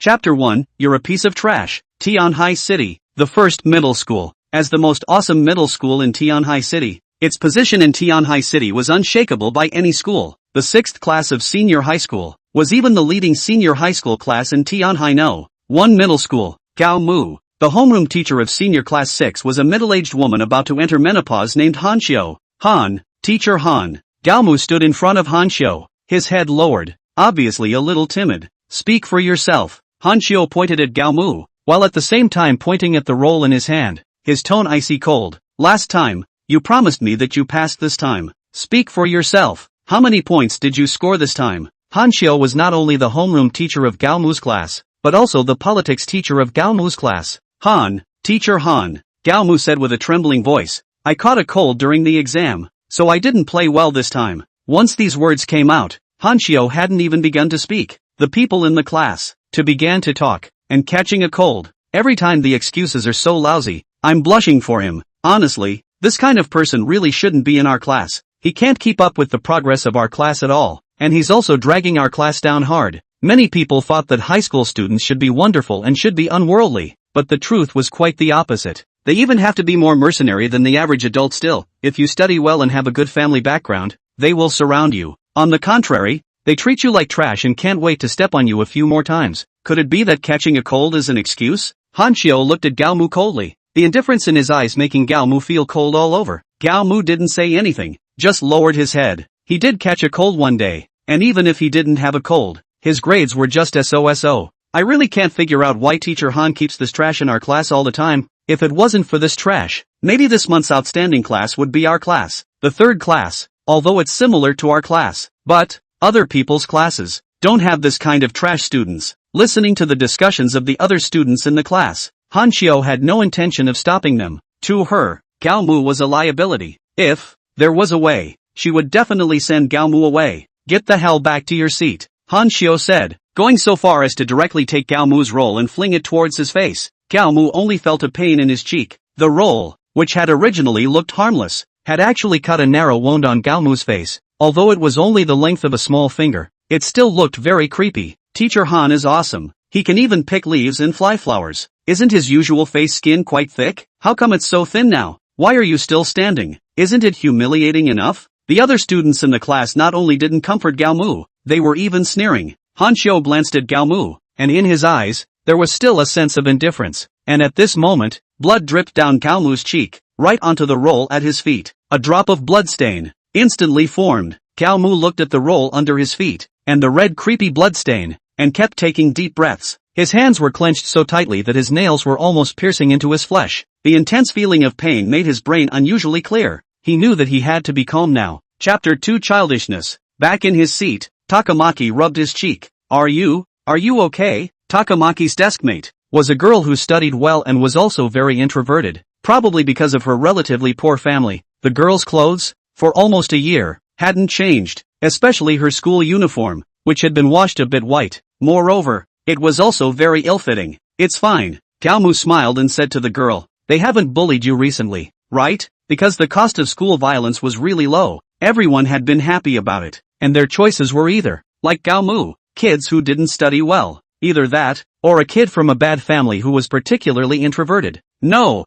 Chapter 1, You're a Piece of Trash. Tianhai City, the first middle school. As the most awesome middle school in Tianhai City, its position in Tianhai City was unshakable by any school. The 6th class of senior high school was even the leading senior high school class in Tianhai No. 1 middle school. Gao Mu, the homeroom teacher of senior class 6, was a middle-aged woman about to enter menopause named Han Qiu. Han, teacher Han. Gao Mu stood in front of Han Qiu, his head lowered, obviously a little timid. Speak for yourself. Han Qiu pointed at Gao Mu, while at the same time pointing at the roll in his hand, his tone icy cold. Last time, you promised me that you passed this time. Speak for yourself. How many points did you score this time? Han Qiu was not only the homeroom teacher of Gao Mu's class, but also the politics teacher of Gao Mu's class. Han, teacher Han, Gao Mu said with a trembling voice. I caught a cold during the exam, so I didn't play well this time. Once these words came out, Han Qiu hadn't even begun to speak. The people in the class, began to talk, and catching a cold. Every time the excuses are so lousy, I'm blushing for him. Honestly, this kind of person really shouldn't be in our class. He can't keep up with the progress of our class at all, and he's also dragging our class down hard. Many people thought that high school students should be wonderful and should be unworldly, but the truth was quite the opposite. They even have to be more mercenary than the average adult still. If you study well and have a good family background, they will surround you. On the contrary, they treat you like trash and can't wait to step on you a few more times. Could it be that catching a cold is an excuse? Han Qiu looked at Gao Mu coldly, the indifference in his eyes making Gao Mu feel cold all over. Gao Mu didn't say anything, just lowered his head. He did catch a cold one day, and even if he didn't have a cold, his grades were just SOSO. I really can't figure out why teacher Han keeps this trash in our class all the time. If it wasn't for this trash, maybe this month's outstanding class would be our class. The 3rd class, although it's similar to our class, but other people's classes don't have this kind of trash students. Listening to the discussions of the other students in the class, Han Qiu had no intention of stopping them. To her, Gao Mu was a liability. If there was a way, she would definitely send Gao Mu away. Get the hell back to your seat, Han Qiu said, going so far as to directly take Gao Mu's roll and fling it towards his face. Gao Mu only felt a pain in his cheek. The roll, which had originally looked harmless, had actually cut a narrow wound on Gao Mu's face. Although it was only the length of a small finger, it still looked very creepy. Teacher Han is awesome. He can even pick leaves and fly flowers. Isn't his usual face skin quite thick? How come it's so thin now? Why are you still standing? Isn't it humiliating enough? The other students in the class not only didn't comfort Gao Mu, they were even sneering. Han Qiu glanced at Gao Mu, and in his eyes, there was still a sense of indifference. And at this moment, blood dripped down Gao Mu's cheek, right onto the roll at his feet. A drop of blood stain instantly formed. Gao Mu looked at the roll under his feet, and the red creepy blood stain, and kept taking deep breaths. His hands were clenched so tightly that his nails were almost piercing into his flesh. The intense feeling of pain made his brain unusually clear. He knew that he had to be calm now. Chapter 2 Childishness. Back in his seat, Takamaki rubbed his cheek. Are you okay? Takamaki's deskmate was a girl who studied well and was also very introverted, probably because of her relatively poor family. The girl's clothes, for almost a year, hadn't changed, especially her school uniform, which had been washed a bit white. Moreover, it was also very ill-fitting. It's fine, Gao Mu smiled and said to the girl. They haven't bullied you recently, right? Because the cost of school violence was really low. Everyone had been happy about it, and their choices were either, like Gao Mu, kids who didn't study well, either that, or a kid from a bad family who was particularly introverted. No.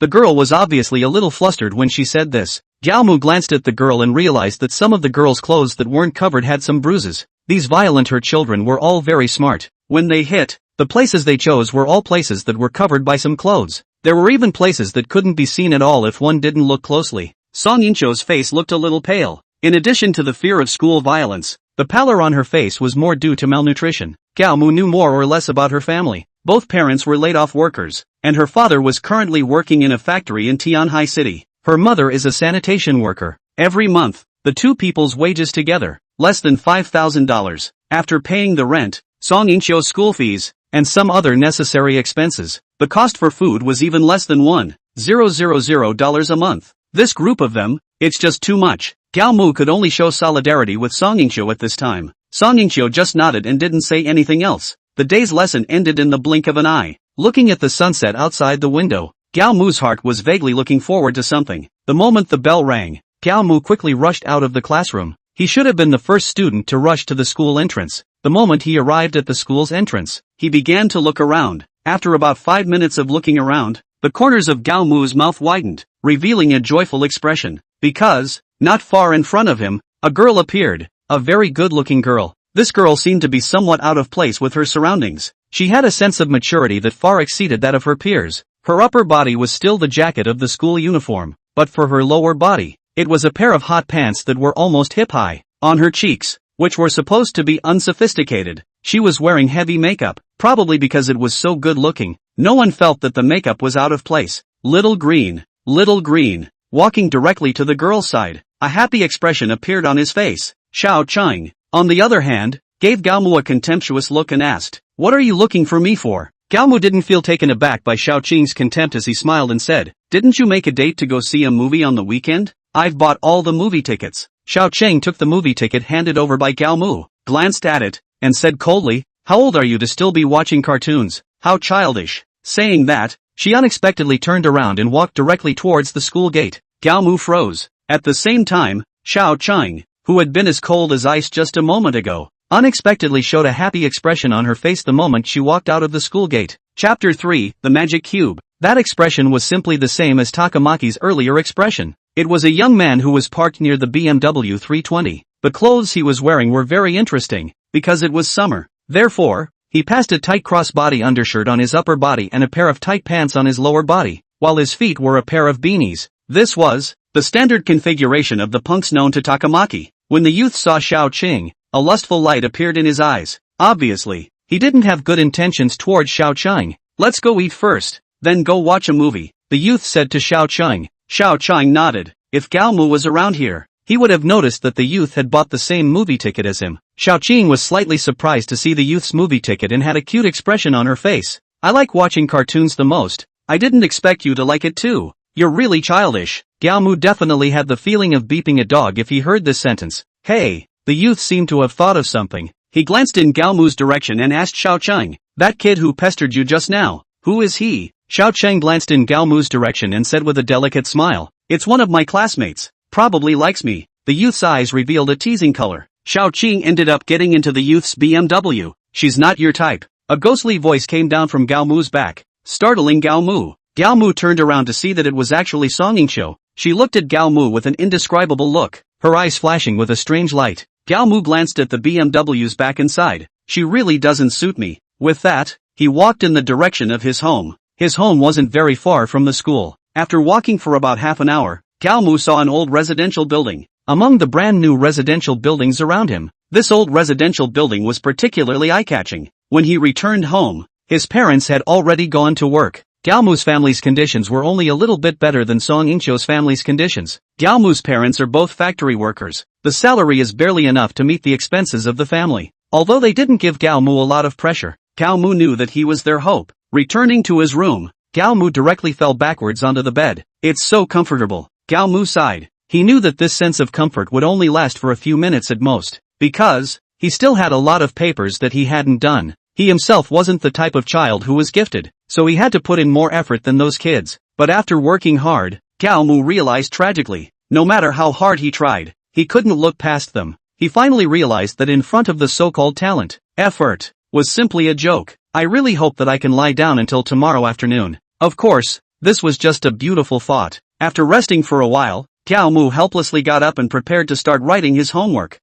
The girl was obviously a little flustered when she said this. Gao Mu glanced at the girl and realized that some of the girl's clothes that weren't covered had some bruises. These violent her children were all very smart. When they hit, the places they chose were all places that were covered by some clothes. There were even places that couldn't be seen at all if one didn't look closely. Song Yingqiu's face looked a little pale. In addition to the fear of school violence, the pallor on her face was more due to malnutrition. Gao Mu knew more or less about her family. Both parents were laid-off workers, and her father was currently working in a factory in Tianhai City. Her mother is a sanitation worker. Every month, the two people's wages together, less than $5,000. After paying the rent, Song Yingqiu's school fees, and some other necessary expenses, the cost for food was even less than $1,000 a month. This group of them, it's just too much. Gao Mu could only show solidarity with Song Yingqiu at this time. Song Yingqiu just nodded and didn't say anything else. The day's lesson ended in the blink of an eye. Looking at the sunset outside the window, Gao Mu's heart was vaguely looking forward to something. The moment the bell rang, Gao Mu quickly rushed out of the classroom. He should have been the first student to rush to the school entrance. The moment he arrived at the school's entrance, he began to look around. After about 5 minutes of looking around, the corners of Gao Mu's mouth widened, revealing a joyful expression, because, not far in front of him, a girl appeared, a very good-looking girl. This girl seemed to be somewhat out of place with her surroundings. She had a sense of maturity that far exceeded that of her peers. Her upper body was still the jacket of the school uniform, but for her lower body, it was a pair of hot pants that were almost hip-high. On her cheeks, which were supposed to be unsophisticated, she was wearing heavy makeup, probably because it was so good-looking. No one felt that the makeup was out of place. Little Green, walking directly to the girl's side. A happy expression appeared on his face. Xiao Qing, on the other hand, gave Gao Mu a contemptuous look and asked, "What are you looking for me for?" Gao Mu didn't feel taken aback by Xiao Qing's contempt as he smiled and said, "Didn't you make a date to go see a movie on the weekend? I've bought all the movie tickets." Xiao Qing took the movie ticket handed over by Gao Mu, glanced at it, and said coldly, "How old are you to still be watching cartoons? How childish." Saying that, she unexpectedly turned around and walked directly towards the school gate. Gao Mu froze. At the same time, Xiao Qing, who had been as cold as ice just a moment ago, unexpectedly showed a happy expression on her face the moment she walked out of the school gate. Chapter 3, The Magic Cube. That expression was simply the same as Takamaki's earlier expression. It was a young man who was parked near the BMW 320. The clothes he was wearing were very interesting, because it was summer. Therefore, he passed a tight crossbody undershirt on his upper body and a pair of tight pants on his lower body, while his feet were a pair of beanies. This was the standard configuration of the punks known to Takamaki. When the youth saw Xiao Qing, a lustful light appeared in his eyes. Obviously, he didn't have good intentions towards Xiao Qing. "Let's go eat first, then go watch a movie," the youth said to Xiao Qing. Xiao Qing nodded. If Gao Mu was around here, he would have noticed that the youth had bought the same movie ticket as him. Xiao Qing was slightly surprised to see the youth's movie ticket and had a cute expression on her face. "I like watching cartoons the most. I didn't expect you to like it too. You're really childish." Gao Mu definitely had the feeling of beeping a dog if he heard this sentence. "Hey," the youth seemed to have thought of something. He glanced in Gao Mu's direction and asked Xiao Qing, "That kid who pestered you just now, who is he?" Xiao Qing glanced in Gao Mu's direction and said with a delicate smile, "It's one of my classmates. Probably likes me." The youth's eyes revealed a teasing color. Xiao Qing ended up getting into the youth's BMW. "She's not your type." A ghostly voice came down from Gao Mu's back, startling Gao Mu. Gao Mu turned around to see that it was actually Yingqiu. She looked at Gao Mu with an indescribable look, her eyes flashing with a strange light. Gao Mu glanced at the BMW's back and sighed. "She really doesn't suit me." With that, he walked in the direction of his home. His home wasn't very far from the school. After walking for about half an hour, Gao Mu saw an old residential building. Among the brand new residential buildings around him, this old residential building was particularly eye-catching. When he returned home, his parents had already gone to work. Gao Mu's family's conditions were only a little bit better than Song Yingqiu's family's conditions. Gao Mu's parents are both factory workers. The salary is barely enough to meet the expenses of the family. Although they didn't give Gao Mu a lot of pressure, Gao Mu knew that he was their hope. Returning to his room, Gao Mu directly fell backwards onto the bed. "It's so comfortable." Gao Mu sighed. He knew that this sense of comfort would only last for a few minutes at most, because he still had a lot of papers that he hadn't done. He himself wasn't the type of child who was gifted, so he had to put in more effort than those kids. But after working hard, Gao Mu realized tragically, no matter how hard he tried, he couldn't look past them. He finally realized that in front of the so-called talent, effort was simply a joke. "I really hope that I can lie down until tomorrow afternoon." Of course, this was just a beautiful thought. After resting for a while, Gao Mu helplessly got up and prepared to start writing his homework.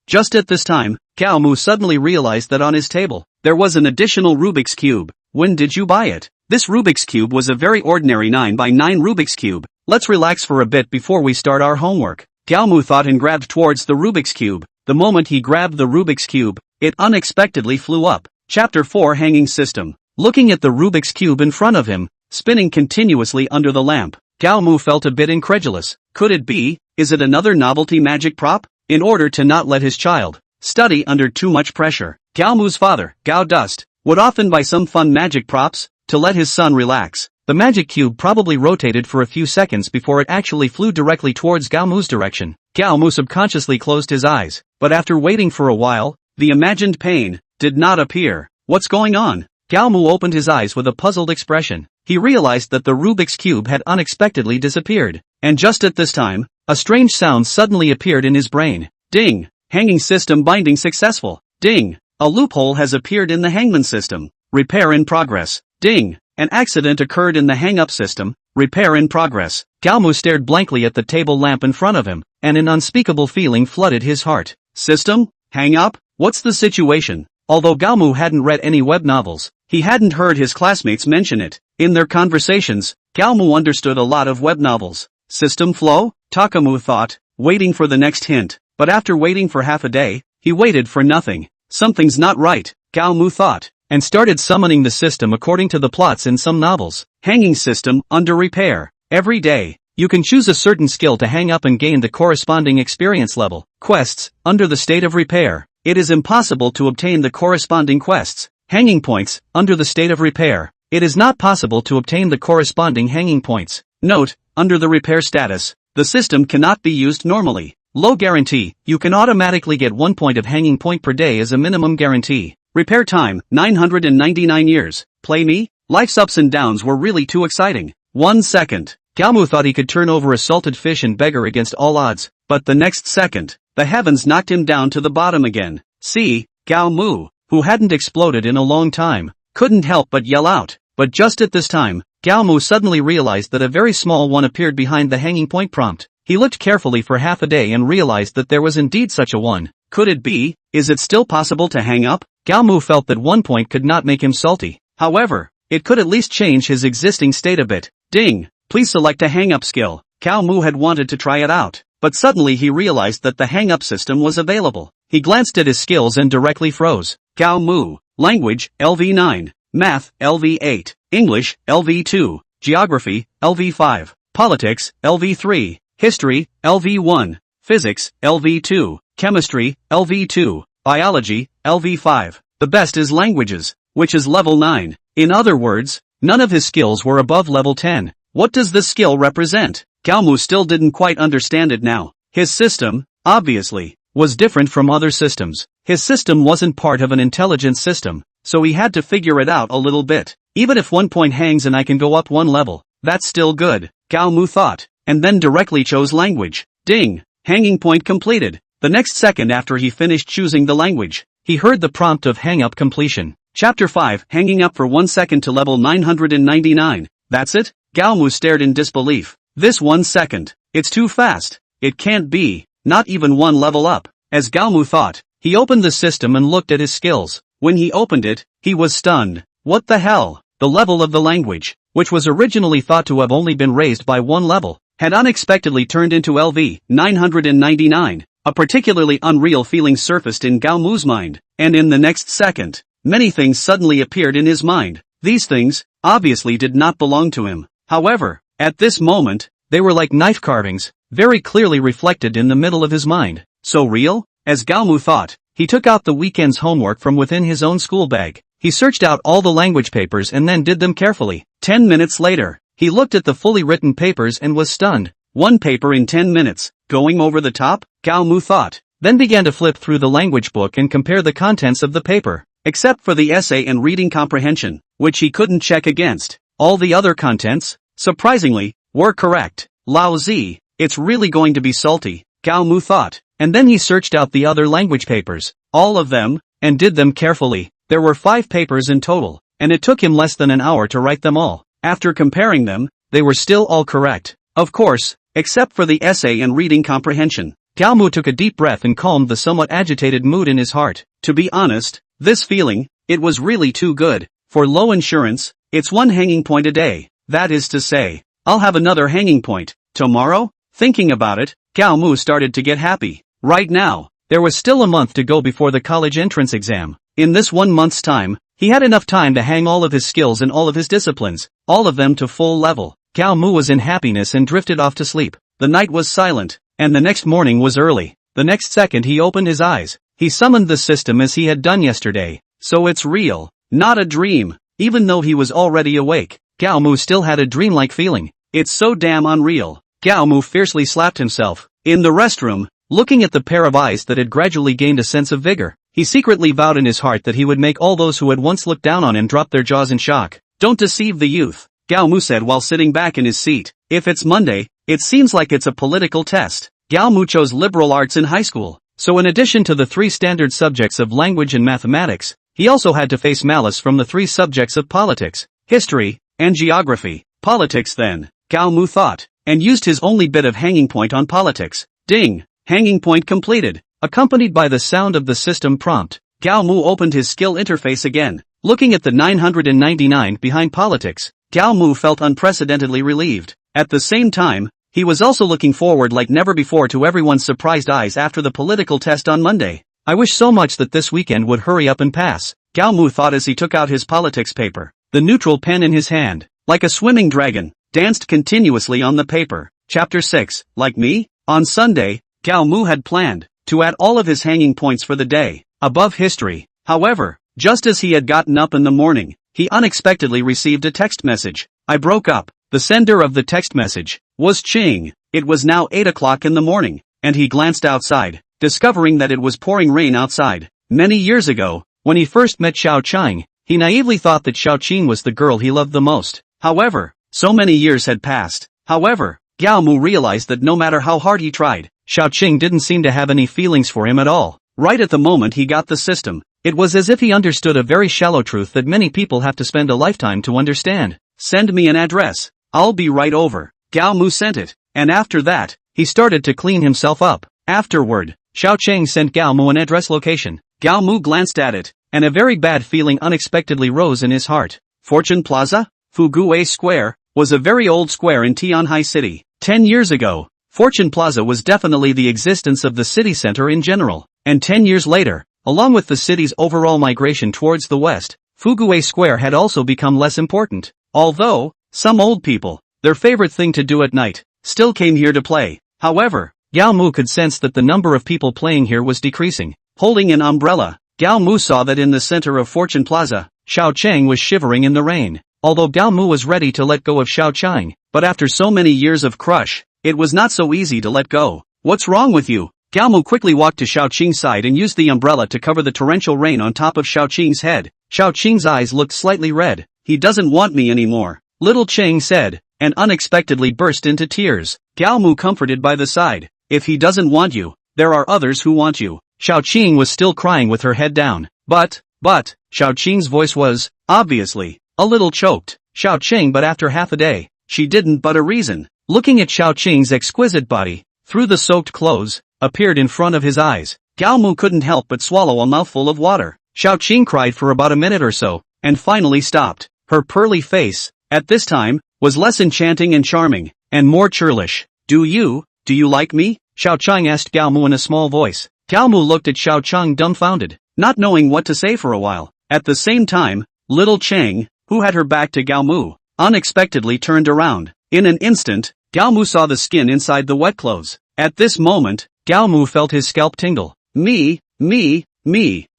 Just at this time, Gao Mu suddenly realized that on his table, there was an additional Rubik's Cube. "When did you buy it?" This Rubik's Cube was a very ordinary 9x9 Rubik's Cube. "Let's relax for a bit before we start our homework." Gao Mu thought and grabbed towards the Rubik's Cube. The moment he grabbed the Rubik's Cube, it unexpectedly flew up. Chapter 4, Hanging System. Looking at the Rubik's Cube in front of him, spinning continuously under the lamp, Gao Mu felt a bit incredulous. Could it be? Is it another novelty magic prop? In order to not let his child study under too much pressure, Gao Mu's father, Gao Dust, would often buy some fun magic props to let his son relax. The magic cube probably rotated for a few seconds before it actually flew directly towards Gao Mu's direction. Gao Mu subconsciously closed his eyes, but after waiting for a while, the imagined pain did not appear. "What's going on?" Gao Mu opened his eyes with a puzzled expression. He realized that the Rubik's Cube had unexpectedly disappeared. And just at this time, a strange sound suddenly appeared in his brain. Ding! Hanging system binding successful. Ding! A loophole has appeared in the hangman system. Repair in progress. Ding! An accident occurred in the hang-up system. Repair in progress. Gao Mu stared blankly at the table lamp in front of him, and an unspeakable feeling flooded his heart. System? Hang up? What's the situation? Although Gao Mu hadn't read any web novels, he hadn't heard his classmates mention it. In their conversations, Gao Mu understood a lot of web novels. System flow? Takamu thought, waiting for the next hint, but after waiting for half a day, he waited for nothing. Something's not right, Gao Mu thought, and started summoning the system according to the plots in some novels. Hanging system, under repair. Every day, you can choose a certain skill to hang up and gain the corresponding experience level. Quests, under the state of repair. It is impossible to obtain the corresponding quests. Hanging points, under the state of repair. It is not possible to obtain the corresponding hanging points. Note, under the repair status, the system cannot be used normally. Low guarantee, you can automatically get 1 point of hanging point per day as a minimum guarantee. Repair time, 999 years. Play me? Life's ups and downs were really too exciting. 1 second. Gao Mu thought he could turn over a salted fish and beggar against all odds, but the next second, the heavens knocked him down to the bottom again. See, Gao Mu, who hadn't exploded in a long time, couldn't help but yell out. But just at this time, Gao Mu suddenly realized that a very small one appeared behind the hanging point prompt. He looked carefully for half a day and realized that there was indeed such a one. Could it be? Is it still possible to hang up? Gao Mu felt that 1 point could not make him salty. However, it could at least change his existing state a bit. Ding! Please select a hang-up skill. Gao Mu had wanted to try it out, but suddenly he realized that the hang-up system was available. He glanced at his skills and directly froze. Gao Mu. Language, LV9. Math, LV8. English, LV2. Geography, LV5. Politics, LV3. History, LV1. Physics, LV2. Chemistry, LV2. Biology, LV5. The best is languages, which is level 9. In other words, none of his skills were above level 10. What does this skill represent? Gao Mu still didn't quite understand it now. His system, obviously, was different from other systems. His system wasn't part of an intelligence system, so he had to figure it out a little bit. Even if 1 point hangs and I can go up 1 level, that's still good, Gao Mu thought, and then directly chose language. Ding! Hanging point completed. The next second after he finished choosing the language, he heard the prompt of hang up completion. Chapter 5, hanging up for 1 second to level 999. That's it? Gao Mu stared in disbelief. This 1 second. It's too fast. It can't be. Not even 1 level up. As Gao Mu thought, he opened the system and looked at his skills. When he opened it, he was stunned. What the hell? The level of the language, which was originally thought to have only been raised by 1 level, had unexpectedly turned into LV 999. A particularly unreal feeling surfaced in Gao Mu's mind, and in the next second, many things suddenly appeared in his mind. These things, obviously did not belong to him. However, at this moment, they were like knife carvings, very clearly reflected in the middle of his mind. So real? As Gao Mu thought, he took out the weekend's homework from within his own school bag. He searched out all the language papers and then did them carefully. 10 minutes later, he looked at the fully written papers and was stunned. 1 paper in 10 minutes, going over the top? Gao Mu thought, then began to flip through the language book and compare the contents of the paper. Except for the essay and reading comprehension, which he couldn't check against. All the other contents, surprisingly, were correct. Lousy, it's really going to be salty, Gao Mu thought, and then he searched out the other language papers, all of them, and did them carefully. There were 5 papers in total, and it took him less than an hour to write them all. After comparing them, they were still all correct. Of course, except for the essay and reading comprehension. Gao Mu took a deep breath and calmed the somewhat agitated mood in his heart. To be honest, this feeling, it was really too good. For low insurance, it's 1 hanging point a day. That is to say, I'll have another hanging point tomorrow? Thinking about it, Gao Mu started to get happy. Right now, there was still a month to go before the college entrance exam. In this 1 month's time, he had enough time to hang all of his skills and all of his disciplines, all of them to full level. Gao Mu was in happiness and drifted off to sleep. The night was silent, and the next morning was early. The next second he opened his eyes. He summoned the system as he had done yesterday. So it's real, not a dream. Even though he was already awake, Gao Mu still had a dreamlike feeling. It's so damn unreal. Gao Mu fiercely slapped himself. In the restroom, looking at the pair of eyes that had gradually gained a sense of vigor, he secretly vowed in his heart that he would make all those who had once looked down on him drop their jaws in shock. Don't deceive the youth, Gao Mu said while sitting back in his seat. If it's Monday, it seems like it's a political test. Gao Mu chose liberal arts in high school. so in addition to the 3 standard subjects of language and mathematics, he also had to face malice from the 3 subjects of politics, history, and geography. Politics then, Gao Mu thought, and used his only bit of hanging point on politics. Ding! Hanging point completed. Accompanied by the sound of the system prompt, Gao Mu opened his skill interface again. Looking at the 999 behind politics, Gao Mu felt unprecedentedly relieved. At the same time, he was also looking forward like never before to everyone's surprised eyes after the political test on Monday. I wish so much that this weekend would hurry up and pass, Gao Mu thought as he took out his politics paper. The neutral pen in his hand, like a swimming dragon, danced continuously on the paper. Chapter 6, like me? On Sunday, Gao Mu had planned to add all of his hanging points for the day, above history. However, just as he had gotten up in the morning, he unexpectedly received a text message. I broke up. The sender of the text message was Qing. It was now 8 o'clock in the morning, and he glanced outside, discovering that it was pouring rain outside. Many years ago, when he first met Xiao Qing, he naively thought that Xiao Qing was the girl he loved the most. However, so many years had passed. However, Gao Mu realized that no matter how hard he tried, Xiao Qing didn't seem to have any feelings for him at all. Right at the moment he got the system, it was as if he understood a very shallow truth that many people have to spend a lifetime to understand. Send me an address. I'll be right over. Gao Mu sent it, and after that, he started to clean himself up. Afterward, Xiao Qing sent Gao Mu an address location. Gao Mu glanced at it, and a very bad feeling unexpectedly rose in his heart. Fortune Plaza? Fuguwei Square, was a very old square in Tianhai City. 10 years ago, Fortune Plaza was definitely the existence of the city center in general, and 10 years later, along with the city's overall migration towards the west, Fuguwei Square had also become less important. Although, some old people, their favorite thing to do at night, still came here to play. However, Gao Mu could sense that the number of people playing here was decreasing. Holding an umbrella, Gao Mu saw that in the center of Fortune Plaza, Xiao Qing was shivering in the rain. Although Gao Mu was ready to let go of Xiao Qing, but after so many years of crush, it was not so easy to let go. What's wrong with you? Gao Mu quickly walked to Xiao Qing's side and used the umbrella to cover the torrential rain on top of Xiao Qing's head. Xiao Qing's eyes looked slightly red. He doesn't want me anymore, little Qing said, and unexpectedly burst into tears. Gao Mu comforted by the side. If he doesn't want you, there are others who want you. Xiao Qing was still crying with her head down. But, Xiao Qing's voice was, obviously, a little choked. Xiao Qing, but after half a day, she didn't but a reason. Looking at Xiao Qing's exquisite body, through the soaked clothes, appeared in front of his eyes. Gao Mu couldn't help but swallow a mouthful of water. Xiao Qing cried for about a minute or so, and finally stopped. Her pearly face, at this time, was less enchanting and charming, and more churlish. Do you like me? Xiao Qing asked Gao Mu in a small voice. Gao Mu looked at Xiao Qing dumbfounded, not knowing what to say for a while. At the same time, little Qing, who had her back to Gao Mu, unexpectedly turned around. In an instant, Gao Mu saw the skin inside the wet clothes. At this moment, Gao Mu felt his scalp tingle. Me.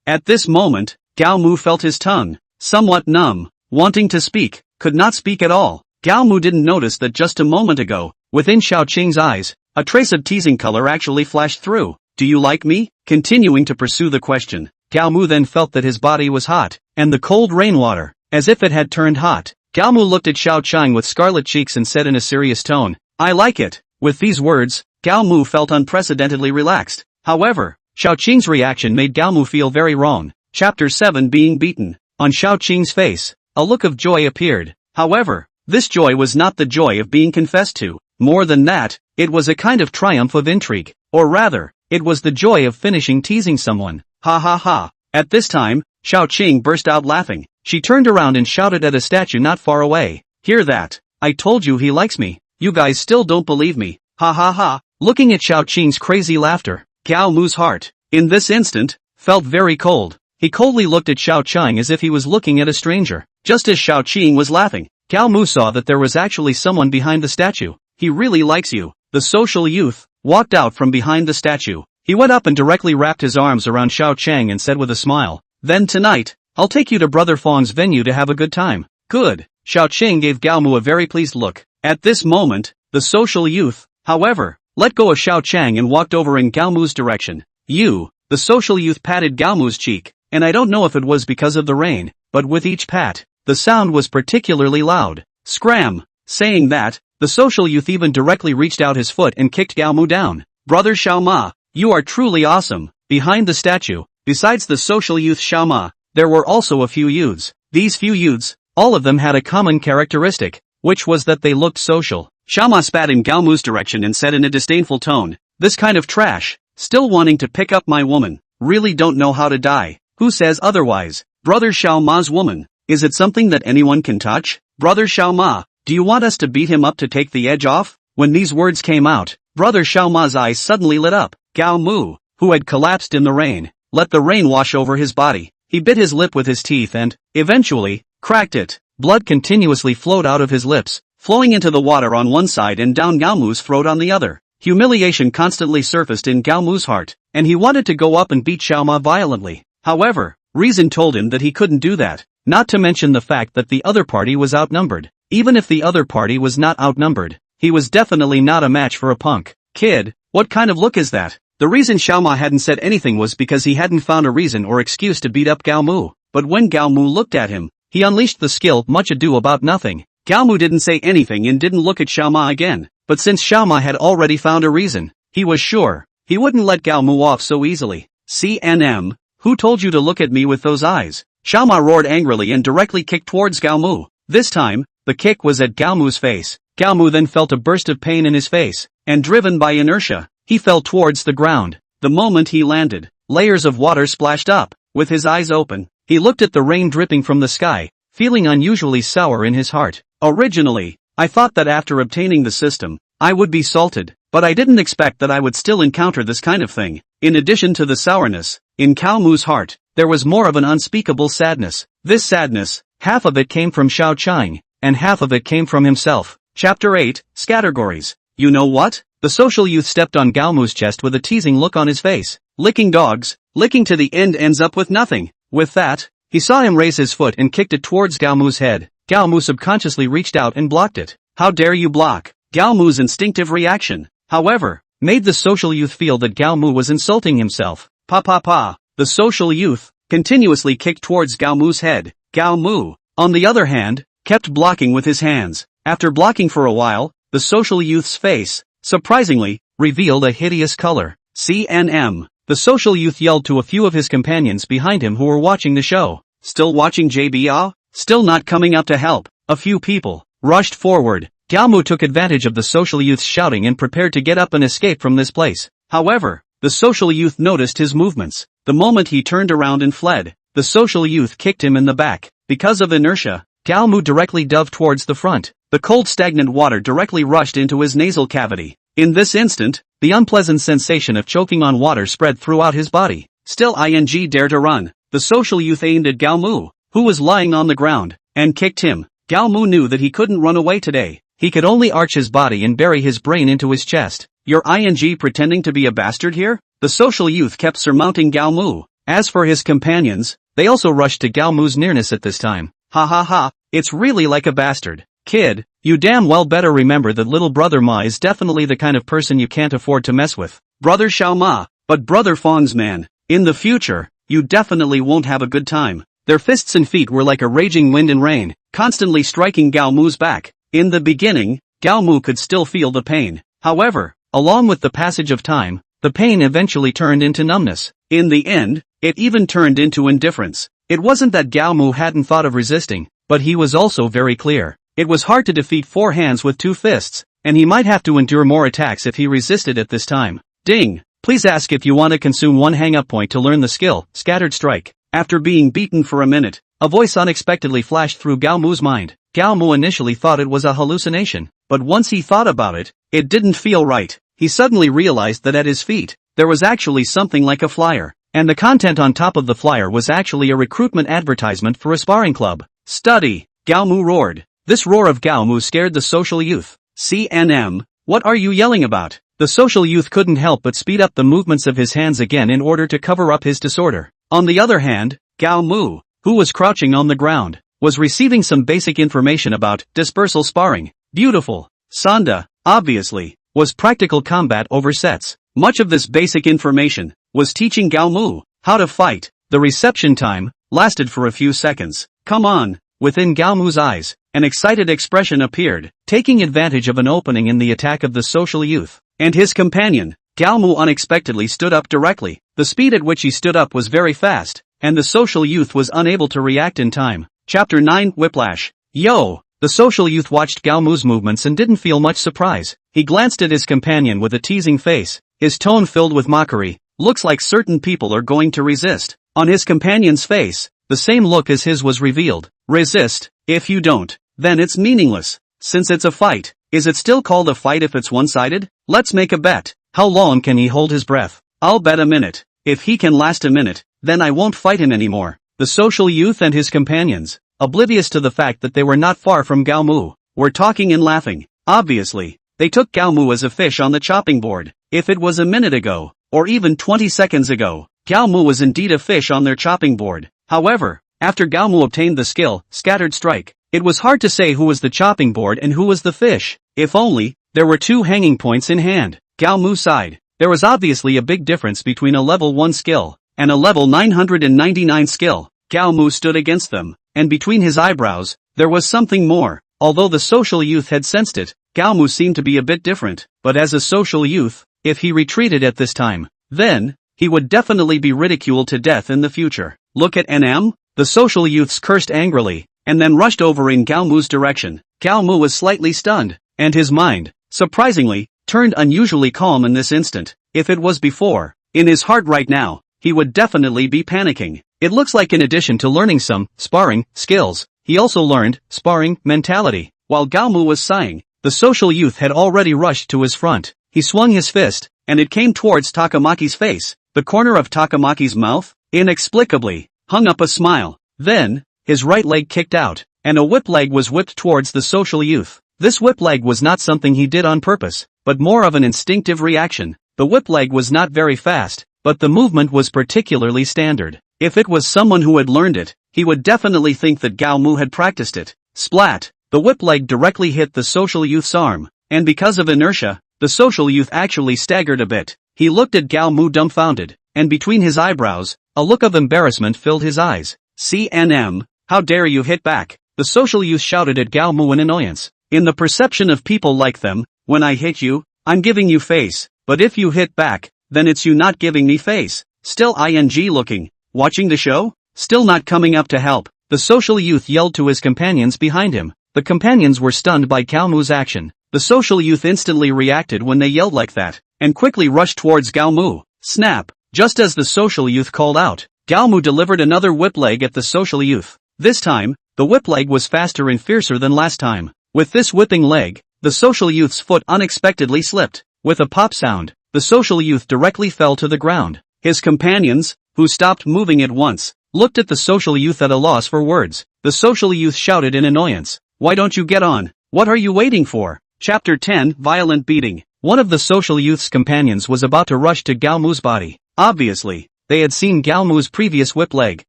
At this moment, Gao Mu felt his tongue, somewhat numb, wanting to speak, could not speak at all. Gao Mu didn't notice that just a moment ago, within Xiao Qing's eyes, a trace of teasing color actually flashed through. Do you like me? Continuing to pursue the question, Gao Mu then felt that his body was hot, and the cold rainwater, as if it had turned hot. Gao Mu looked at Xiao Qing with scarlet cheeks and said in a serious tone, I like it. With these words, Gao Mu felt unprecedentedly relaxed. However, Xiao Qing's reaction made Gao Mu feel very wrong. Chapter 7 Being beaten. On Xiao Qing's face, a look of joy appeared. However, this joy was not the joy of being confessed to. More than that, it was a kind of triumph of intrigue. Or rather, it was the joy of finishing teasing someone. Ha ha ha. At this time, Xiao Qing burst out laughing. She turned around and shouted at a statue not far away. Hear that? I told you he likes me. You guys still don't believe me. Ha ha ha. Looking at Xiao Qing's crazy laughter, Gao Mu's heart, in this instant, felt very cold. He coldly looked at Xiao Qing as if he was looking at a stranger. Just as Xiao Qing was laughing, Gao Mu saw that there was actually someone behind the statue. He really likes you. The social youth walked out from behind the statue. He went up and directly wrapped his arms around Xiao Qing and said with a smile, Then tonight, I'll take you to Brother Fong's venue to have a good time. Good. Xiao Qing gave Gao Mu a very pleased look. At this moment, the social youth, however, let go of Xiao Qing and walked over in Gao Mu's direction. The social youth patted Gao Mu's cheek, and I don't know if it was because of the rain, but with each pat, the sound was particularly loud. Scram! Saying that, the social youth even directly reached out his foot and kicked Gao Mu down. Brother Xiao Ma, You are truly awesome. Behind the statue, besides the social youth Xiao Ma, there were also a few youths. These few youths, all of them had a common characteristic, which was that they looked social. Xiao Ma spat in Gao Mu's direction and said in a disdainful tone, "This kind of trash, still wanting to pick up my woman, really don't know how to die. Who says otherwise? Brother Xiao Ma's woman, is it something that anyone can touch? Brother Xiao Ma, do you want us to beat him up to take the edge off?" When these words came out, Brother Xiao Ma's eyes suddenly lit up. Gao Mu, who had collapsed in the rain, let the rain wash over his body. He bit his lip with his teeth and, eventually, cracked it. Blood continuously flowed out of his lips, flowing into the water on one side and down Gao Mu's throat on the other. Humiliation constantly surfaced in Gao Mu's heart, and he wanted to go up and beat Xiao Ma violently. However, reason told him that he couldn't do that, not to mention the fact that the other party was outnumbered. Even if the other party was not outnumbered, he was definitely not a match for a punk. Kid, what kind of look is that? The reason Xiao Ma hadn't said anything was because he hadn't found a reason or excuse to beat up Gao Mu. But when Gao Mu looked at him, he unleashed the skill much ado about nothing. Gao Mu didn't say anything and didn't look at Xiao Ma again. But since Xiao Ma had already found a reason, he was sure he wouldn't let Gao Mu off so easily. CNM, who told you to look at me with those eyes? Xiao Ma roared angrily and directly kicked towards Gao Mu. This time, the kick was at Gao Mu's face. Gao Mu then felt a burst of pain in his face, and driven by inertia, he fell towards the ground. The moment he landed, layers of water splashed up. With his eyes open, he looked at the rain dripping from the sky, feeling unusually sour in his heart. Originally, I thought that after obtaining the system, I would be salted, but I didn't expect that I would still encounter this kind of thing. In addition to the sourness, in Gao Mu's heart, there was more of an unspeakable sadness. This sadness, half of it came from Xiao Qing, and half of it came from himself. Chapter 8, Categories. You know what? The social youth stepped on Gao Mu's chest with a teasing look on his face. Licking dogs, licking to the end ends up with nothing. With that, he saw him raise his foot and kicked it towards Gao Mu's head. Gao Mu subconsciously reached out and blocked it. How dare you block? Gao Mu's instinctive reaction, however, made the social youth feel that Gao Mu was insulting himself. Pa. The social youth continuously kicked towards Gao Mu's head. Gao Mu, on the other hand, kept blocking with his hands. After blocking for a while, the social youth's face, surprisingly, revealed a hideous color. CNM. The social youth yelled to a few of his companions behind him who were watching the show. Still watching JBA? Still not coming up to help? A few people rushed forward. Gao Mu took advantage of the social youth's shouting and prepared to get up and escape from this place. However, the social youth noticed his movements. The moment he turned around and fled, the social youth kicked him in the back. Because of inertia, Gao Mu directly dove towards the front. The cold stagnant water directly rushed into his nasal cavity. In this instant, the unpleasant sensation of choking on water spread throughout his body. Still dare to run. The social youth aimed at Gao Mu, who was lying on the ground, and kicked him. Gao Mu knew that he couldn't run away today. He could only arch his body and bury his brain into his chest. You're pretending to be a bastard here? The social youth kept surmounting Gao Mu. As for his companions, they also rushed to Gao Mu's nearness at this time. Ha, it's really like a bastard. Kid, you damn well better remember that little brother Ma is definitely the kind of person you can't afford to mess with. Brother Xiao Ma, but brother Fong's man. In the future, you definitely won't have a good time. Their fists and feet were like a raging wind and rain, constantly striking Gao Mu's back. In the beginning, Gao Mu could still feel the pain. However, along with the passage of time, the pain eventually turned into numbness. In the end, it even turned into indifference. It wasn't that Gao Mu hadn't thought of resisting, but he was also very clear. It was hard to defeat 4 hands with 2 fists, and he might have to endure more attacks if he resisted at this time. Ding! Please ask if you want to consume 1 hang-up point to learn the skill, Scattered Strike. After being beaten for a minute, a voice unexpectedly flashed through Gao Mu's mind. Gao Mu initially thought it was a hallucination, but once he thought about it, it didn't feel right. He suddenly realized that at his feet, there was actually something like a flyer, and the content on top of the flyer was actually a recruitment advertisement for a sparring club. Study! Gao Mu roared. This roar of Gao Mu scared the social youth. CNM, what are you yelling about? The social youth couldn't help but speed up the movements of his hands again in order to cover up his disorder. On the other hand, Gao Mu, who was crouching on the ground, was receiving some basic information about dispersal sparring. Beautiful. Sanda, obviously, was practical combat over sets. Much of this basic information was teaching Gao Mu how to fight. The reception time lasted for a few seconds. Come on. Within Gao Mu's eyes, an excited expression appeared, taking advantage of an opening in the attack of the social youth and his companion. Gao Mu unexpectedly stood up directly. The speed at which he stood up was very fast, and the social youth was unable to react in time. Chapter 9 Whiplash. Yo! The social youth watched Gao Mu's movements and didn't feel much surprise. He glanced at his companion with a teasing face, his tone filled with mockery. Looks like certain people are going to resist. On his companion's face, the same look as his was revealed. Resist? If you don't, then it's meaningless. Since it's a fight, is it still called a fight if it's one-sided? Let's make a bet. How long can he hold his breath? I'll bet a minute. If he can last a minute, then I won't fight him anymore. The social youth and his companions, oblivious to the fact that they were not far from Gao Mu, were talking and laughing. Obviously, they took Gao Mu as a fish on the chopping board. If it was a minute ago, or even 20 seconds ago, Gao Mu was indeed a fish on their chopping board. However, after Gao Mu obtained the skill, Scattered Strike, it was hard to say who was the chopping board and who was the fish. If only, there were two hanging points in hand. Gao Mu sighed. There was obviously a big difference between a level 1 skill and a level 999 skill. Gao Mu stood against them, and between his eyebrows, there was something more. Although the social youth had sensed it, Gao Mu seemed to be a bit different. But as a social youth, if he retreated at this time, then he would definitely be ridiculed to death in the future. Look at NM? The social youths cursed angrily, and then rushed over in Gao Mu's direction. Gao Mu was slightly stunned, and his mind, surprisingly, turned unusually calm in this instant. If it was before, in his heart right now, he would definitely be panicking. It looks like in addition to learning some sparring skills, he also learned sparring mentality. While Gao Mu was sighing, the social youth had already rushed to his front. He swung his fist, and it came towards Takamaki's face. The corner of Takamaki's mouth, inexplicably, hung up a smile. Then, his right leg kicked out, and a whip leg was whipped towards the social youth. This whip leg was not something he did on purpose, but more of an instinctive reaction. The whip leg was not very fast, but the movement was particularly standard. If it was someone who had learned it, he would definitely think that Gao Mu had practiced it. Splat! The whip leg directly hit the social youth's arm, and because of inertia, the social youth actually staggered a bit. He looked at Gao Mu dumbfounded, and between his eyebrows, a look of embarrassment filled his eyes. CNM, how dare you hit back? The social youth shouted at Gao Mu in annoyance. In the perception of people like them, when I hit you, I'm giving you face, but if you hit back, then it's you not giving me face. Still ing looking, watching the show? Still not coming up to help, the social youth yelled to his companions behind him. The companions were stunned by Gao Mu's action. The social youth instantly reacted when they yelled like that, and quickly rushed towards Gao Mu. Snap! Just as the social youth called out, Gao Mu delivered another whip leg at the social youth. This time, the whip leg was faster and fiercer than last time. With this whipping leg, the social youth's foot unexpectedly slipped. With a pop sound, the social youth directly fell to the ground. His companions, who stopped moving at once, looked at the social youth at a loss for words. The social youth shouted in annoyance, "Why don't you get on? What are you waiting for?" Chapter 10 Violent Beating. One of the social youth's companions was about to rush to Gao Mu's body. Obviously, they had seen Gao Mu's previous whip leg,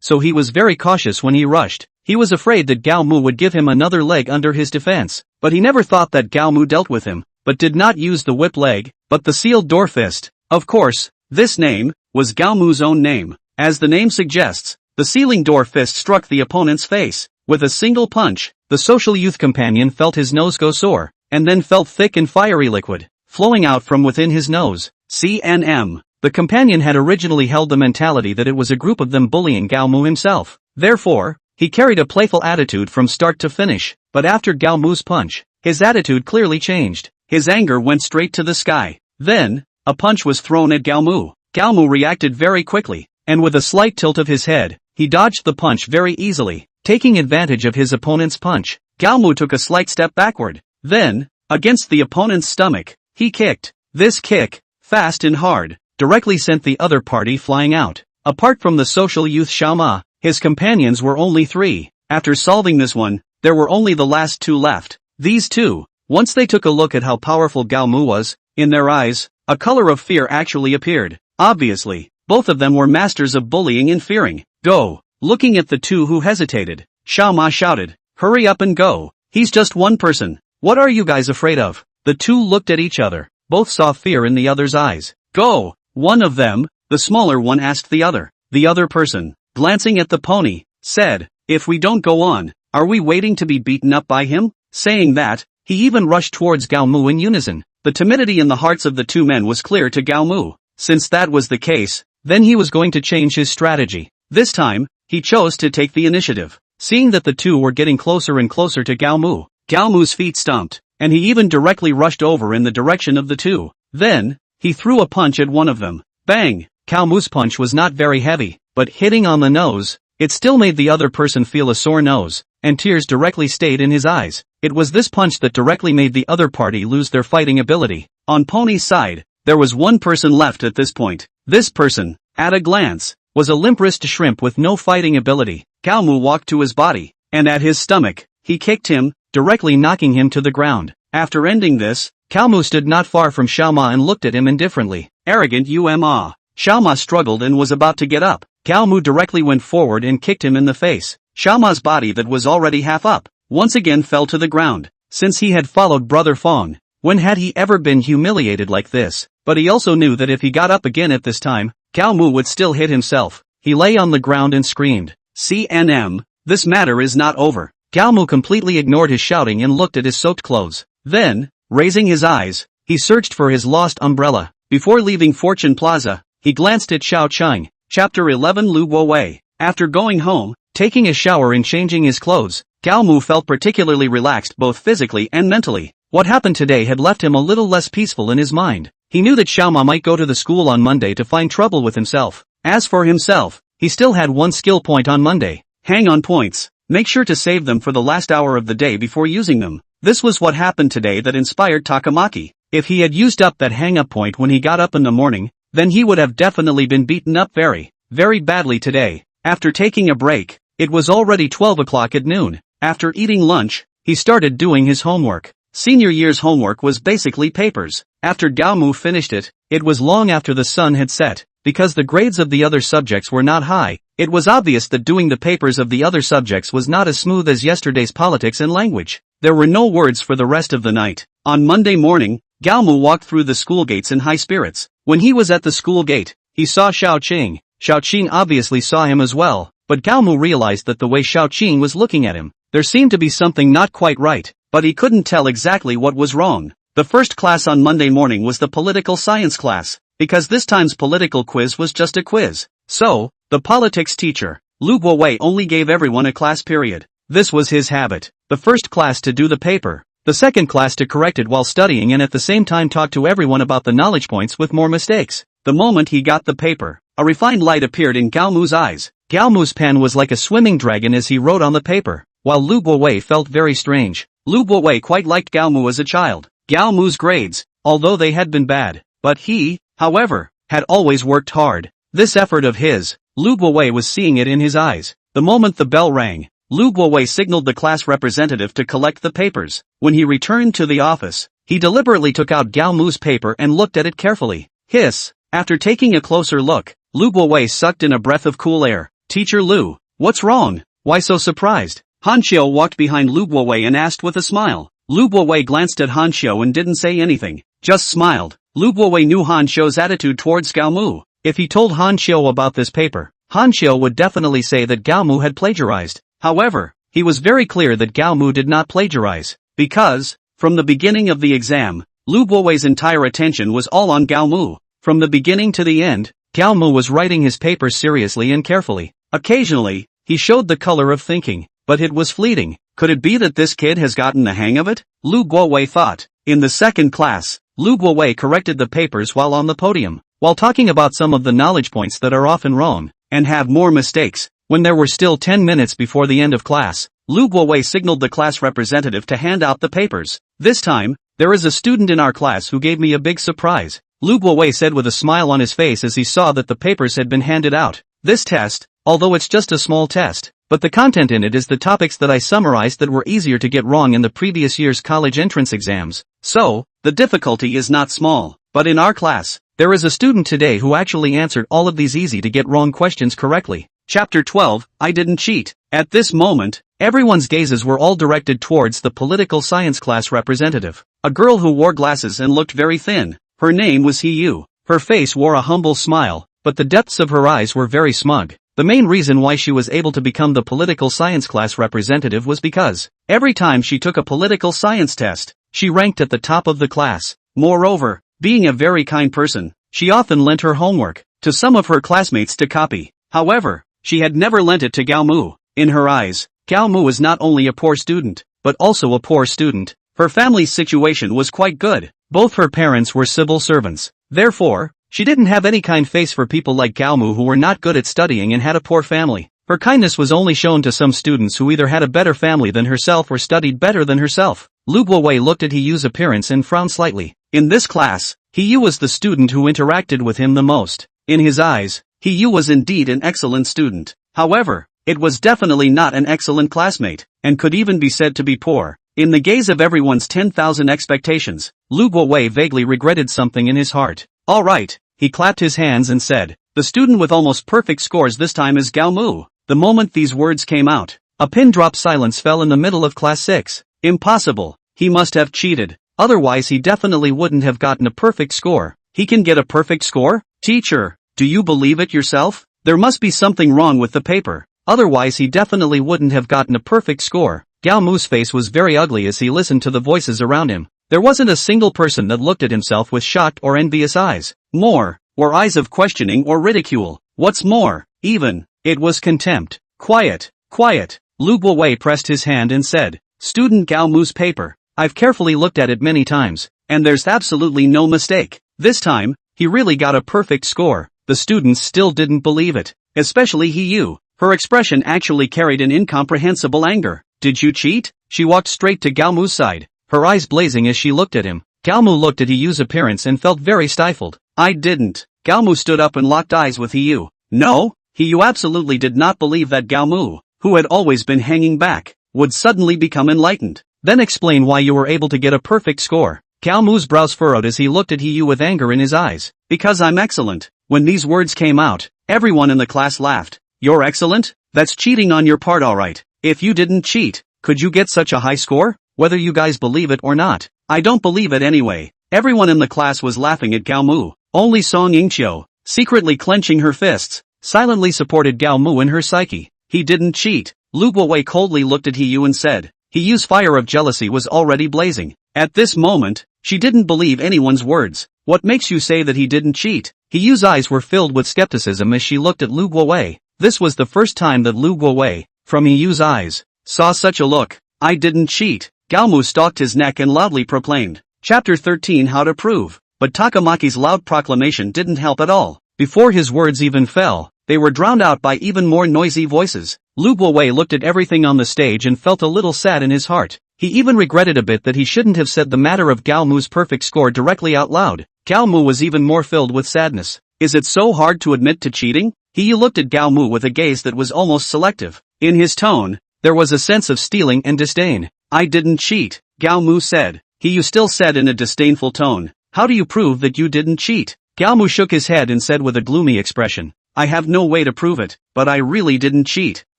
so he was very cautious when he rushed. He was afraid that Gao Mu would give him another leg under his defense, but he never thought that Gao Mu dealt with him, but did not use the whip leg, but the sealed door fist. Of course, this name was Gao Mu's own name. As the name suggests, the sealing door fist struck the opponent's face. With a single punch, the social youth companion felt his nose go sore, and then felt thick and fiery liquid flowing out from within his nose. CNM. The companion had originally held the mentality that it was a group of them bullying Gao Mu himself. Therefore, he carried a playful attitude from start to finish, but after Gao Mu's punch, his attitude clearly changed. His anger went straight to the sky. Then, a punch was thrown at Gao Mu. Gao Mu reacted very quickly, and with a slight tilt of his head, he dodged the punch very easily. Taking advantage of his opponent's punch, Gao Mu took a slight step backward. Then, against the opponent's stomach, he kicked. This kick, fast and hard, directly sent the other party flying out. Apart from the social youth Xiao Ma, his companions were only 3. After solving this one, there were only the last 2 left. These 2, once they took a look at how powerful Gao Mu was, in their eyes, a color of fear actually appeared. Obviously, both of them were masters of bullying and fearing. Go! Looking at the 2 who hesitated, Xiao Ma shouted, "Hurry up and go. He's just one person. What are you guys afraid of?" The 2 looked at each other. Both saw fear in the other's eyes. Go! One of them, the smaller one, asked the other. The other person, glancing at the pony, said, "If we don't go on, are we waiting to be beaten up by him?" Saying that, he even rushed towards Gao Mu in unison. The The timidity in the hearts of the two men was clear to Gao Mu. Since that was the case, then he was going to change his strategy. This time, he chose to take the initiative. Seeing that the two were getting closer and closer to Gao Mu's feet stomped, and he even directly rushed over in the direction of the two. Then, he threw a punch at one of them. Bang! Gao Mu's punch was not very heavy, but hitting on the nose, it still made the other person feel a sore nose, and tears directly stayed in his eyes. It was this punch that directly made the other party lose their fighting ability. On Pony's side, there was one person left at this point. This person, at a glance, was a limp-wrist shrimp with no fighting ability. Gao Mu walked to his body, and at his stomach, he kicked him, directly knocking him to the ground. After ending this, Gao Mu stood not far from Xiao Ma and looked at him indifferently. Arrogant Ma. Xiao Ma struggled and was about to get up. Gao Mu directly went forward and kicked him in the face. Xiao Ma's body that was already half up, once again fell to the ground. Since he had followed Brother Fong, when had he ever been humiliated like this? But he also knew that if he got up again at this time, Gao Mu would still hit himself. He lay on the ground and screamed, "CNM, this matter is not over." Gao Mu completely ignored his shouting and looked at his soaked clothes. Then, raising his eyes, he searched for his lost umbrella. Before leaving Fortune Plaza, he glanced at Xiao Qing. Chapter 11 Lu Guowei. After going home, taking a shower and changing his clothes, Gao Mu felt particularly relaxed both physically and mentally. What happened today had left him a little less peaceful in his mind. He knew that Xiao Ma might go to the school on Monday to find trouble with himself. As for himself, he still had one skill point on Monday. Hang on points. Make sure to save them for the last hour of the day before using them. This was what happened today that inspired Takamaki. If he had used up that hang-up point when he got up in the morning, then he would have definitely been beaten up very, very badly today. After taking a break, it was already 12 o'clock at noon. After eating lunch, he started doing his homework. Senior year's homework was basically papers. After Gao Mu finished it, it was long after the sun had set. Because the grades of the other subjects were not high, it was obvious that doing the papers of the other subjects was not as smooth as yesterday's politics and language. There were no words for the rest of the night. On Monday morning, Gao Mu walked through the school gates in high spirits. When he was at the school gate, he saw Xiao Qing. Xiao Qing obviously saw him as well, but Gao Mu realized that the way Xiao Qing was looking at him, there seemed to be something not quite right, but he couldn't tell exactly what was wrong. The first class on Monday morning was the political science class, because this time's political quiz was just a quiz. So, the politics teacher, Lu Guowei, only gave everyone a class period. This was his habit. The first class to do the paper, the second class to correct it while studying and at the same time talk to everyone about the knowledge points with more mistakes. The moment he got the paper, a refined light appeared in Gao Mu's eyes. Gao Mu's pen was like a swimming dragon as he wrote on the paper, while Lu Guowei felt very strange. Lu Guowei quite liked Gao Mu as a child. Gao Mu's grades, although they had been bad, but he, however, had always worked hard. This effort of his, Lu Guowei was seeing it in his eyes. The moment the bell rang, Lu Guowei signaled the class representative to collect the papers. When he returned to the office, he deliberately took out Gao Mu's paper and looked at it carefully. Hiss! After taking a closer look, Lu Guowei sucked in a breath of cool air. "Teacher Lu, what's wrong? Why so surprised?" Han Qiu walked behind Lu Guowei and asked with a smile. Lu Guowei glanced at Han Qiu and didn't say anything, just smiled. Lu Guowei knew Han Qiu's attitude towards Gao Mu. If he told Han Qiu about this paper, Han Qiu would definitely say that Gao Mu had plagiarized. However, he was very clear that Gao Mu did not plagiarize, because, from the beginning of the exam, Lu Guowei's entire attention was all on Gao Mu. From the beginning to the end, Gao Mu was writing his papers seriously and carefully. Occasionally, he showed the color of thinking, but it was fleeting. Could it be that this kid has gotten the hang of it? Lu Guowei thought. In the second class, Lu Guowei corrected the papers while on the podium, while talking about some of the knowledge points that are often wrong, and have more mistakes. When there were still 10 minutes before the end of class, Lu Guowei signaled the class representative to hand out the papers. "This time, there is a student in our class who gave me a big surprise," Lu Guowei said with a smile on his face as he saw that the papers had been handed out. "This test, although it's just a small test, but the content in it is the topics that I summarized that were easier to get wrong in the previous year's college entrance exams. So, the difficulty is not small. But in our class, there is a student today who actually answered all of these easy to get wrong questions correctly." Chapter 12, I didn't cheat. At this moment, everyone's gazes were all directed towards the political science class representative. A girl who wore glasses and looked very thin. Her name was Yingqiu. Her face wore a humble smile, but the depths of her eyes were very smug. The main reason why she was able to become the political science class representative was because, every time she took a political science test, she ranked at the top of the class. Moreover, being a very kind person, she often lent her homework to some of her classmates to copy. However, she had never lent it to Gao Mu. In her eyes, Gao Mu was not only a poor student, but also a poor student. Her family's situation was quite good. Both her parents were civil servants. Therefore, she didn't have any kind face for people like Gao Mu who were not good at studying and had a poor family. Her kindness was only shown to some students who either had a better family than herself or studied better than herself. Lu Guowei looked at Hiyu's appearance and frowned slightly. In this class, Hiyu was the student who interacted with him the most. In his eyes, Hiyu was indeed an excellent student. However, it was definitely not an excellent classmate, and could even be said to be poor. In the gaze of everyone's 10,000 expectations, Lu Guowei vaguely regretted something in his heart. Alright, he clapped his hands and said, the student with almost perfect scores this time is Gao Mu. The moment these words came out, a pin-drop silence fell in the middle of class 6. Impossible, he must have cheated. Otherwise he definitely wouldn't have gotten a perfect score. He can get a perfect score? Teacher, do you believe it yourself? There must be something wrong with the paper. Otherwise he definitely wouldn't have gotten a perfect score. Gao Mu's face was very ugly as he listened to the voices around him. There wasn't a single person that looked at himself with shocked or envious eyes. More, or eyes of questioning or ridicule. What's more, even, it was contempt. Quiet, quiet. Lu Guowei pressed his hand and said, Student Gao Mu's paper. I've carefully looked at it many times, and there's absolutely no mistake. This time, he really got a perfect score. The students still didn't believe it, especially Hiyu. Her expression actually carried an incomprehensible anger. Did you cheat? She walked straight to Gao Mu's side, her eyes blazing as she looked at him. Gao Mu looked at Hiyu's appearance and felt very stifled. I didn't. Gao Mu stood up and locked eyes with Hiyu. No? Hiyu absolutely did not believe that Gao Mu, who had always been hanging back, would suddenly become enlightened. Then explain why you were able to get a perfect score. Gao Mu's brows furrowed as he looked at Hiyu with anger in his eyes. Because I'm excellent. When these words came out, everyone in the class laughed. You're excellent? That's cheating on your part, alright. If you didn't cheat, could you get such a high score? Whether you guys believe it or not. I don't believe it anyway. Everyone in the class was laughing at Gao Mu. Only Song Yingqiu, secretly clenching her fists, silently supported Gao Mu in her psyche. He didn't cheat. Lu Guowei coldly looked at Hiyu and said. Hiyu's fire of jealousy was already blazing. At this moment, she didn't believe anyone's words. What makes you say that he didn't cheat? Hiyu's eyes were filled with skepticism as she looked at Lu Guowei. This was the first time that Lu Guowei, from Hiyu's eyes, saw such a look. I didn't cheat. Gao Mu stalked his neck and loudly proclaimed. Chapter 13 How to Prove. But Takamaki's loud proclamation didn't help at all. Before his words even fell, they were drowned out by even more noisy voices. Lu Guowei looked at everything on the stage and felt a little sad in his heart. He even regretted a bit that he shouldn't have said the matter of Gao Mu's perfect score directly out loud. Gao Mu was even more filled with sadness. Is it so hard to admit to cheating? He looked at Gao Mu with a gaze that was almost selective. In his tone, there was a sense of stealing and disdain. I didn't cheat, Gao Mu said. He still said in a disdainful tone. How do you prove that you didn't cheat? Gao Mu shook his head and said with a gloomy expression. I have no way to prove it, but I really didn't cheat.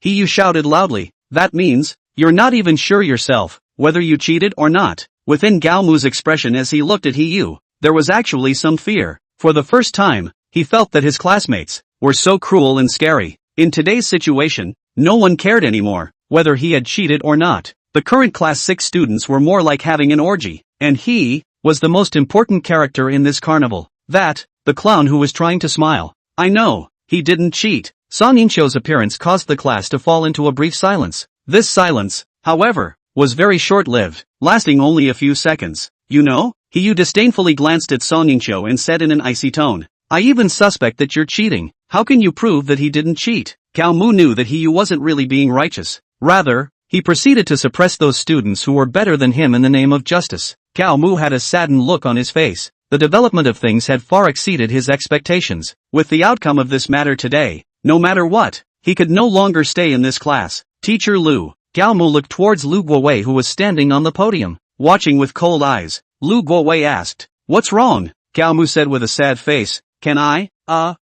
He shouted loudly. That means, you're not even sure yourself, whether you cheated or not. Within Gao Mu's expression as he looked at Hiyu, there was actually some fear. For the first time, he felt that his classmates were so cruel and scary. In today's situation, no one cared anymore, whether he had cheated or not. The current class 6 students were more like having an orgy, and he was the most important character in this carnival. That, the clown who was trying to smile. I know, he didn't cheat. Song Yingqiu's appearance caused the class to fall into a brief silence. This silence, however, was very short-lived, lasting only a few seconds. You know? Hiyu disdainfully glanced at Song Yingqiu and said in an icy tone. I even suspect that you're cheating. How can you prove that he didn't cheat? Gao Mu knew that Hiyu wasn't really being righteous. Rather, he proceeded to suppress those students who were better than him in the name of justice. Gao Mu had a saddened look on his face. The development of things had far exceeded his expectations. With the outcome of this matter today, no matter what, he could no longer stay in this class. Teacher Lu. Gao Mu looked towards Lu Guowei who was standing on the podium. Watching with cold eyes, Lu Guowei asked, What's wrong? Gao Mu said with a sad face, Can I,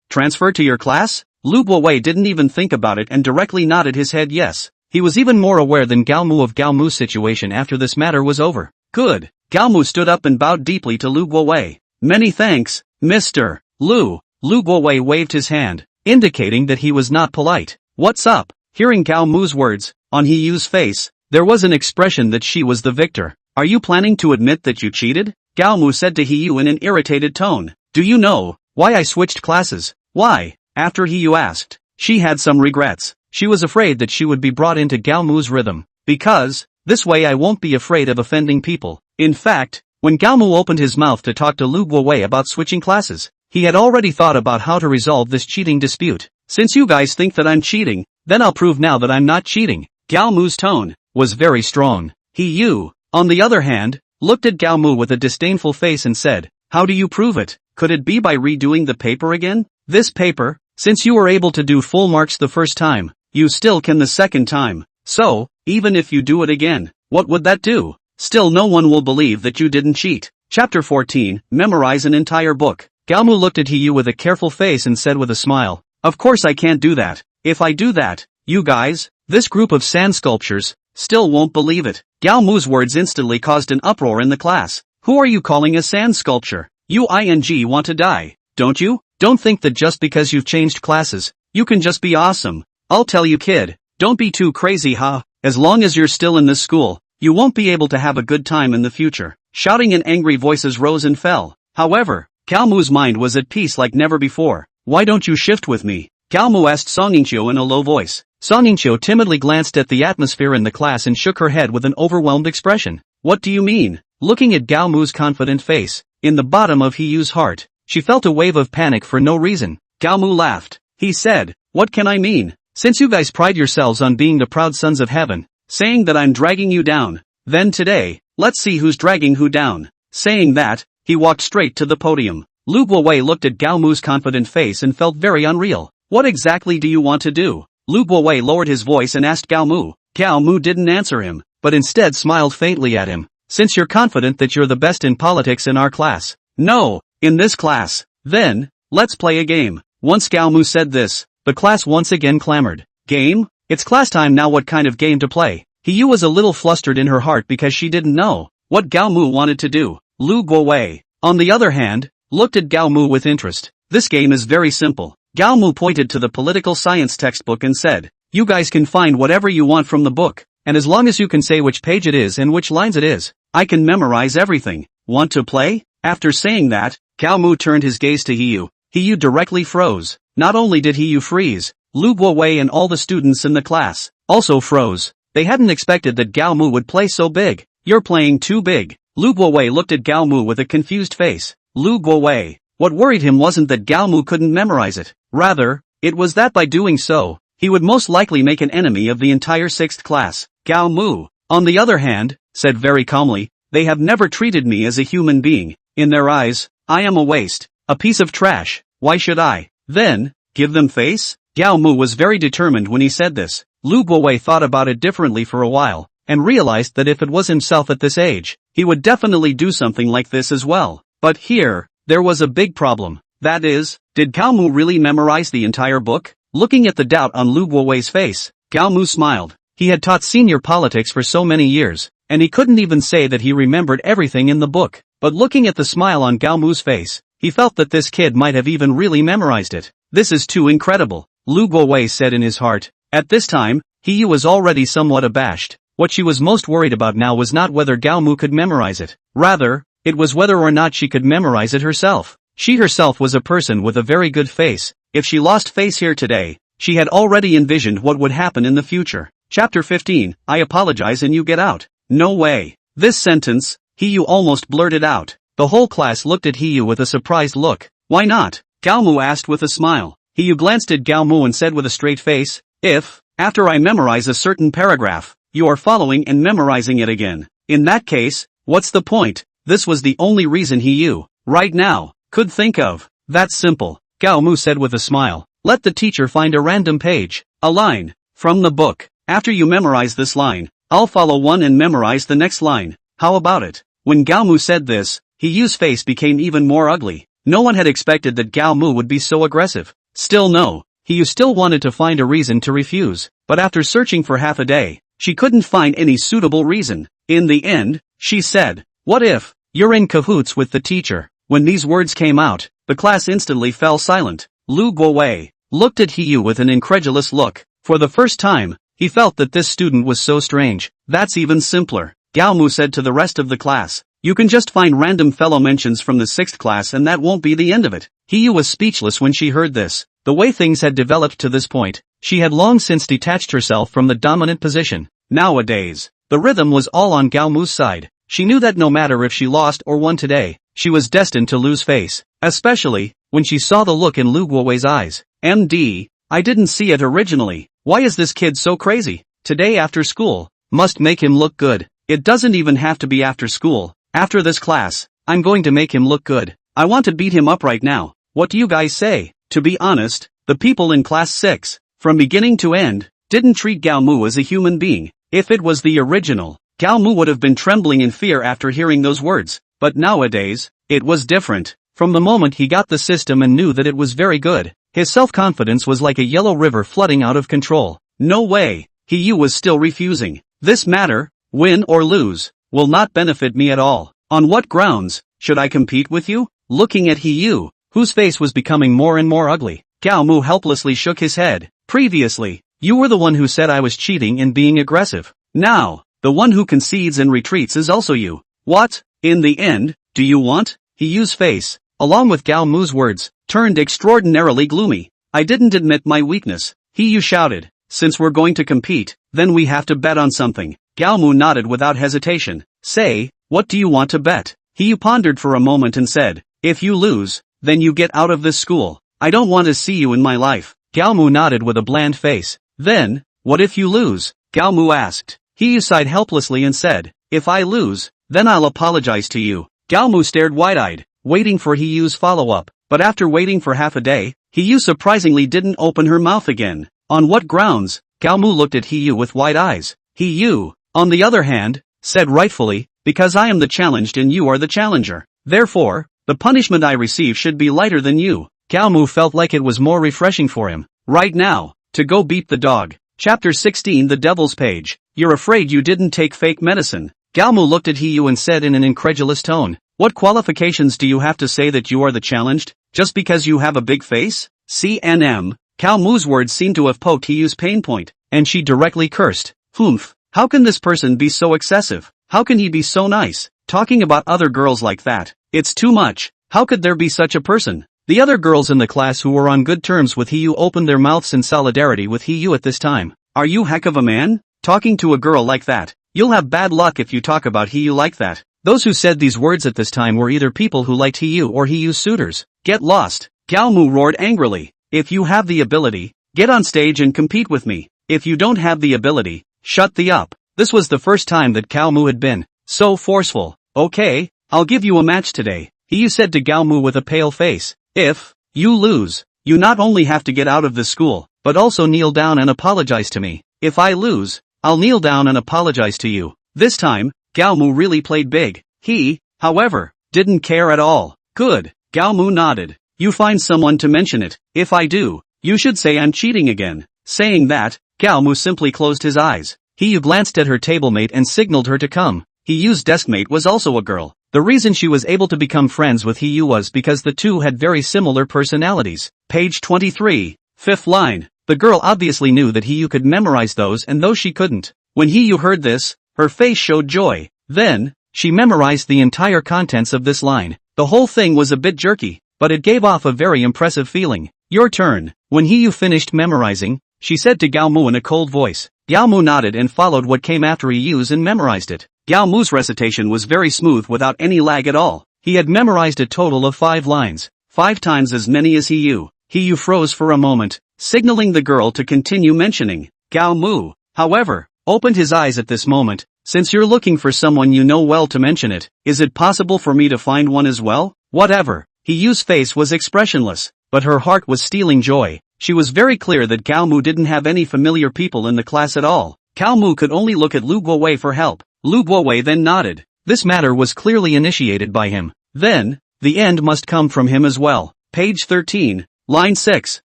transfer to your class? Lu Guowei didn't even think about it and directly nodded his head yes. He was even more aware than Gao Mu of Gao Mu's situation after this matter was over. Good. Gao Mu stood up and bowed deeply to Lu Guowei. Many thanks, Mr. Lu. Lu Guowei waved his hand, indicating that he was not polite. What's up? Hearing Gao Mu's words, on Hiyu's face, there was an expression that she was the victor. Are you planning to admit that you cheated? Gao Mu said to Yu in an irritated tone. Do you know why I switched classes? Why? After Yu asked, she had some regrets. She was afraid that she would be brought into Gao Mu's rhythm. Because, this way I won't be afraid of offending people. In fact, when Gao Mu opened his mouth to talk to Lu Guowei about switching classes, he had already thought about how to resolve this cheating dispute. Since you guys think that I'm cheating, then I'll prove now that I'm not cheating. Gao Mu's tone was very strong. Yu, on the other hand, looked at Gao Mu with a disdainful face and said, how do you prove it? Could it be by redoing the paper again? This paper, since you were able to do full marks the first time, you still can the second time. So, even if you do it again, what would that do? Still no one will believe that you didn't cheat. Chapter 14, Memorize an entire book. Gao Mu looked at Yu with a careful face and said with a smile, of course I can't do that. If I do that, you guys, this group of sand sculptures, still won't believe it. Gao Mu's words instantly caused an uproar in the class. Who are you calling a sand sculpture? You want to die, don't you? Don't think that just because you've changed classes, you can just be awesome. I'll tell you kid, don't be too crazy huh? As long as you're still in this school, you won't be able to have a good time in the future. Shouting and angry voices rose and fell. However, Gao Mu's mind was at peace like never before. Why don't you shift with me? Gao Mu asked Yingqiu in a low voice. Yingqiu timidly glanced at the atmosphere in the class and shook her head with an overwhelmed expression. What do you mean? Looking at Gao Mu's confident face, in the bottom of Yu's heart, she felt a wave of panic for no reason. Gao Mu laughed. He said, what can I mean? Since you guys pride yourselves on being the proud sons of heaven, saying that I'm dragging you down, then today, let's see who's dragging who down. Saying that, he walked straight to the podium. Lu Guowei looked at Gao Mu's confident face and felt very unreal. What exactly do you want to do? Lu Guowei lowered his voice and asked Gao Mu. Gao Mu didn't answer him, but instead smiled faintly at him. Since you're confident that you're the best in politics in our class. No, in this class. Then, let's play a game. Once Gao Mu said this, the class once again clamored. Game? It's class time now, what kind of game to play? Yu was a little flustered in her heart because she didn't know what Gao Mu wanted to do. Lu Guowei, on the other hand, looked at Gao Mu with interest. This game is very simple. Gao Mu pointed to the political science textbook and said, you guys can find whatever you want from the book, and as long as you can say which page it is and which lines it is, I can memorize everything. Want to play? After saying that, Gao Mu turned his gaze to Yu. Yu directly froze. Not only did Yu freeze, Lu Guowei and all the students in the class also froze. They hadn't expected that Gao Mu would play so big. You're playing too big. Lu Guowei looked at Gao Mu with a confused face. Lu Guowei, what worried him wasn't that Gao Mu couldn't memorize it. Rather, it was that by doing so, he would most likely make an enemy of the entire 6th class. Gao Mu, on the other hand, said very calmly, they have never treated me as a human being. In their eyes, I am a waste, a piece of trash. Why should I, then, give them face? Gao Mu was very determined when he said this. Lu Guowei thought about it differently for a while, and realized that if it was himself at this age, he would definitely do something like this as well. But here, there was a big problem. That is, did Gao Mu really memorize the entire book? Looking at the doubt on Lu Guowei's face, Gao Mu smiled. He had taught senior politics for so many years, and he couldn't even say that he remembered everything in the book. But looking at the smile on Gao Mu's face, he felt that this kid might have even really memorized it. This is too incredible, Lu Guowei said in his heart. At this time, Yu was already somewhat abashed. What she was most worried about now was not whether Gao Mu could memorize it. Rather, it was whether or not she could memorize it herself. She herself was a person with a very good face. If she lost face here today, she had already envisioned what would happen in the future. Chapter 15, I apologize and you get out. No way. This sentence, Yu almost blurted out. The whole class looked at Yu with a surprised look. Why not? Gao Mu asked with a smile. Yu glanced at Gao Mu and said with a straight face, if, after I memorize a certain paragraph, you are following and memorizing it again, in that case, what's the point? This was the only reason Yu, right now, could think of. That's simple, Gao Mu said with a smile. Let the teacher find a random page, a line, from the book. After you memorize this line, I'll follow one and memorize the next line. How about it? When Gao Mu said this, Yu's face became even more ugly. No one had expected that Gao Mu would be so aggressive. Still no, Yu still wanted to find a reason to refuse, but after searching for half a day, she couldn't find any suitable reason. In the end, she said, what if, you're in cahoots with the teacher? When these words came out, the class instantly fell silent. Lu Guowei looked at Yu with an incredulous look. For the first time, he felt that this student was so strange. That's even simpler, Gao Mu said to the rest of the class. You can just find random fellow mentions from the 6th class and that won't be the end of it. Qiu was speechless when she heard this. The way things had developed to this point, she had long since detached herself from the dominant position. Nowadays, the rhythm was all on Gao Mu's side. She knew that no matter if she lost or won today, she was destined to lose face. Especially, when she saw the look in Lu Guowei's eyes. MD, I didn't see it originally. Why is this kid so crazy? Today after school, must make him look good. It doesn't even have to be after school. After this class, I'm going to make him look good. I want to beat him up right now. What do you guys say? To be honest, the people in class 6, from beginning to end, didn't treat Gao Mu as a human being. If it was the original, Gao Mu would have been trembling in fear after hearing those words. But nowadays, it was different. From the moment he got the system and knew that it was very good, his self-confidence was like a yellow river flooding out of control. No way, Qiu was still refusing. This matter, win or lose, will not benefit me at all. On what grounds should I compete with you? Looking at Qiu, whose face was becoming more and more ugly, Gao Mu helplessly shook his head. Previously, you were the one who said I was cheating and being aggressive. Now, the one who concedes and retreats is also you. What, in the end, do you want? Qiu's face, along with Gao Mu's words, turned extraordinarily gloomy. I didn't admit my weakness, Qiu shouted. Since we're going to compete, then we have to bet on something. Gao Mu nodded without hesitation. Say, what do you want to bet? Qiu pondered for a moment and said, if you lose, then you get out of this school. I don't want to see you in my life. Gao Mu nodded with a bland face. Then, what if you lose? Gao Mu asked. Qiu sighed helplessly and said, if I lose, then I'll apologize to you. Gao Mu stared wide-eyed, waiting for Qiu's follow-up, but after waiting for half a day, Qiu surprisingly didn't open her mouth again. On what grounds? Gao Mu looked at Qiu with wide eyes. Qiu, on the other hand, said rightfully, because I am the challenged and you are the challenger. Therefore, the punishment I receive should be lighter than you. Gao Mu felt like it was more refreshing for him, right now, to go beat the dog. Chapter 16 The Devil's Page. You're afraid you didn't take fake medicine. Gao Mu looked at Qiu and said in an incredulous tone, what qualifications do you have to say that you are the challenged, just because you have a big face? CNM. Gao Mu's words seemed to have poked Qiu's pain point, and she directly cursed. Humph, how can this person be so excessive? How can he be so nice, talking about other girls like that? It's too much. How could there be such a person? The other girls in the class who were on good terms with Qiu opened their mouths in solidarity with Qiu at this time. Are you heck of a man? Talking to a girl like that? You'll have bad luck if you talk about Qiu like that. Those who said these words at this time were either people who liked Qiu or Qiu's suitors. Get lost. Gao Mu roared angrily. If you have the ability, get on stage and compete with me. If you don't have the ability, shut the up. This was the first time that Gao Mu had been so forceful. Okay, I'll give you a match today, Qiu said to Gao Mu with a pale face. If you lose, you not only have to get out of this school, but also kneel down and apologize to me. If I lose, I'll kneel down and apologize to you. This time, Gao Mu really played big. He, however, didn't care at all. Good, Gao Mu nodded. You find someone to mention it. If I do, you should say I'm cheating again. Saying that, Gao Mu simply closed his eyes. Qiu glanced at her tablemate and signaled her to come. Qiu's deskmate was also a girl. The reason she was able to become friends with Qiu was because the two had very similar personalities. Page 23, 5th line. The girl obviously knew that Qiu could memorize those and those she couldn't. When Qiu heard this, her face showed joy. Then, she memorized the entire contents of this line. The whole thing was a bit jerky, but it gave off a very impressive feeling. Your turn. When Qiu finished memorizing, she said to Gao Mu in a cold voice. Gao Mu nodded and followed what came after Qiu's and memorized it. Gao Mu's recitation was very smooth without any lag at all. He had memorized a total of 5 lines, 5 times as many as Qiu. Qiu froze for a moment, signaling the girl to continue mentioning. Gao Mu, however, opened his eyes at this moment. Since you're looking for someone you know well to mention it, is it possible for me to find one as well? Whatever. Qiu's face was expressionless, but her heart was stealing joy. She was very clear that Gao Mu didn't have any familiar people in the class at all. Gao Mu could only look at Lu Guowei for help. Lu Guowei then nodded. This matter was clearly initiated by him. Then, the end must come from him as well. Page 13, line 6.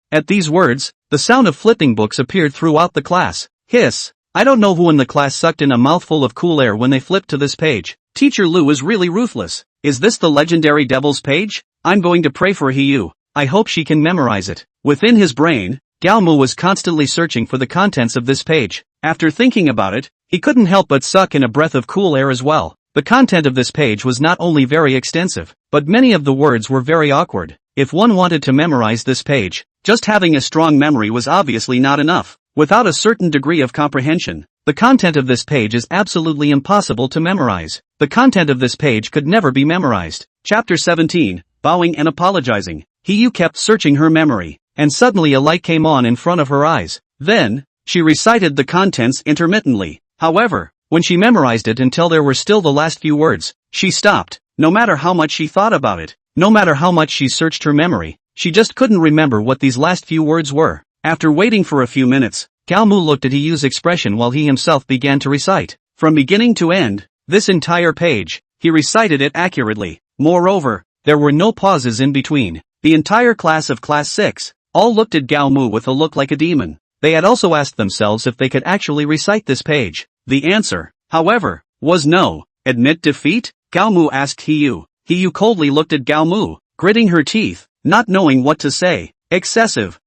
At these words, the sound of flipping books appeared throughout the class. Hiss. I don't know who in the class sucked in a mouthful of cool air when they flipped to this page. Teacher Lu is really ruthless. Is this the legendary Devil's Page? I'm going to pray for Qiu. I hope she can memorize it. Within his brain, Gao Mu was constantly searching for the contents of this page. After thinking about it, he couldn't help but suck in a breath of cool air as well. The content of this page was not only very extensive, but many of the words were very awkward. If one wanted to memorize this page, just having a strong memory was obviously not enough. Without a certain degree of comprehension, the content of this page is absolutely impossible to memorize. The content of this page could never be memorized. Chapter 17, Bowing and Apologizing. Yu kept searching her memory, and suddenly a light came on in front of her eyes. Then, she recited the contents intermittently. However, when she memorized it until there were still the last few words, she stopped. No matter how much she thought about it, no matter how much she searched her memory, she just couldn't remember what these last few words were. After waiting for a few minutes, Gao Mu looked at Yu's expression while he himself began to recite. From beginning to end, this entire page, he recited it accurately. Moreover, there were no pauses in between. The entire class of Class 6 all looked at Gao Mu with a look like a demon. They had also asked themselves if they could actually recite this page. The answer, however, was no. Admit defeat? Gao Mu asked Yu. Yu coldly looked at Gao Mu, gritting her teeth, not knowing what to say. Excessive.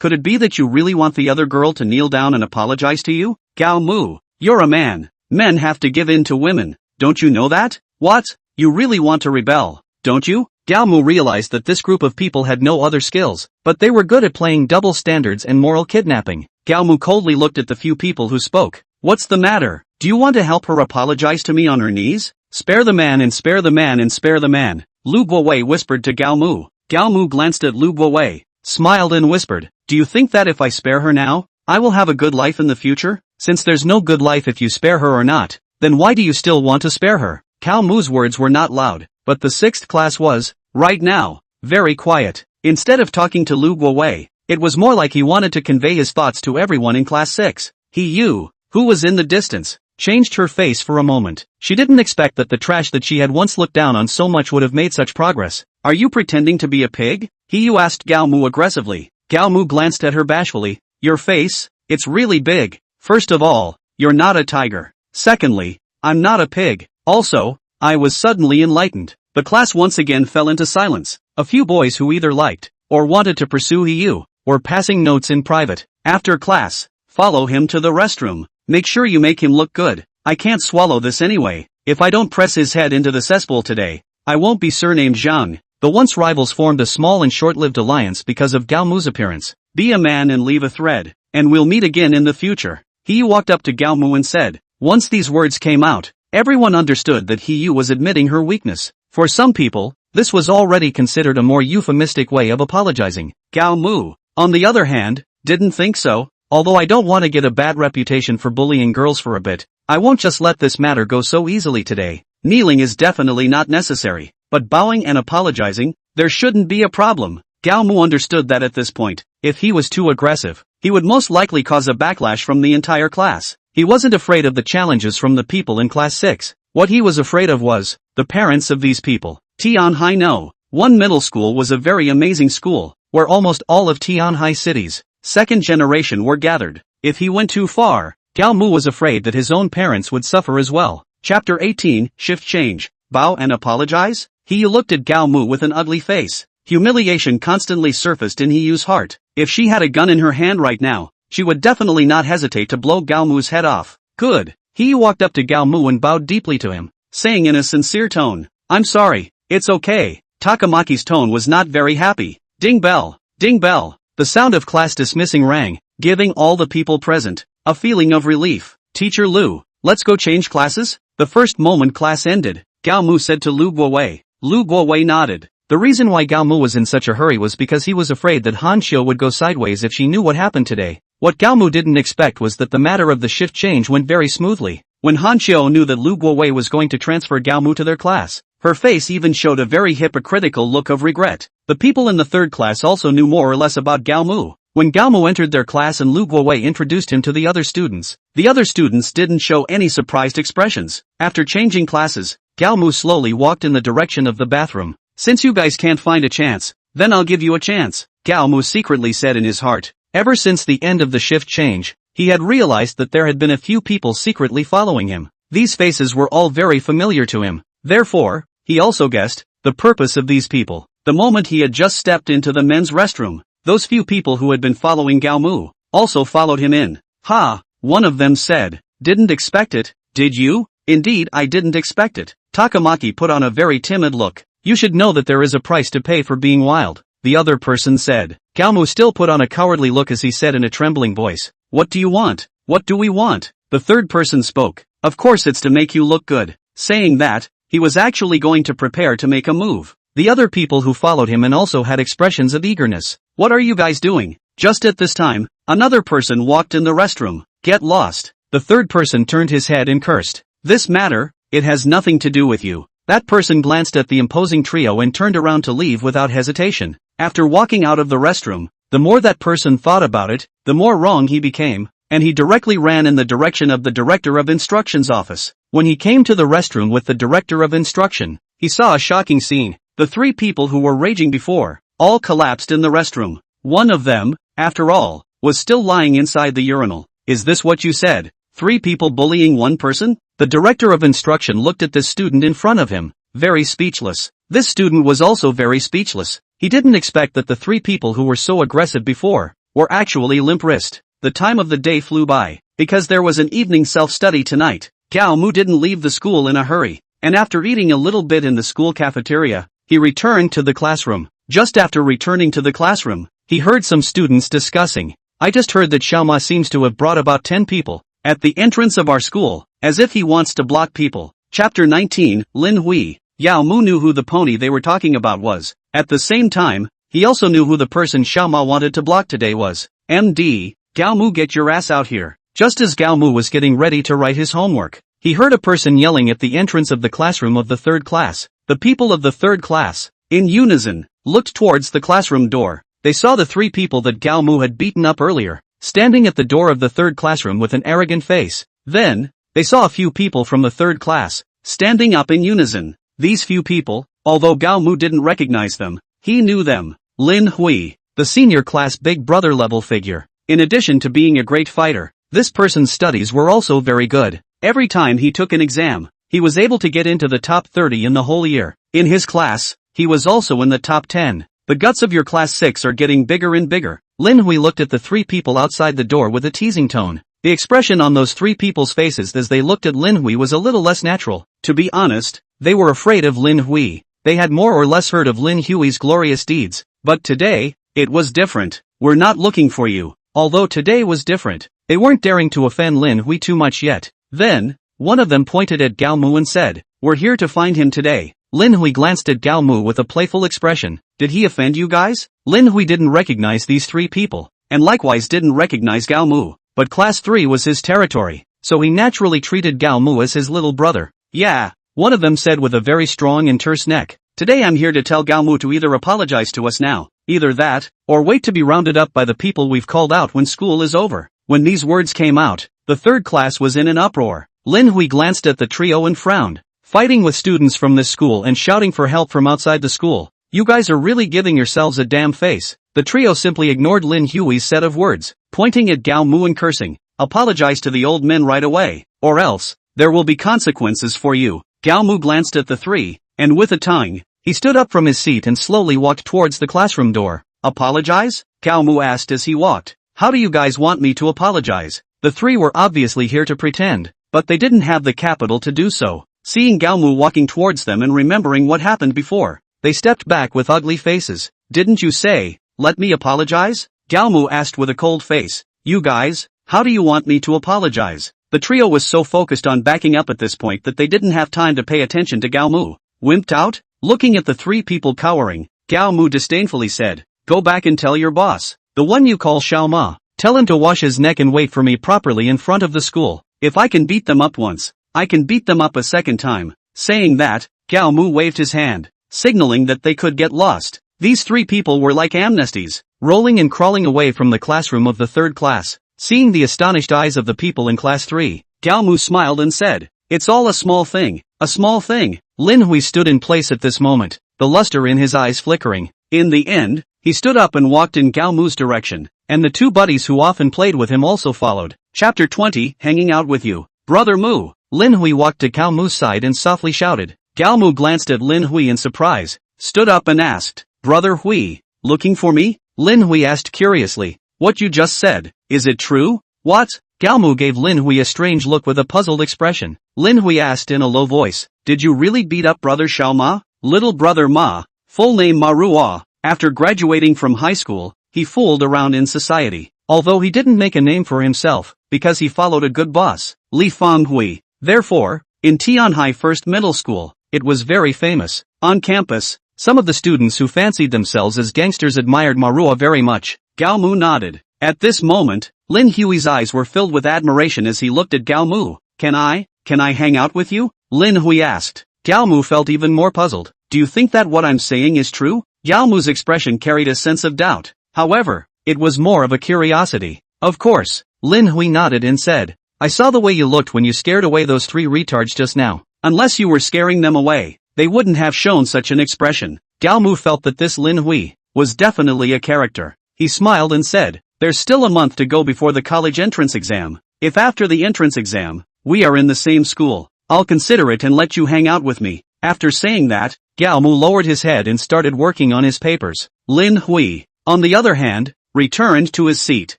Could it be that you really want the other girl to kneel down and apologize to you? Gao Mu, you're a man. Men have to give in to women. Don't you know that? What? You really want to rebel, don't you? Gao Mu realized that this group of people had no other skills, but they were good at playing double standards and moral kidnapping. Gao Mu coldly looked at the few people who spoke. What's the matter? Do you want to help her apologize to me on her knees? Spare the man and spare the man and spare the man. Lu Guowei whispered to Gao Mu. Gao Mu glanced at Lu Guowei, smiled and whispered, do you think that if I spare her now, I will have a good life in the future? Since there's no good life if you spare her or not, then why do you still want to spare her? Gao Mu's words were not loud, but the 6th class was, right now, very quiet. Instead of talking to Lu Guowei, it was more like he wanted to convey his thoughts to everyone in Class 6. Yu, who was in the distance, changed her face for a moment. She didn't expect that the trash that she had once looked down on so much would have made such progress. Are you pretending to be a pig? Yu asked Gao Mu aggressively. Gao Mu glanced at her bashfully. Your face? It's really big. First of all, you're not a tiger. Secondly, I'm not a pig. Also, I was suddenly enlightened. The class once again fell into silence. A few boys who either liked, or wanted to pursue Yu, were passing notes in private. After class, follow him to the restroom. Make sure you make him look good. I can't swallow this anyway. If I don't press his head into the cesspool today, I won't be surnamed Zhang. The once rivals formed a small and short-lived alliance because of Gao Mu's appearance. Be a man and leave a thread, and we'll meet again in the future. Yu walked up to Gao Mu and said. Once these words came out, everyone understood that Yu was admitting her weakness. For some people, this was already considered a more euphemistic way of apologizing. Gao Mu, on the other hand, didn't think so. Although I don't want to get a bad reputation for bullying girls for a bit, I won't just let this matter go so easily today. Kneeling is definitely not necessary, but bowing and apologizing, there shouldn't be a problem. Gao Mu understood that at this point, if he was too aggressive, he would most likely cause a backlash from the entire class. He wasn't afraid of the challenges from the people in Class 6. What he was afraid of was the parents of these people. Tianhai No. One middle school was a very amazing school, where almost all of Tianhai City's second generation were gathered. If he went too far, Gao Mu was afraid that his own parents would suffer as well. Chapter 18, Shift Change. Bow and apologize? Yu looked at Gao Mu with an ugly face. Humiliation constantly surfaced in Yu's heart. If she had a gun in her hand right now, she would definitely not hesitate to blow Gao Mu's head off. Good. Yu walked up to Gao Mu and bowed deeply to him, saying in a sincere tone, I'm sorry, it's okay. Takamaki's tone was not very happy. Ding bell, ding bell. The sound of class dismissing rang, giving all the people present a feeling of relief. Teacher Lu, let's go change classes? The first moment class ended, Gao Mu said to Lu Guowei. Lu Guowei nodded. The reason why Gao Mu was in such a hurry was because he was afraid that Han Qiu would go sideways if she knew what happened today. What Gao Mu didn't expect was that the matter of the shift change went very smoothly. When Han Qiu knew that Lu Guowei was going to transfer Gao Mu to their class, her face even showed a very hypocritical look of regret. The people in the third class also knew more or less about Gao Mu. When Gao Mu entered their class and Lu Guowei introduced him to the other students didn't show any surprised expressions. After changing classes, Gao Mu slowly walked in the direction of the bathroom. Since you guys can't find a chance, then I'll give you a chance, Gao Mu secretly said in his heart. Ever since the end of the shift change, he had realized that there had been a few people secretly following him. These faces were all very familiar to him. Therefore, he also guessed the purpose of these people. The moment he had just stepped into the men's restroom, those few people who had been following Gao Mu also followed him in. Ha, one of them said. Didn't expect it, did you? Indeed, I didn't expect it. Takamaki put on a very timid look. You should know that there is a price to pay for being wild, the other person said. Gao Mu still put on a cowardly look as he said in a trembling voice. What do you want? What do we want? The third person spoke. Of course it's to make you look good. Saying that, he was actually going to prepare to make a move. The other people who followed him and also had expressions of eagerness. What are you guys doing? Just at this time, another person walked in the restroom. Get lost. The third person turned his head and cursed. This matter, it has nothing to do with you. That person glanced at the imposing trio and turned around to leave without hesitation. After walking out of the restroom, the more that person thought about it, the more wrong he became, and he directly ran in the direction of the Director of Instruction's office. When he came to the restroom with the Director of Instruction, he saw a shocking scene. The three people who were raging before, all collapsed in the restroom. One of them, after all, was still lying inside the urinal. Is this what you said? 3 people bullying one person? The Director of Instruction looked at this student in front of him, very speechless. This student was also very speechless. He didn't expect that the 3 people who were so aggressive before were actually limp-wrist. The time of the day flew by, because there was an evening self-study tonight. Gao Mu didn't leave the school in a hurry, and after eating a little bit in the school cafeteria, he returned to the classroom. Just after returning to the classroom, he heard some students discussing. I just heard that Xiao Ma seems to have brought about 10 people at the entrance of our school, as if he wants to block people. Chapter 19, Lin Hui. Gao Mu knew who the pony they were talking about was. At the same time, he also knew who the person Xiao Ma wanted to block today was. MD, Gao Mu, get your ass out here. Just as Gao Mu was getting ready to write his homework, he heard a person yelling at the entrance of the classroom of the 3rd class. The people of the 3rd class, in unison, looked towards the classroom door. They saw the 3 people that Gao Mu had beaten up earlier, standing at the door of the 3rd classroom with an arrogant face. Then, they saw a few people from the 3rd class, standing up in unison. These few people, although Gao Mu didn't recognize them, he knew them. Lin Hui, the senior class big brother level figure. In addition to being a great fighter, this person's studies were also very good. Every time he took an exam, he was able to get into the top 30 in the whole year. In his class, he was also in the top 10. The guts of your class 6 are getting bigger and bigger. Lin Hui looked at the 3 people outside the door with a teasing tone. The expression on those 3 people's faces as they looked at Lin Hui was a little less natural. To be honest, they were afraid of Lin Hui. They had more or less heard of Lin Hui's glorious deeds. But today, it was different. We're not looking for you. Although today was different, they weren't daring to offend Lin Hui too much yet. Then, one of them pointed at Gao Mu and said, we're here to find him today. Lin Hui glanced at Gao Mu with a playful expression. Did he offend you guys? Lin Hui didn't recognize these 3 people, and likewise didn't recognize Gao Mu. But class 3 was his territory, so he naturally treated Gao Mu as his little brother. Yeah, one of them said with a very strong and terse neck. Today I'm here to tell Gao Mu to either apologize to us now, either that, or wait to be rounded up by the people we've called out when school is over. When these words came out, the 3rd class was in an uproar. Lin Hui glanced at the trio and frowned. Fighting with students from this school and shouting for help from outside the school. You guys are really giving yourselves a damn face. The trio simply ignored Lin Hui's set of words, pointing at Gao Mu and cursing. Apologize to the old men right away, or else, there will be consequences for you. Gao Mu glanced at the 3, and with a tongue, he stood up from his seat and slowly walked towards the classroom door. Apologize? Gao Mu asked as he walked. How do you guys want me to apologize? The 3 were obviously here to pretend, but they didn't have the capital to do so. Seeing Gao Mu walking towards them and remembering what happened before, they stepped back with ugly faces. Didn't you say, let me apologize? Gao Mu asked with a cold face. You guys, how do you want me to apologize? The trio was so focused on backing up at this point that they didn't have time to pay attention to Gao Mu. Wimped out? Looking at the 3 people cowering, Gao Mu disdainfully said, go back and tell your boss, the one you call Xiao Ma, tell him to wash his neck and wait for me properly in front of the school. If I can beat them up once, I can beat them up a second time. Saying that, Gao Mu waved his hand, signaling that they could get lost. These 3 people were like amnesties, rolling and crawling away from the classroom of the 3rd class. Seeing the astonished eyes of the people in class 3, Gao Mu smiled and said, it's all a small thing, a small thing. Lin Hui stood in place at this moment, the luster in his eyes flickering. In the end, he stood up and walked in Gao Mu's direction, and the 2 buddies who often played with him also followed. Chapter 20, Hanging Out With You. Brother Mu. Lin Hui walked to Gao Mu's side and softly shouted. Gao Mu glanced at Lin Hui in surprise, stood up and asked, Brother Hui, looking for me? Lin Hui asked curiously, what you just said, is it true? What? Gao Mu gave Lin Hui a strange look with a puzzled expression. Lin Hui asked in a low voice, did you really beat up brother Xiao Ma? Little brother Ma, full name Ma Ruo. After graduating from high school, he fooled around in society. Although he didn't make a name for himself, because he followed a good boss, Li Fenghui. Therefore, in Tianhai First Middle School, it was very famous. On campus, some of the students who fancied themselves as gangsters admired Ma Ruo very much. Gao Mu nodded. At this moment, Lin Hui's eyes were filled with admiration as he looked at Gao Mu. Can I hang out with you? Lin Hui asked. Gao Mu felt even more puzzled. Do you think that what I'm saying is true? Gao Mu's expression carried a sense of doubt. However, it was more of a curiosity. Of course, Lin Hui nodded and said, I saw the way you looked when you scared away those 3 retards just now. Unless you were scaring them away, they wouldn't have shown such an expression. Gao Mu felt that this Lin Hui was definitely a character. He smiled and said, there's still a month to go before the college entrance exam. If after the entrance exam, we are in the same school, I'll consider it and let you hang out with me. After saying that, Gao Mu lowered his head and started working on his papers. Lin Hui, on the other hand, returned to his seat.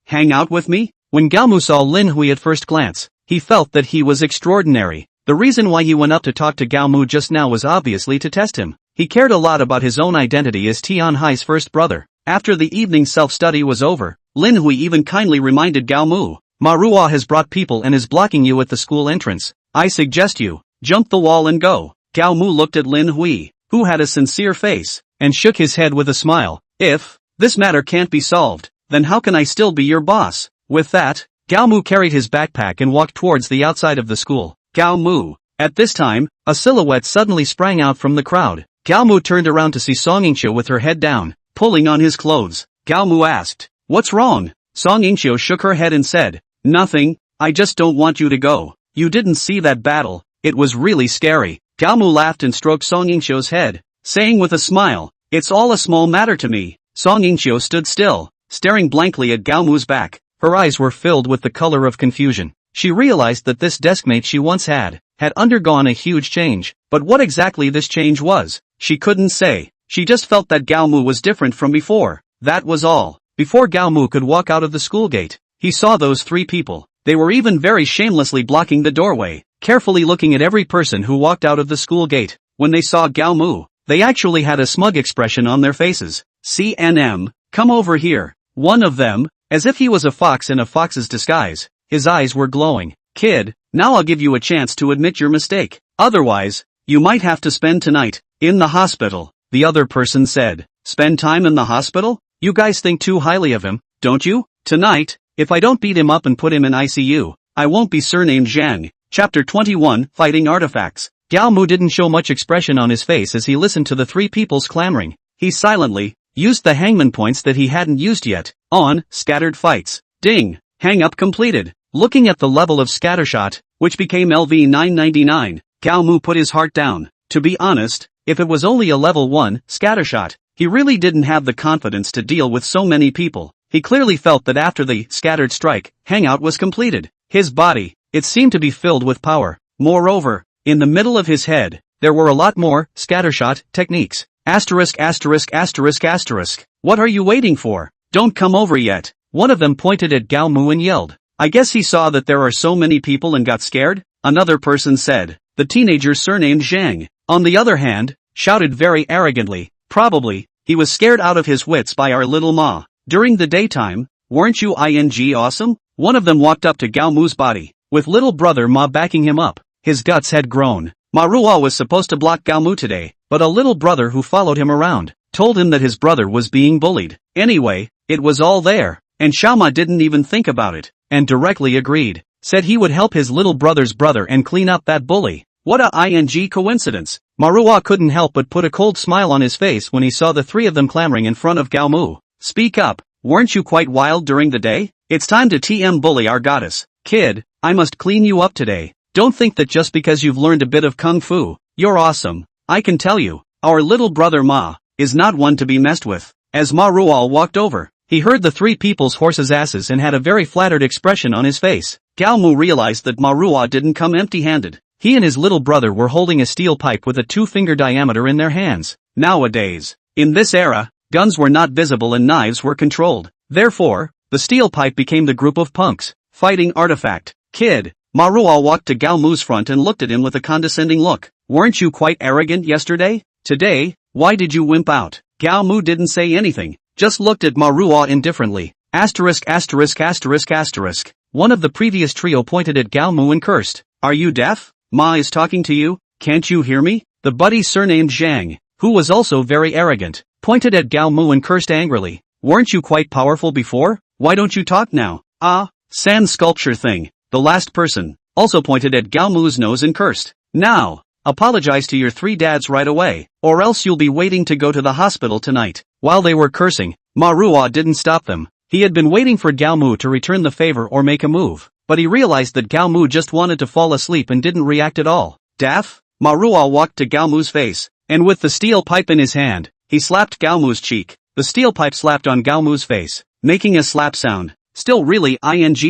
Hang out with me? When Gao Mu saw Lin Hui at first glance, he felt that he was extraordinary. The reason why he went up to talk to Gao Mu just now was obviously to test him. He cared a lot about his own identity as Tianhai's first brother. After the evening self-study was over, Lin Hui even kindly reminded Gao Mu, Ma Ruo has brought people and is blocking you at the school entrance. I suggest you jump the wall and go. Gao Mu looked at Lin Hui, who had a sincere face, and shook his head with a smile. If this matter can't be solved, then how can I still be your boss? With that, Gao Mu carried his backpack and walked towards the outside of the school. Gao Mu. At this time, a silhouette suddenly sprang out from the crowd. Gao Mu turned around to see Yingqiu with her head down, pulling on his clothes. Gao Mu asked, what's wrong? Yingqiu shook her head and said, nothing, I just don't want you to go. You didn't see that battle, it was really scary. Gao Mu laughed and stroked Yingqiu's head, saying with a smile, it's all a small matter to me. Yingqiu stood still, staring blankly at Gao Mu's back. Her eyes were filled with the color of confusion. She realized that this deskmate she once had undergone a huge change, but what exactly this change was, she couldn't say. She just felt that Gao Mu was different from before. That was all. Before Gao Mu could walk out of the school gate, he saw those 3 people. They were even very shamelessly blocking the doorway, carefully looking at every person who walked out of the school gate. When they saw Gao Mu, they actually had a smug expression on their faces. CNM, come over here. One of them, as if he was a fox in a fox's disguise, his eyes were glowing. Kid, now I'll give you a chance to admit your mistake. Otherwise, you might have to spend tonight in the hospital. The other person said, spend time in the hospital? You guys think too highly of him, don't you? Tonight, if I don't beat him up and put him in ICU, I won't be surnamed Zhang. Chapter 21, Fighting Artifacts. Gao Mu didn't show much expression on his face as he listened to the 3 people's clamoring. He silently used the hangman points that he hadn't used yet on scattered fights. Ding! Hang up completed. Looking at the level of scattershot, which became LV 999, Gao Mu put his heart down. To be honest, if it was only a level 1 scattershot, he really didn't have the confidence to deal with so many people. He clearly felt that after the scattered strike hangout was completed, his body, it seemed to be filled with power. Moreover, in the middle of his head, there were a lot more scattershot techniques. Asterisk asterisk asterisk asterisk. What are you waiting for? Don't come over yet. One of them pointed at Gao Mu and yelled. I guess he saw that there are so many people and got scared? Another person said. The teenager surnamed Zhang, on the other hand, shouted very arrogantly. Probably, he was scared out of his wits by our little Ma. During the daytime, weren't you awesome? One of them walked up to Gao Mu's body, with little brother Ma backing him up. His guts had grown. Ma Ruo was supposed to block Gao Mu today, but a little brother who followed him around told him that his brother was being bullied. Anyway, it was all there, and Xiao Ma didn't even think about it, and directly agreed. Said he would help his little brother's brother and clean up that bully. What a coincidence. Ma Ruo couldn't help but put a cold smile on his face when he saw the 3 of them clamoring in front of Gao Mu. Speak up, weren't you quite wild during the day? It's time to TM bully our goddess. Kid, I must clean you up today. Don't think that just because you've learned a bit of kung fu, you're awesome. I can tell you, our little brother Ma is not one to be messed with. As Ma Ruo walked over, he heard the 3 people's horses' asses and had a very flattered expression on his face. Gao Mu realized that Ma Ruo didn't come empty-handed. He and his little brother were holding a steel pipe with a 2-finger diameter in their hands. Nowadays, in this era, guns were not visible and knives were controlled. Therefore, the steel pipe became the group of punks. fighting artifact. Kid. Manhwa walked to Gao Mu's front and looked at him with a condescending look. Weren't you quite arrogant yesterday? Today, why did you wimp out? Gao Mu didn't say anything, just looked at Manhwa indifferently. Asterisk asterisk asterisk asterisk. One of the previous trio pointed at Gao Mu and cursed. Are you deaf? Ma is talking to you, can't you hear me? The buddy surnamed Zhang, who was also very arrogant, pointed at Gao Mu and cursed angrily. Weren't you quite powerful before? Why don't you talk now? Ah, sand sculpture thing. The last person also pointed at Gao Mu's nose and cursed. Now, apologize to your 3 dads right away, or else you'll be waiting to go to the hospital tonight. While they were cursing, Manhwa didn't stop them. He had been waiting for Gao Mu to return the favor or make a move, but he realized that Gao Mu just wanted to fall asleep and didn't react at all. Daff? Manhwa walked to Gao Mu's face, and with the steel pipe in his hand, he slapped Gao Mu's cheek. The steel pipe slapped on Gao Mu's face, making a slap sound. Still really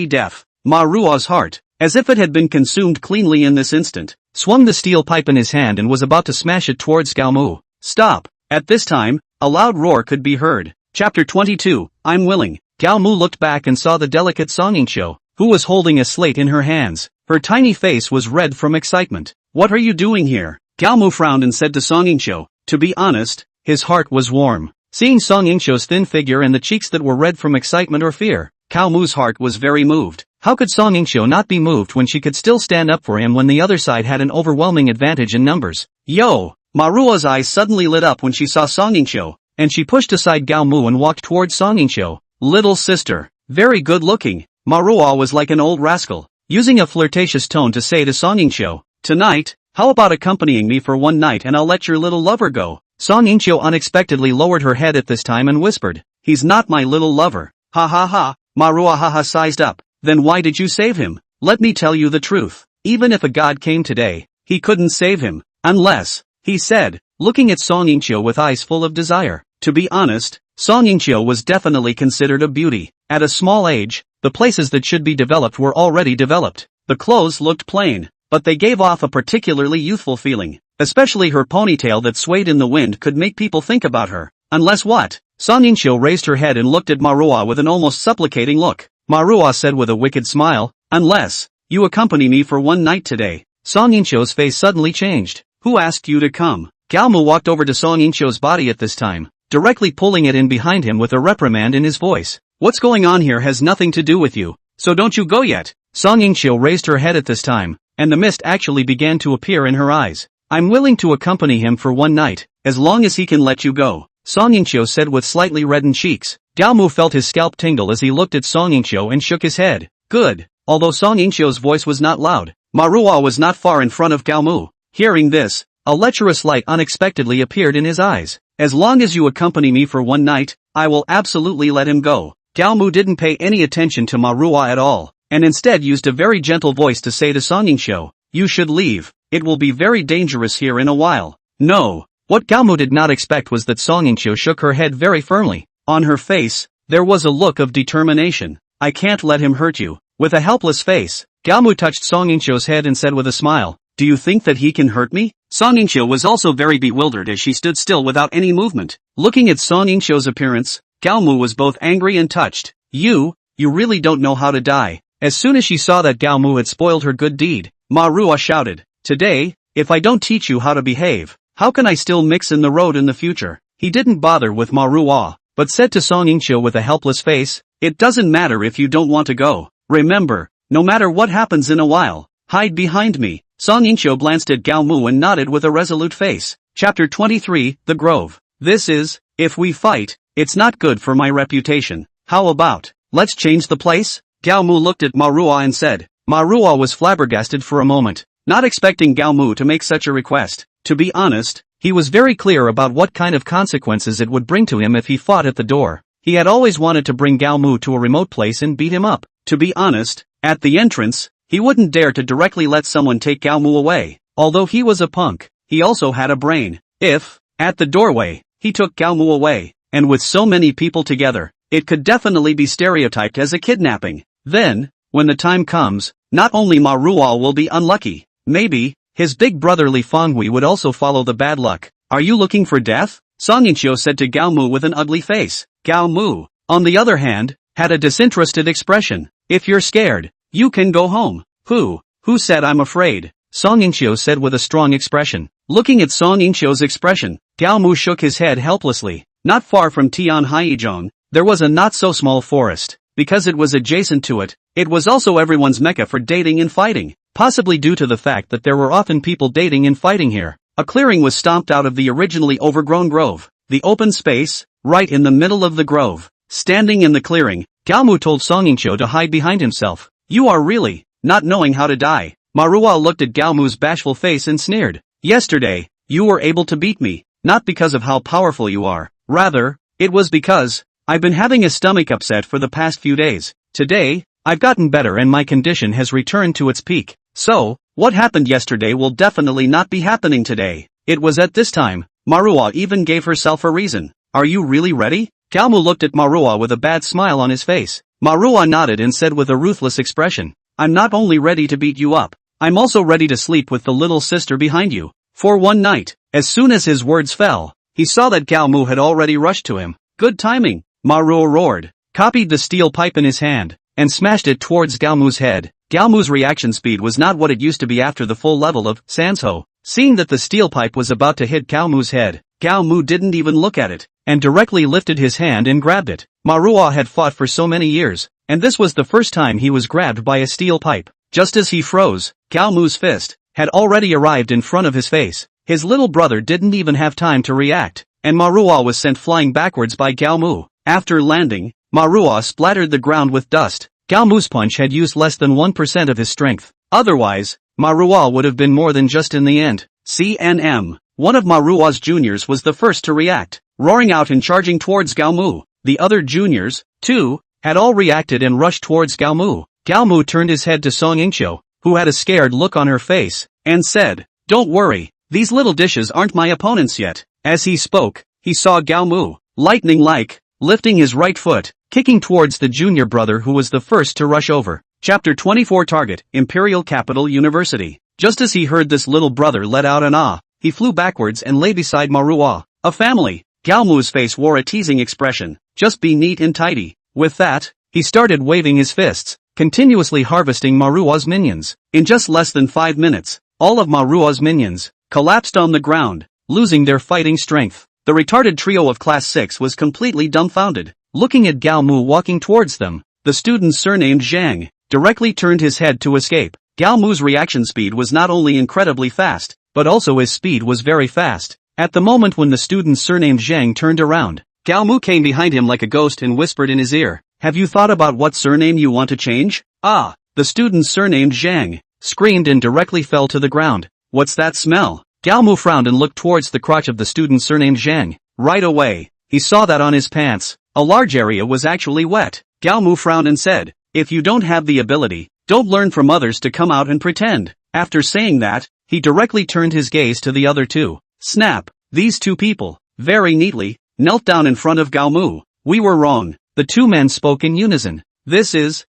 deaf. Manhwa's heart, as if it had been consumed cleanly in this instant, swung the steel pipe in his hand and was about to smash it towards Gao Mu. Stop! At this time, a loud roar could be heard. Chapter 22, I'm willing. Gao Mu looked back and saw the delicate Yingqiu, who was holding a slate in her hands. Her tiny face was red from excitement. What are you doing here? Gao Mu frowned and said to Yingqiu. To be honest, his heart was warm. Seeing Yingqiu's thin figure and the cheeks that were red from excitement or fear, Gao Mu's heart was very moved. How could Yingqiu not be moved when she could still stand up for him when the other side had an overwhelming advantage in numbers? Yo! Manhwa's eyes suddenly lit up when she saw Yingqiu, and she pushed aside Gao Mu and walked towards Yingqiu. Little sister. Very good looking. Manhwa was like an old rascal, using a flirtatious tone to say to Yingqiu, tonight, how about accompanying me for one night and I'll let your little lover go? Yingqiu unexpectedly lowered her head at this time and whispered, he's not my little lover. Ha ha ha. Manhwa sized up. Then why did you save him? Let me tell you the truth. Even if a god came today, he couldn't save him. Unless, he said, looking at Yingqiu with eyes full of desire. To be honest, Yingqiu was definitely considered a beauty. At a small age, the places that should be developed were already developed. The clothes looked plain, but they gave off a particularly youthful feeling. Especially her ponytail that swayed in the wind could make people think about her. Unless what? Yingqiu raised her head and looked at Manhwa with an almost supplicating look. Manhwa said with a wicked smile, unless you accompany me for one night today. Yingqiu's face suddenly changed. Who asked you to come? Gao Mu walked over to Yingqiu's body at this time, directly pulling it in behind him with a reprimand in his voice. What's going on here has nothing to do with you, so don't you go yet. Yingqiu raised her head at this time, and the mist actually began to appear in her eyes. I'm willing to accompany him for one night, as long as he can let you go. Yingqiu said with slightly reddened cheeks. Gao Mu felt his scalp tingle as he looked at Yingqiu and shook his head. Good. Although Yingqiu's voice was not loud, Manhwa was not far in front of Gao Mu. Hearing this, a lecherous light unexpectedly appeared in his eyes. As long as you accompany me for one night, I will absolutely let him go. Gao Mu didn't pay any attention to Manhwa at all, and instead used a very gentle voice to say to Yingqiu, you should leave. It will be very dangerous here in a while. No. What Gao Mu did not expect was that Yingqiu shook her head very firmly. On her face, there was a look of determination. I can't let him hurt you. With a helpless face, Gao Mu touched Yingqiu's head and said with a smile, do you think that he can hurt me? Yingqiu was also very bewildered as she stood still without any movement. Looking at Yingqiu's appearance, Gao Mu was both angry and touched. You really don't know how to die. As soon as she saw that Gao Mu had spoiled her good deed, Manhwa shouted, today, if I don't teach you how to behave, how can I still mix in the road in the future? He didn't bother with Manhwa, but said to Yingqiu with a helpless face, it doesn't matter if you don't want to go. Remember, no matter what happens in a while, hide behind me. Yingqiu glanced at Gao Mu and nodded with a resolute face. Chapter 23, The Grove. This is, if we fight, it's not good for my reputation. How about, let's change the place? Gao Mu looked at Manhwa and said. Manhwa was flabbergasted for a moment, not expecting Gao Mu to make such a request. To be honest, he was very clear about what kind of consequences it would bring to him if he fought at the door. He had always wanted to bring Gao Mu to a remote place and beat him up. To be honest, at the entrance, he wouldn't dare to directly let someone take Gao Mu away. Although he was a punk, he also had a brain. If, at the doorway, he took Gao Mu away, and with so many people together, it could definitely be stereotyped as a kidnapping. Then, when the time comes, not only Manhwa will be unlucky, maybe, his big brother Li Fenghui would also follow the bad luck. Are you looking for death? Yingqiu said to Gao Mu with an ugly face. Gao Mu, on the other hand, had a disinterested expression. If you're scared, you can go home. Who said I'm afraid? Song Yingqiu said with a strong expression. Looking at Song Yingqiu's expression, Gao Mu shook his head helplessly. Not far from Tianhaizhong, there was a not-so-small forest. Because it was adjacent to it, it was also everyone's mecca for dating and fighting, possibly due to the fact that there were often people dating and fighting here. A clearing was stomped out of the originally overgrown grove. The open space, right in the middle of the grove. Standing in the clearing, Gao Mu told Song Yingqiu to hide behind himself. You are really not knowing how to die. Manhwa looked at Gao Mu's bashful face and sneered. Yesterday, you were able to beat me, not because of how powerful you are. Rather, it was because I've been having a stomach upset for the past few days. Today, I've gotten better and my condition has returned to its peak. So, what happened yesterday will definitely not be happening today. It was at this time, Manhwa even gave herself a reason. Are you really ready? Gao Mu looked at Manhwa with a bad smile on his face. Manhwa nodded and said with a ruthless expression, I'm not only ready to beat you up, I'm also ready to sleep with the little sister behind you. For one night. As soon as his words fell, he saw that Gao Mu had already rushed to him. Good timing, Manhwa roared, copied the steel pipe in his hand, and smashed it towards Gao Mu's head. Gao Mu's reaction speed was not what it used to be after the full level of Sanzhou. Seeing that the steel pipe was about to hit Gao Mu's head, Gao Mu didn't even look at it, and directly lifted his hand and grabbed it. Manhwa had fought for so many years, and this was the first time he was grabbed by a steel pipe. Just as he froze, Gao Mu's fist had already arrived in front of his face. His little brother didn't even have time to react, and Manhwa was sent flying backwards by Gao Mu. After landing, Manhwa splattered the ground with dust. Gao Mu's punch had used less than 1% of his strength. Otherwise, Manhwa would have been more than just in the end. CNM. One of Manhwa's juniors was the first to react, roaring out and charging towards Gao Mu. The other juniors, too, had all reacted and rushed towards Gao Mu. Gao Mu turned his head to Song Yingqiu, who had a scared look on her face, and said, Don't worry, these little dishes aren't my opponents yet. As he spoke, he saw Gao Mu, lightning-like, lifting his right foot, kicking towards the junior brother who was the first to rush over. Chapter 24 Target, Imperial Capital University. Just as he heard this little brother let out an ah, he flew backwards and lay beside Manhwa. A family. Gao Mu's face wore a teasing expression. Just be neat and tidy. With that, he started waving his fists, continuously harvesting Manhwa's minions. In just less than 5 minutes, all of Manhwa's minions collapsed on the ground, losing their fighting strength. The retarded trio of Class 6 was completely dumbfounded, looking at Gao Mu walking towards them. The student surnamed Zhang directly turned his head to escape. Gao Mu's reaction speed was not only incredibly fast, but also his speed was very fast. At the moment when the student surnamed Zhang turned around, Gao Mu came behind him like a ghost and whispered in his ear, Have you thought about what surname you want to change? Ah! The student surnamed Zhang screamed and directly fell to the ground. What's that smell? Gao Mu frowned and looked towards the crotch of the student surnamed Zhang. Right away, he saw that on his pants, a large area was actually wet. Gao Mu frowned and said, If you don't have the ability, don't learn from others to come out and pretend. After saying that, he directly turned his gaze to the other two. Snap! These two people, very neatly, knelt down in front of Gao Mu. We were wrong. The two men spoke in unison. This is,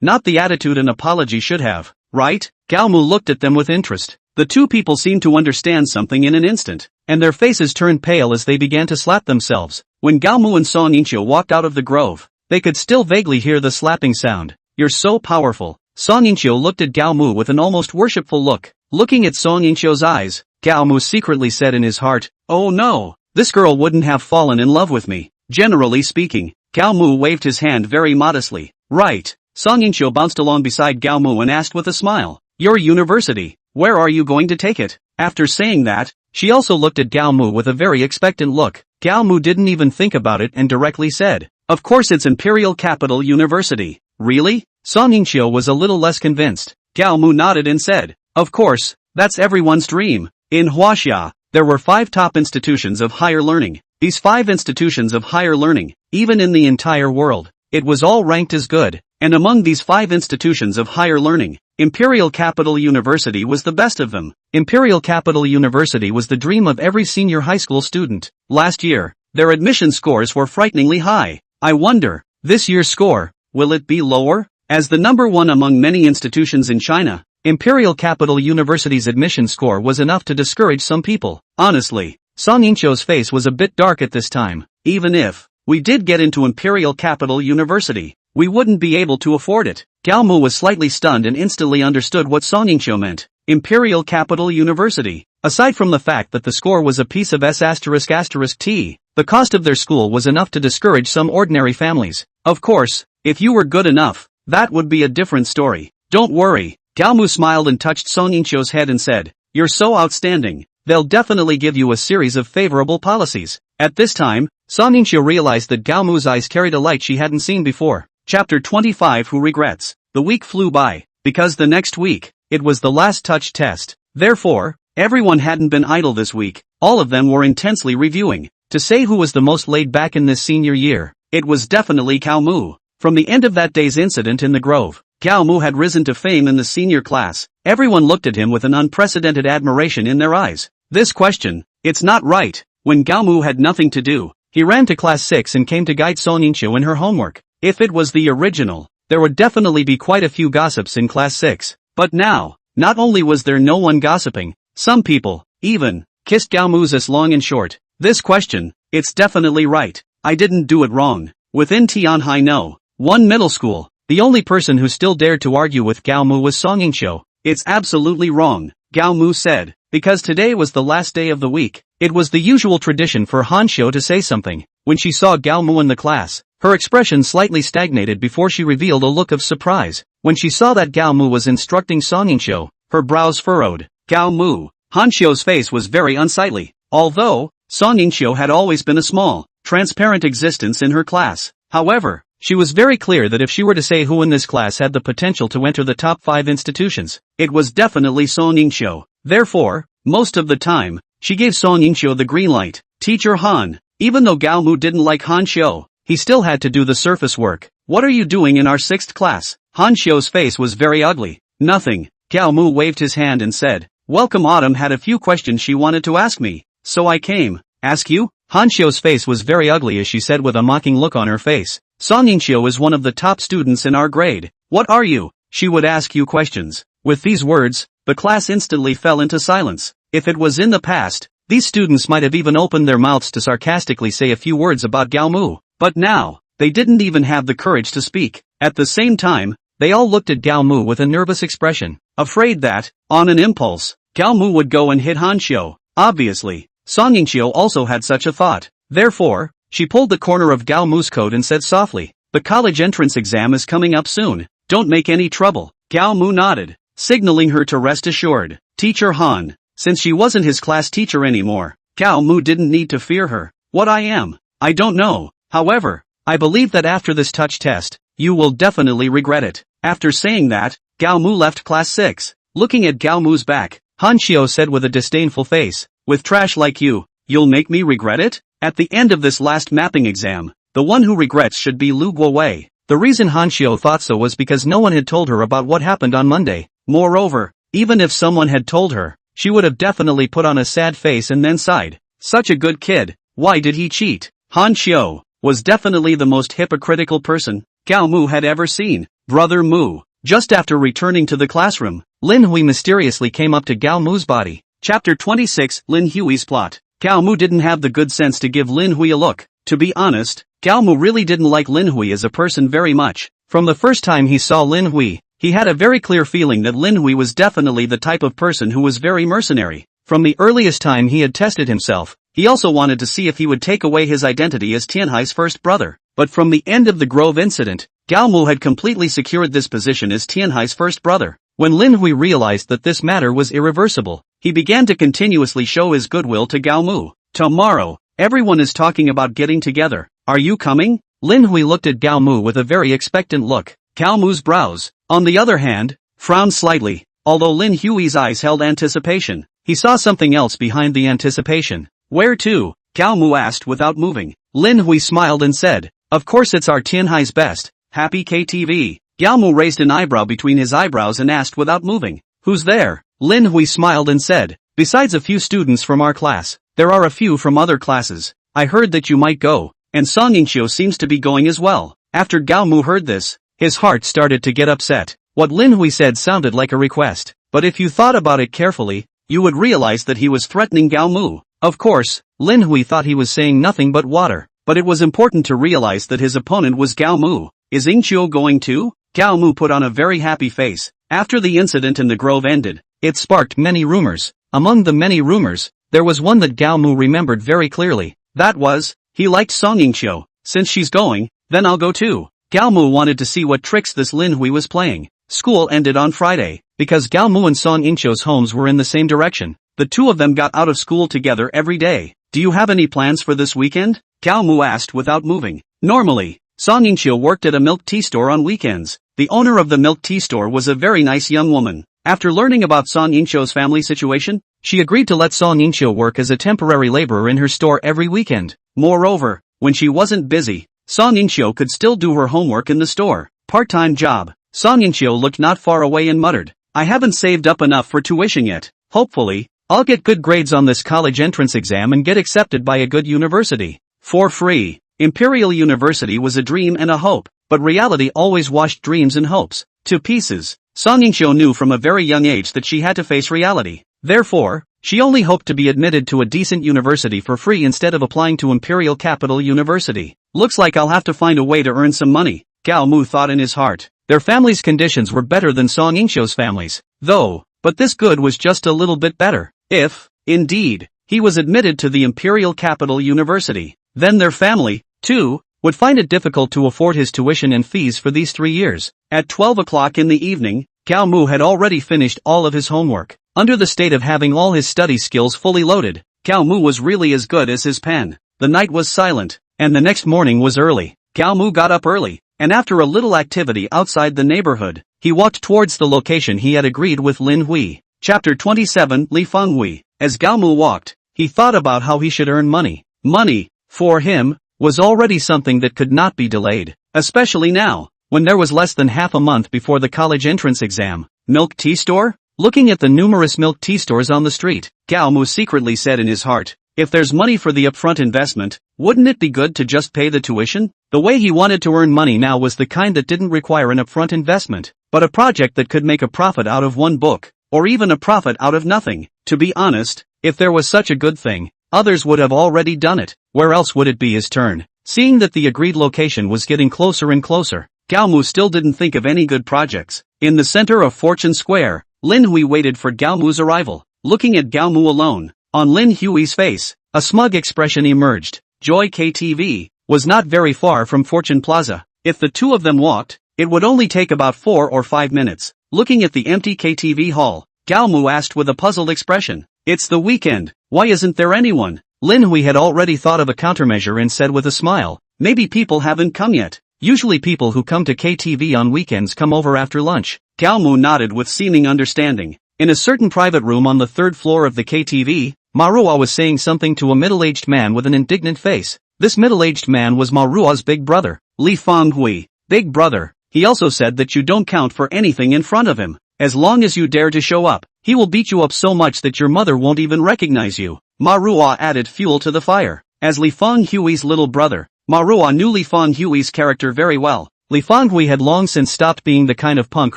not the attitude an apology should have, right? Gao Mu looked at them with interest. The two people seemed to understand something in an instant, and their faces turned pale as they began to slap themselves. When Gao Mu and Song Yingqiu walked out of the grove, they could still vaguely hear the slapping sound. You're so powerful. Song Yingqiu looked at Gao Mu with an almost worshipful look. Looking at Song Yingqiu's eyes, Gao Mu secretly said in his heart, Oh no, this girl wouldn't have fallen in love with me. Generally speaking, Gao Mu waved his hand very modestly. Right. Song Yingqiu bounced along beside Gao Mu and asked with a smile, Your university, where are you going to take it? After saying that, she also looked at Gao Mu with a very expectant look. Gao Mu didn't even think about it and directly said, Of course it's Imperial Capital University. Really? Song Yingqiu was a little less convinced. Gao Mu nodded and said, Of course, that's everyone's dream. In Huaxia, there were 5 top institutions of higher learning. These 5 institutions of higher learning, even in the entire world, it was all ranked as good. And among these 5 institutions of higher learning, Imperial Capital University was the best of them. Imperial Capital University was the dream of every senior high school student. Last year, their admission scores were frighteningly high. I wonder, this year's score, will it be lower? As the number 1 among many institutions in China, Imperial Capital University's admission score was enough to discourage some people. Honestly, Song Yingqiu's face was a bit dark at this time. Even if we did get into Imperial Capital University, We wouldn't be able to afford it. Gao Mu was slightly stunned and instantly understood what Yingqiu meant. Imperial Capital University. Aside from the fact that the score was a piece of S***T, the cost of their school was enough to discourage some ordinary families. Of course, if you were good enough, that would be a different story. Don't worry. Gao Mu smiled and touched Yingqiu's head and said, "You're so outstanding. They'll definitely give you a series of favorable policies." At this time, Yingqiu realized that Gao Mu's eyes carried a light she hadn't seen before. Chapter 25 Who Regrets? The week flew by, because the next week, it was the last touch test. Therefore, everyone hadn't been idle this week. All of them were intensely reviewing. To say who was the most laid back in this senior year, it was definitely Gao Mu. From the end of that day's incident in the Grove, Gao Mu had risen to fame in the senior class. Everyone looked at him with an unprecedented admiration in their eyes. This question, it's not right. When Gao Mu had nothing to do, he ran to class 6 and came to guide Yingqiu in her homework. If it was the original, there would definitely be quite a few gossips in class 6. But now, not only was there no one gossiping, some people, even, kissed Gao Mu's ass long and short. This question, it's definitely right. I didn't do it wrong. Within Tianhai No. 1 middle school, the only person who still dared to argue with Gao Mu was Yingqiu. It's absolutely wrong, Gao Mu said, because today was the last day of the week. It was the usual tradition for Han Qiu to say something. When she saw Gao Mu in the class, her expression slightly stagnated before she revealed a look of surprise. When she saw that Gao Mu was instructing Yingqiu, her brows furrowed. Gao Mu. Han Qiu's face was very unsightly. Although, Yingqiu had always been a small, transparent existence in her class. However, she was very clear that if she were to say who in this class had the potential to enter the top 5 institutions, it was definitely Yingqiu. Therefore, most of the time, she gave Yingqiu the green light. Teacher Han. Even though Gao Mu didn't like Han Qiu, he still had to do the surface work. What are you doing in our 6th class? Han Qiu's face was very ugly. Nothing. Gao Mu waved his hand and said, "Welcome. Autumn had a few questions she wanted to ask me, so I came." "Ask you?" Han Qiu's face was very ugly as she said with a mocking look on her face. "Yingqiu is one of the top students in our grade. What are you? She would ask you questions." With these words, the class instantly fell into silence. If it was in the past, these students might have even opened their mouths to sarcastically say a few words about Gao Mu. But now, they didn't even have the courage to speak. At the same time, they all looked at Gao Mu with a nervous expression, afraid that, on an impulse, Gao Mu would go and hit Han Qiu. Obviously, Yingqiu also had such a thought. Therefore, she pulled the corner of Gao Mu's coat and said softly, "The college entrance exam is coming up soon. Don't make any trouble." Gao Mu nodded, signaling her to rest assured. Teacher Han. Since she wasn't his class teacher anymore, Gao Mu didn't need to fear her. "What I am? I don't know. However, I believe that after this touch test, you will definitely regret it." After saying that, Gao Mu left class 6. Looking at Gao Mu's back, Han Qiu said with a disdainful face, "With trash like you, you'll make me regret it?" At the end of this last mapping exam, the one who regrets should be Lu Guowei. The reason Han Qiu thought so was because no one had told her about what happened on Monday. Moreover, even if someone had told her, she would have definitely put on a sad face and then sighed. Such a good kid, why did he cheat? Han Qiu was definitely the most hypocritical person Gao Mu had ever seen. Brother Mu. Just after returning to the classroom, Lin Hui mysteriously came up to Gao Mu's body. Chapter 26 Lin Hui's plot. Gao Mu didn't have the good sense to give Lin Hui a look. To be honest, Gao Mu really didn't like Lin Hui as a person very much. From the first time he saw Lin Hui, he had a very clear feeling that Lin Hui was definitely the type of person who was very mercenary. From the earliest time he had tested himself, he also wanted to see if he would take away his identity as Tianhai's first brother. But from the end of the Grove incident, Gao Mu had completely secured this position as Tianhai's first brother. When Lin Hui realized that this matter was irreversible, he began to continuously show his goodwill to Gao Mu. "Tomorrow, everyone is talking about getting together. Are you coming?" Lin Hui looked at Gao Mu with a very expectant look. Gao Mu's brows, on the other hand, frowned slightly. Although Lin Hui's eyes held anticipation, he saw something else behind the anticipation. "Where to?" Gao Mu asked without moving. Lin Hui smiled and said, "Of course it's our Tianhai's best, Happy KTV." Gao Mu raised an eyebrow between his eyebrows and asked without moving, "Who's there?" Lin Hui smiled and said, "Besides a few students from our class, there are a few from other classes. I heard that you might go, and Yingqiu seems to be going as well." After Gao Mu heard this, his heart started to get upset. What Lin Hui said sounded like a request, but if you thought about it carefully, you would realize that he was threatening Gao Mu. Of course, Lin Hui thought he was saying nothing but water, but it was important to realize that his opponent was Gao Mu. is Yingqiu going too? Gao Mu put on a very happy face. After the incident in the grove ended, it sparked many rumors. Among the many rumors, there was one that Gao Mu remembered very clearly. That was, he liked Song Yingqiu. Since she's going, then I'll go too. Gao Mu wanted to see what tricks this Lin Hui was playing. School ended on Friday. Because Gao Mu and Song Yingqiu's homes were in the same direction, the two of them got out of school together every day. Do you have any plans for this weekend? Gao Mu asked without moving. Normally, Song Yingqiu worked at a milk tea store on weekends. The owner of the milk tea store was a very nice young woman. After learning about Song Yingqiu's family situation, she agreed to let Song Yingqiu work as a temporary laborer in her store every weekend. Moreover, when she wasn't busy, Song Yingqiu could still do her homework in the store. Part-time job. Song Yingqiu looked not far away and muttered, I haven't saved up enough for tuition yet. Hopefully, I'll get good grades on this college entrance exam and get accepted by a good university. For free. Imperial University was a dream and a hope, but reality always washed dreams and hopes to pieces. Song Yingqiu knew from a very young age that she had to face reality. Therefore, she only hoped to be admitted to a decent university for free instead of applying to Imperial Capital University. Looks like I'll have to find a way to earn some money, Gao Mu thought in his heart. Their family's conditions were better than Song Yingqiu's family's, though, but this good was just a little bit better. If, indeed, he was admitted to the Imperial Capital University, then their family, too, would find it difficult to afford his tuition and fees for these 3 years. At 12 o'clock in the evening, Gao Mu had already finished all of his homework. Under the state of having all his study skills fully loaded, Gao Mu was really as good as his pen. The night was silent, and the next morning was early. Gao Mu got up early, and after a little activity outside the neighborhood, he walked towards the location he had agreed with Lin Hui. Chapter 27 Li Fenghui. As Gao Mu walked, he thought about how he should earn money. Money, for him, was already something that could not be delayed, especially now, when there was less than half a month before the college entrance exam. Milk tea store? Looking at the numerous milk tea stores on the street, Gao Mu secretly said in his heart, if there's money for the upfront investment, wouldn't it be good to just pay the tuition? The way he wanted to earn money now was the kind that didn't require an upfront investment, but a project that could make a profit out of one book, or even a profit out of nothing. To be honest, if there was such a good thing, others would have already done it. Where else would it be his turn? Seeing that the agreed location was getting closer and closer, Gao Mu still didn't think of any good projects. In the center of Fortune Square, Lin Hui waited for Gao Mu's arrival. Looking at Gao Mu alone, on Lin Hui's face, a smug expression emerged. Joy KTV was not very far from Fortune Plaza. If the two of them walked, it would only take about 4 or 5 minutes. Looking at the empty KTV hall, Gao Mu asked with a puzzled expression, it's the weekend, why isn't there anyone? Lin Hui had already thought of a countermeasure and said with a smile, maybe people haven't come yet. Usually people who come to KTV on weekends come over after lunch. Gao Mu nodded with seeming understanding. In a certain private room on the 3rd floor of the KTV, Manhwa was saying something to a middle-aged man with an indignant face. This middle-aged man was Manhwa's big brother, Li Fenghui. Big brother. He also said that you don't count for anything in front of him. As long as you dare to show up, he will beat you up so much that your mother won't even recognize you. Manhwa added fuel to the fire. As Li Fenghui's little brother, Manhwa knew Li Fenghui's character very well. Li Fenghui had long since stopped being the kind of punk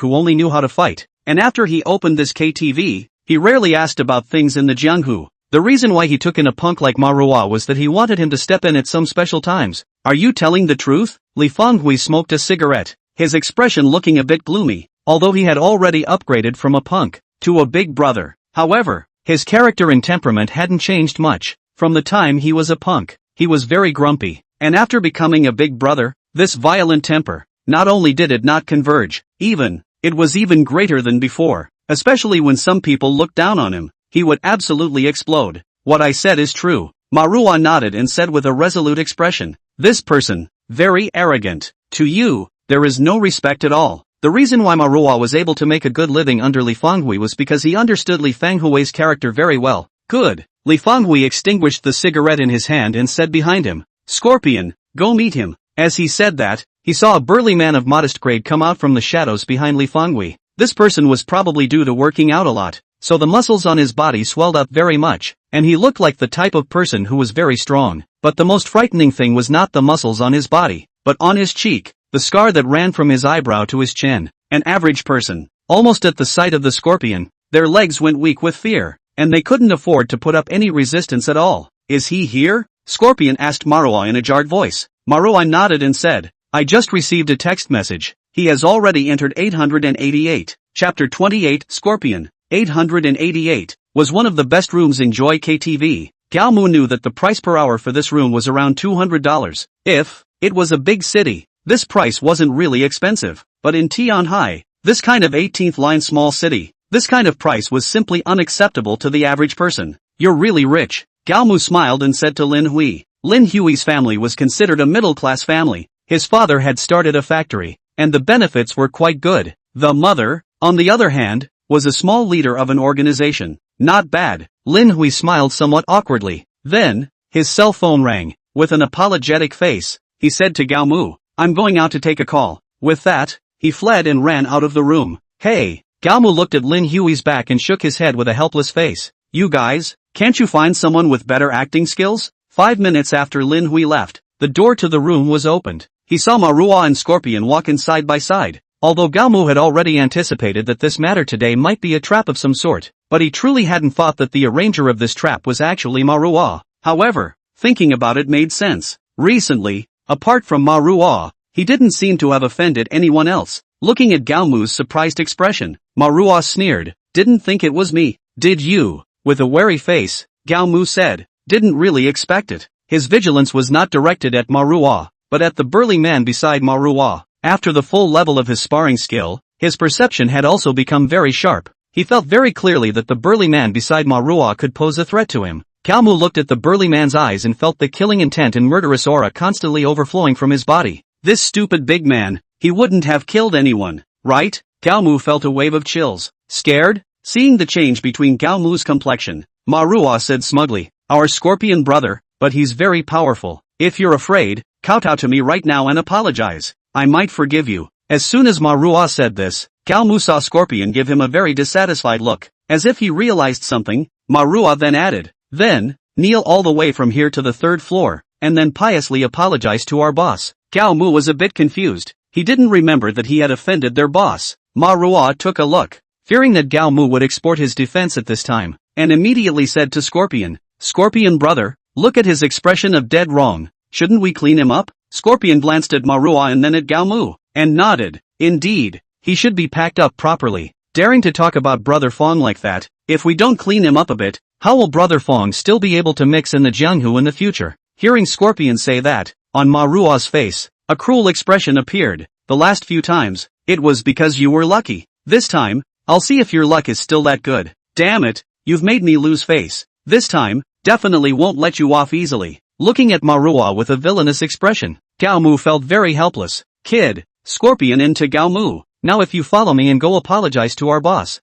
who only knew how to fight, and after he opened this KTV, he rarely asked about things in the Jianghu. The reason why he took in a punk like Manhwa was that he wanted him to step in at some special times. Are you telling the truth? Li Fenghui smoked a cigarette, his expression looking a bit gloomy, although he had already upgraded from a punk to a big brother. However, his character and temperament hadn't changed much. From the time he was a punk, he was very grumpy, and after becoming a big brother, this violent temper, not only did it not converge, it was even greater than before, especially when some people looked down on him. He would absolutely explode. What I said is true. Manhwa nodded and said with a resolute expression, this person, very arrogant. To you, there is no respect at all. The reason why Manhwa was able to make a good living under Li Fenghui was because he understood Li Fenghui's character very well. Good. Li Fenghui extinguished the cigarette in his hand and said behind him, Scorpion, go meet him. As he said that, he saw a burly man of modest grade come out from the shadows behind Li Fenghui. This person was probably due to working out a lot, so the muscles on his body swelled up very much, and he looked like the type of person who was very strong. But the most frightening thing was not the muscles on his body, but on his cheek, the scar that ran from his eyebrow to his chin. An average person, almost at the sight of the scorpion, their legs went weak with fear, and they couldn't afford to put up any resistance at all. Is he here? Scorpion asked Manhwa in a jarred voice. Manhwa nodded and said, I just received a text message. He has already entered 888. Chapter 28 Scorpion. 888 was one of the best rooms in Joy KTV. Gao Mu knew that the price per hour for this room was around $200. If it was a big city, this price wasn't really expensive. But in Tianhai, this kind of 18th line small city, this kind of price was simply unacceptable to the average person. You're really rich. Gao Mu smiled and said to Lin Hui. Lin Hui's family was considered a middle-class family. His father had started a factory, and the benefits were quite good. The mother, on the other hand, was a small leader of an organization. Not bad. Lin Hui smiled somewhat awkwardly. Then, his cell phone rang. With an apologetic face, he said to Gao Mu, I'm going out to take a call. With that, he fled and ran out of the room. Hey! Gao Mu looked at Lin Hui's back and shook his head with a helpless face. You guys, can't you find someone with better acting skills? 5 minutes after Lin Hui left, the door to the room was opened. He saw Manhwa and Scorpion walk in side by side. Although Gao Mu had already anticipated that this matter today might be a trap of some sort, but he truly hadn't thought that the arranger of this trap was actually Manhwa. However, thinking about it made sense. Recently, apart from Manhwa, he didn't seem to have offended anyone else. Looking at Gao Mu's surprised expression, Manhwa sneered. Didn't think it was me, did you? With a wary face, Gao Mu said. Didn't really expect it. His vigilance was not directed at Manhwa, but at the burly man beside Manhwa. After the full level of his sparring skill, his perception had also become very sharp. He felt very clearly that the burly man beside Manhwa could pose a threat to him. Gao Mu looked at the burly man's eyes and felt the killing intent and murderous aura constantly overflowing from his body. This stupid big man, he wouldn't have killed anyone, right? Gao Mu felt a wave of chills. Scared? Seeing the change between Gao Mu's complexion, Manhwa said smugly, our Scorpion brother, but he's very powerful. If you're afraid, kowtow to me right now and apologize. I might forgive you. As soon as Manhwa said this, Gao Mu saw Scorpion give him a very dissatisfied look, as if he realized something. Manhwa then added, then, kneel all the way from here to the 3rd floor, and then piously apologize to our boss. Gao Mu was a bit confused. He didn't remember that he had offended their boss. Manhwa took a look, fearing that Gao Mu would export his defense at this time, and immediately said to Scorpion, Scorpion brother, look at his expression of dead wrong. Shouldn't we clean him up? Scorpion glanced at Manhwa and then at Gao Mu, and nodded. Indeed, he should be packed up properly. Daring to talk about Brother Fong like that, if we don't clean him up a bit, how will Brother Fong still be able to mix in the Jianghu in the future? Hearing Scorpion say that, on Manhwa's face, a cruel expression appeared. The last few times, it was because you were lucky. This time, I'll see if your luck is still that good. Damn it, you've made me lose face. This time, definitely won't let you off easily. Looking at Manhwa with a villainous expression, Gao Mu felt very helpless. Kid, Scorpion into Gao Mu. Now if you follow me and go apologize to our boss.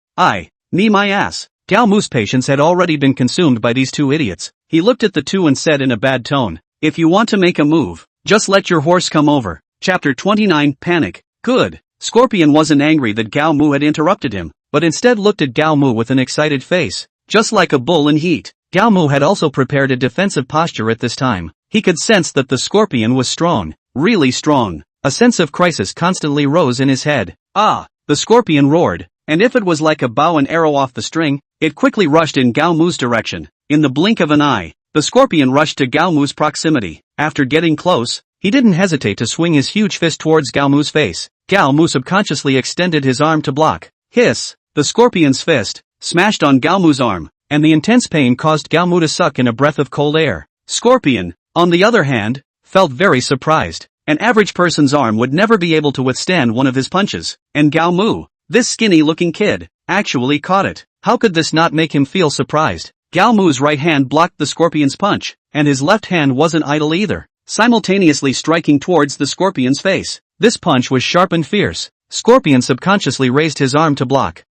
Me my ass. Gao Mu's patience had already been consumed by these two idiots. He looked at the two and said in a bad tone, if you want to make a move, just let your horse come over. Chapter 29 Panic. Good. Scorpion wasn't angry that Gao Mu had interrupted him, but instead looked at Gao Mu with an excited face. Just like a bull in heat, Gao Mu had also prepared a defensive posture at this time. He could sense that the Scorpion was strong, really strong. A sense of crisis constantly rose in his head. The Scorpion roared, and if it was like a bow and arrow off the string, it quickly rushed in Gao Mu's direction. In the blink of an eye, the Scorpion rushed to Gao Mu's proximity. After getting close, he didn't hesitate to swing his huge fist towards Gao Mu's face. Gao Mu subconsciously extended his arm to block. Hiss! The Scorpion's fist smashed on Gao Mu's arm, and the intense pain caused Gao Mu to suck in a breath of cold air. Scorpion, on the other hand, felt very surprised. An average person's arm would never be able to withstand one of his punches, and Gao Mu, this skinny-looking kid, actually caught it. How could this not make him feel surprised? Gao Mu's right hand blocked the Scorpion's punch, and his left hand wasn't idle either, simultaneously striking towards the Scorpion's face. This punch was sharp and fierce. Scorpion subconsciously raised his arm to block.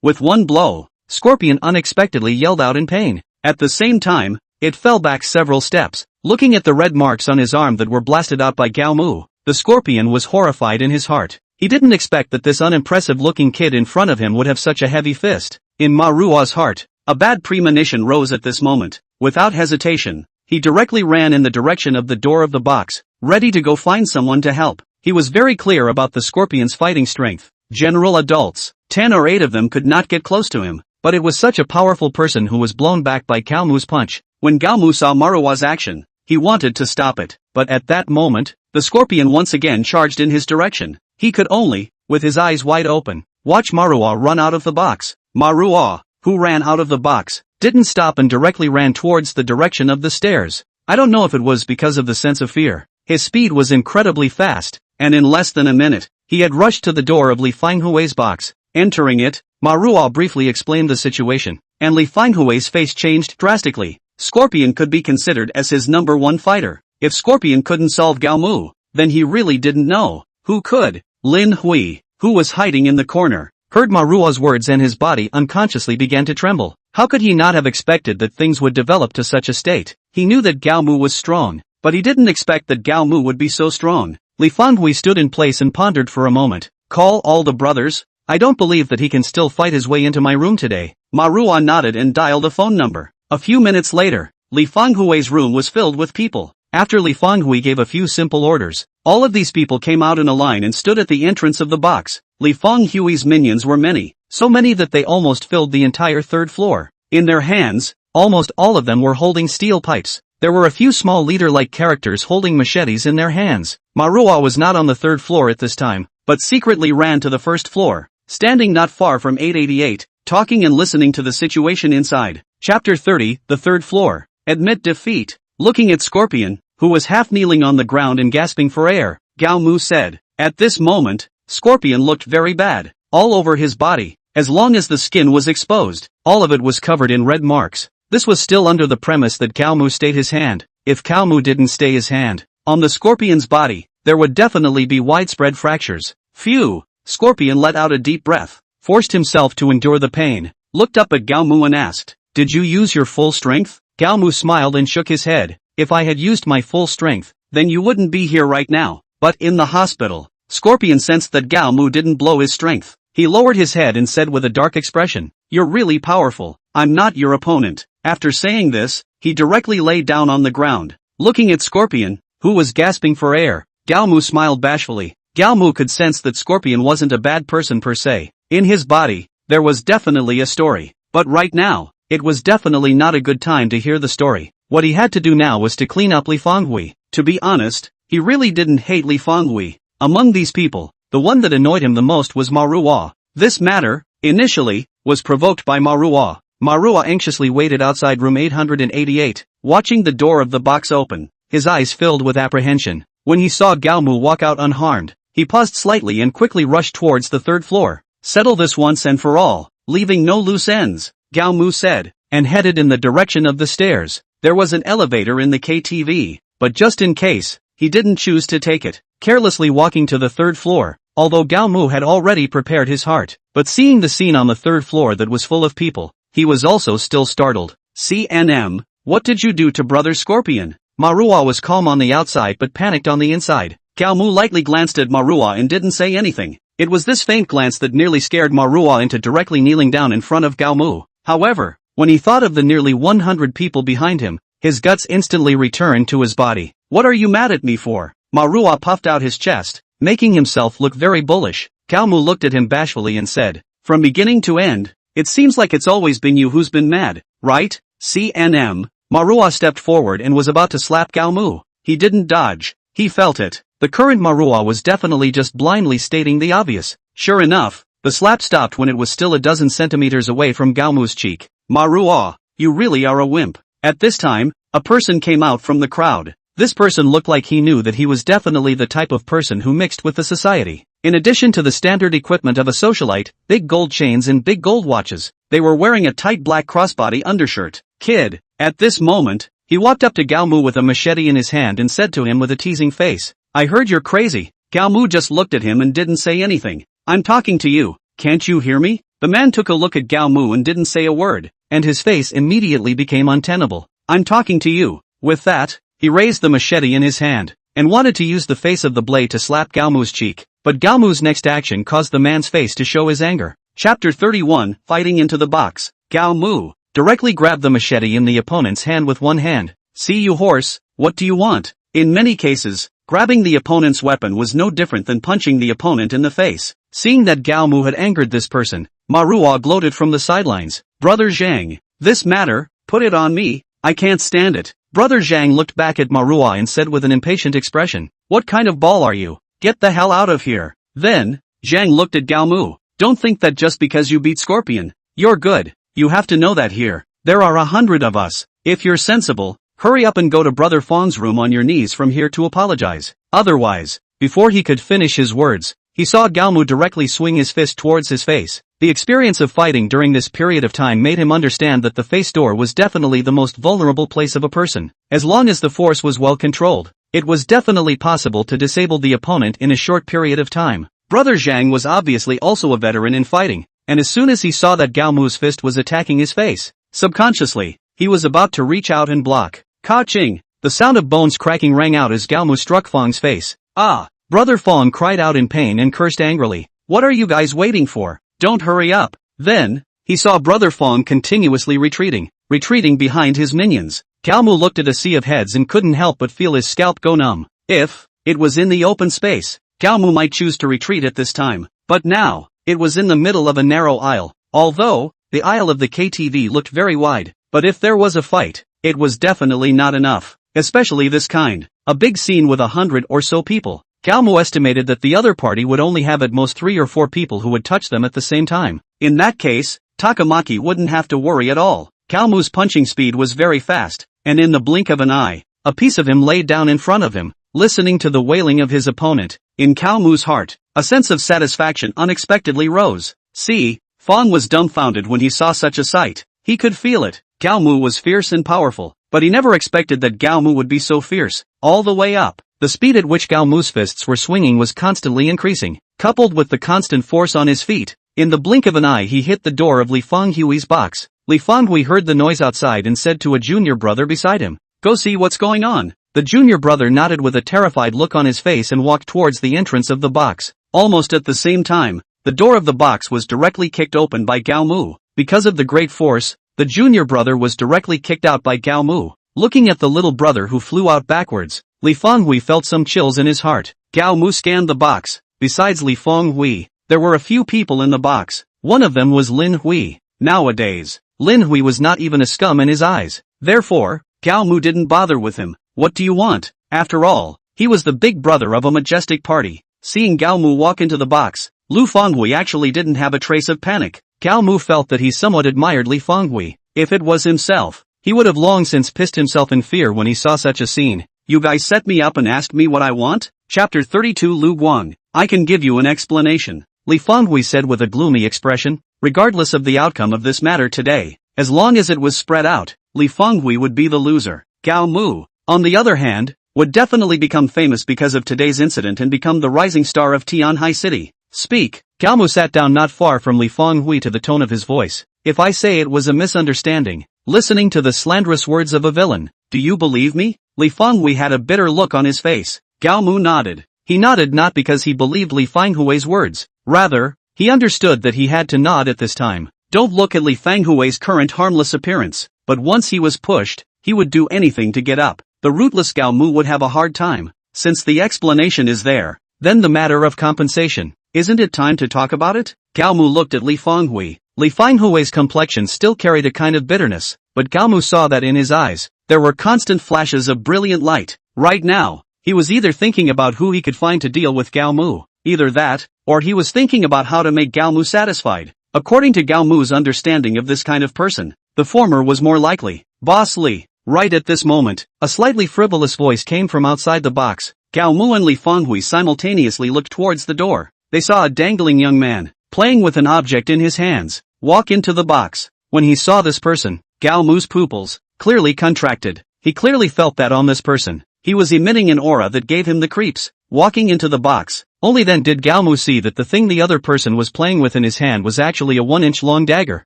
With one blow, Scorpion unexpectedly yelled out in pain. At the same time, it fell back several steps. Looking at the red marks on his arm that were blasted out by Gao Mu, the Scorpion was horrified in his heart. He didn't expect that this unimpressive-looking kid in front of him would have such a heavy fist. In Manhwa's heart, a bad premonition rose at this moment. Without hesitation, he directly ran in the direction of the door of the box, ready to go find someone to help. He was very clear about the Scorpion's fighting strength. General adults, 10 or 8 of them could not get close to him, but it was such a powerful person who was blown back by Gao Mu's punch. When Gao Mu saw Manhwa's action, he wanted to stop it, but at that moment, the scorpion once again charged in his direction. He could only, with his eyes wide open, watch Manhwa run out of the box. Manhwa, who ran out of the box, didn't stop and directly ran towards the direction of the stairs. I don't know if it was because of the sense of fear. His speed was incredibly fast, and in less than a minute, he had rushed to the door of Li Fanghui's box. Entering it, Manhwa briefly explained the situation, and Li Fanghui's face changed drastically. Scorpion could be considered as his number one fighter. If Scorpion couldn't solve Gao Mu, then he really didn't know who could. Lin Hui, who was hiding in the corner, heard Manhwa's words and his body unconsciously began to tremble. How could he not have expected that things would develop to such a state? He knew that Gao Mu was strong, but he didn't expect that Gao Mu would be so strong. Li Fanghui stood in place and pondered for a moment. Call all the brothers? I don't believe that he can still fight his way into my room today. Manhwa nodded and dialed a phone number. A few minutes later, Li Fanghui's room was filled with people. After Li Fanghui gave a few simple orders, all of these people came out in a line and stood at the entrance of the box. Li Fanghui's minions were many, so many that they almost filled the entire third floor. In their hands, almost all of them were holding steel pipes. There were a few small leader-like characters holding machetes in their hands. Manhwa was not on the third floor at this time, but secretly ran to the first floor, standing not far from 888, talking and listening to the situation inside. Chapter 30, the third floor. Admit defeat. Looking at Scorpion, who was half kneeling on the ground and gasping for air, Gao Mu said. At this moment, Scorpion looked very bad. All over his body, as long as the skin was exposed, all of it was covered in red marks. This was still under the premise that Gao Mu stayed his hand. If Gao Mu didn't stay his hand on the Scorpion's body, there would definitely be widespread fractures. Phew! Scorpion let out a deep breath, forced himself to endure the pain, looked up at Gao Mu and asked, "Did you use your full strength?" Gao Mu smiled and shook his head. If I had used my full strength, then you wouldn't be here right now. But in the hospital, Scorpion sensed that Gao Mu didn't blow his strength. He lowered his head and said with a dark expression, "You're really powerful. I'm not your opponent." After saying this, he directly lay down on the ground. Looking at Scorpion, who was gasping for air, Gao Mu smiled bashfully. Gao Mu could sense that Scorpion wasn't a bad person per se. In his body, there was definitely a story. But right now, it was definitely not a good time to hear the story. What he had to do now was to clean up Li Fanghui. To be honest, he really didn't hate Li Fanghui. Among these people, the one that annoyed him the most was Manhwa. This matter, initially, was provoked by Manhwa. Manhwa anxiously waited outside room 888, watching the door of the box open, his eyes filled with apprehension. When he saw Gao Mu walk out unharmed, he paused slightly and quickly rushed towards the third floor. Settle this once and for all, leaving no loose ends, Gao Mu said, and headed in the direction of the stairs. There was an elevator in the KTV, but just in case, he didn't choose to take it, carelessly walking to the third floor, although Gao Mu had already prepared his heart. But seeing the scene on the third floor that was full of people, he was also still startled. CNM, what did you do to Brother Scorpion? Manhwa was calm on the outside but panicked on the inside. Gao Mu lightly glanced at Manhwa and didn't say anything. It was this faint glance that nearly scared Manhwa into directly kneeling down in front of Gao Mu. However, when he thought of the nearly 100 people behind him, his guts instantly returned to his body. What are you mad at me for? Manhwa puffed out his chest, making himself look very bullish. Gao Mu looked at him bashfully and said, from beginning to end, it seems like it's always been you who's been mad, right? CNM. Manhwa stepped forward and was about to slap Gao Mu. He didn't dodge. He felt it. The current Manhwa was definitely just blindly stating the obvious. Sure enough, the slap stopped when it was still a dozen centimeters away from Gao Mu's cheek. Manhwa, you really are a wimp. At this time, a person came out from the crowd. This person looked like he knew that he was definitely the type of person who mixed with the society. In addition to the standard equipment of a socialite, big gold chains and big gold watches, they were wearing a tight black crossbody undershirt. Kid. At this moment, he walked up to Gao Mu with a machete in his hand and said to him with a teasing face, I heard you're crazy. Gao Mu just looked at him and didn't say anything. I'm talking to you. Can't you hear me? The man took a look at Gao Mu and didn't say a word, and his face immediately became untenable. I'm talking to you. With that, he raised the machete in his hand, and wanted to use the face of the blade to slap Gao Mu's cheek. But Gao Mu's next action caused the man's face to show his anger. Chapter 31, Fighting into the Box. Gao Mu directly grabbed the machete in the opponent's hand with one hand. See you horse, what do you want? In many cases, grabbing the opponent's weapon was no different than punching the opponent in the face. Seeing that Gao Mu had angered this person, Manhwa gloated from the sidelines. Brother Zhang, this matter, put it on me, I can't stand it. Brother Zhang looked back at Marua and said with an impatient expression, "What kind of ball are you? Get the hell out of here." Then, Zhang looked at Gao Mu. "Don't think that just because you beat Scorpion, you're good. You have to know that here, there are 100 of us. If you're sensible, hurry up and go to Brother Fong's room on your knees from here to apologize. Otherwise," before he could finish his words, he saw Gao Mu directly swing his fist towards his face. The experience of fighting during this period of time made him understand that the face door was definitely the most vulnerable place of a person. As long as the force was well controlled, it was definitely possible to disable the opponent in a short period of time. Brother Zhang was obviously also a veteran in fighting, and as soon as he saw that Gao Mu's fist was attacking his face, subconsciously, he was about to reach out and block. Ka-ching! The sound of bones cracking rang out as Gao Mu struck Fong's face. "Ah!" Brother Fong cried out in pain and cursed angrily. "What are you guys waiting for? Don't hurry up." Then, he saw Brother Fong continuously retreating behind his minions. Gao Mu looked at a sea of heads and couldn't help but feel his scalp go numb. If it was in the open space, Gao Mu might choose to retreat at this time. But now, it was in the middle of a narrow aisle. Although, the aisle of the KTV looked very wide, but if there was a fight, it was definitely not enough. Especially this kind. A big scene with 100 or so people. Gao Mu estimated that the other party would only have at most 3 or 4 people who would touch them at the same time. In that case, Takamaki wouldn't have to worry at all. Gao Mu's punching speed was very fast, and in the blink of an eye, a piece of him laid down in front of him. Listening to the wailing of his opponent, in Gao Mu's heart, a sense of satisfaction unexpectedly rose. See, Fong was dumbfounded when he saw such a sight. He could feel it. Gao Mu was fierce and powerful, but he never expected that Gao Mu would be so fierce. All the way up, the speed at which Gao Mu's fists were swinging was constantly increasing, coupled with the constant force on his feet. In the blink of an eye he hit the door of Li Fenghui's box. Li Fenghui heard the noise outside and said to a junior brother beside him, "Go see what's going on." The junior brother nodded with a terrified look on his face and walked towards the entrance of the box. Almost at the same time, the door of the box was directly kicked open by Gao Mu. Because of the great force, the junior brother was directly kicked out by Gao Mu. Looking at the little brother who flew out backwards, Li Fenghui felt some chills in his heart. Gao Mu scanned the box. Besides Li Fenghui, there were a few people in the box. One of them was Lin Hui. Nowadays, Lin Hui was not even a scum in his eyes. Therefore, Gao Mu didn't bother with him. What do you want? After all, he was the big brother of a majestic party. Seeing Gao Mu walk into the box, Lu Fenghui actually didn't have a trace of panic. Gao Mu felt that he somewhat admired Li Fenghui. If it was himself, he would have long since pissed himself in fear when he saw such a scene. "You guys set me up and asked me what I want?" Chapter 32 Lu Guang. "I can give you an explanation," Li Fenghui said with a gloomy expression. Regardless of the outcome of this matter today, as long as it was spread out, Li Fenghui would be the loser. Gao Mu, on the other hand, would definitely become famous because of today's incident and become the rising star of Tianhai City. "Speak." Gao Mu sat down not far from Li Fenghui to the tone of his voice. "If I say it was a misunderstanding, listening to the slanderous words of a villain, do you believe me?" Li Fenghui had a bitter look on his face. Gao Mu nodded. He nodded not because he believed Li Fenghui's words. Rather, he understood that he had to nod at this time. Don't look at Li Fenghui's current harmless appearance, but once he was pushed, he would do anything to get up. The rootless Gao Mu would have a hard time. Since the explanation is there, then the matter of compensation. Isn't it time to talk about it? Gao Mu looked at Li Fenghui. Li Fenghui's complexion still carried a kind of bitterness, but Gao Mu saw that in his eyes, there were constant flashes of brilliant light. Right now, he was either thinking about who he could find to deal with Gao Mu, either that, or he was thinking about how to make Gao Mu satisfied. According to Gao Mu's understanding of this kind of person, the former was more likely. "Boss Li." Right at this moment, a slightly frivolous voice came from outside the box. Gao Mu and Li Fenghui simultaneously looked towards the door. They saw a dangling young man, playing with an object in his hands, walk into the box. When he saw this person, Gao Mu's pupils clearly contracted. He clearly felt that on this person, he was emitting an aura that gave him the creeps. Walking into the box, only then did Gao Mu see that the thing the other person was playing with in his hand was actually a 1-inch long dagger.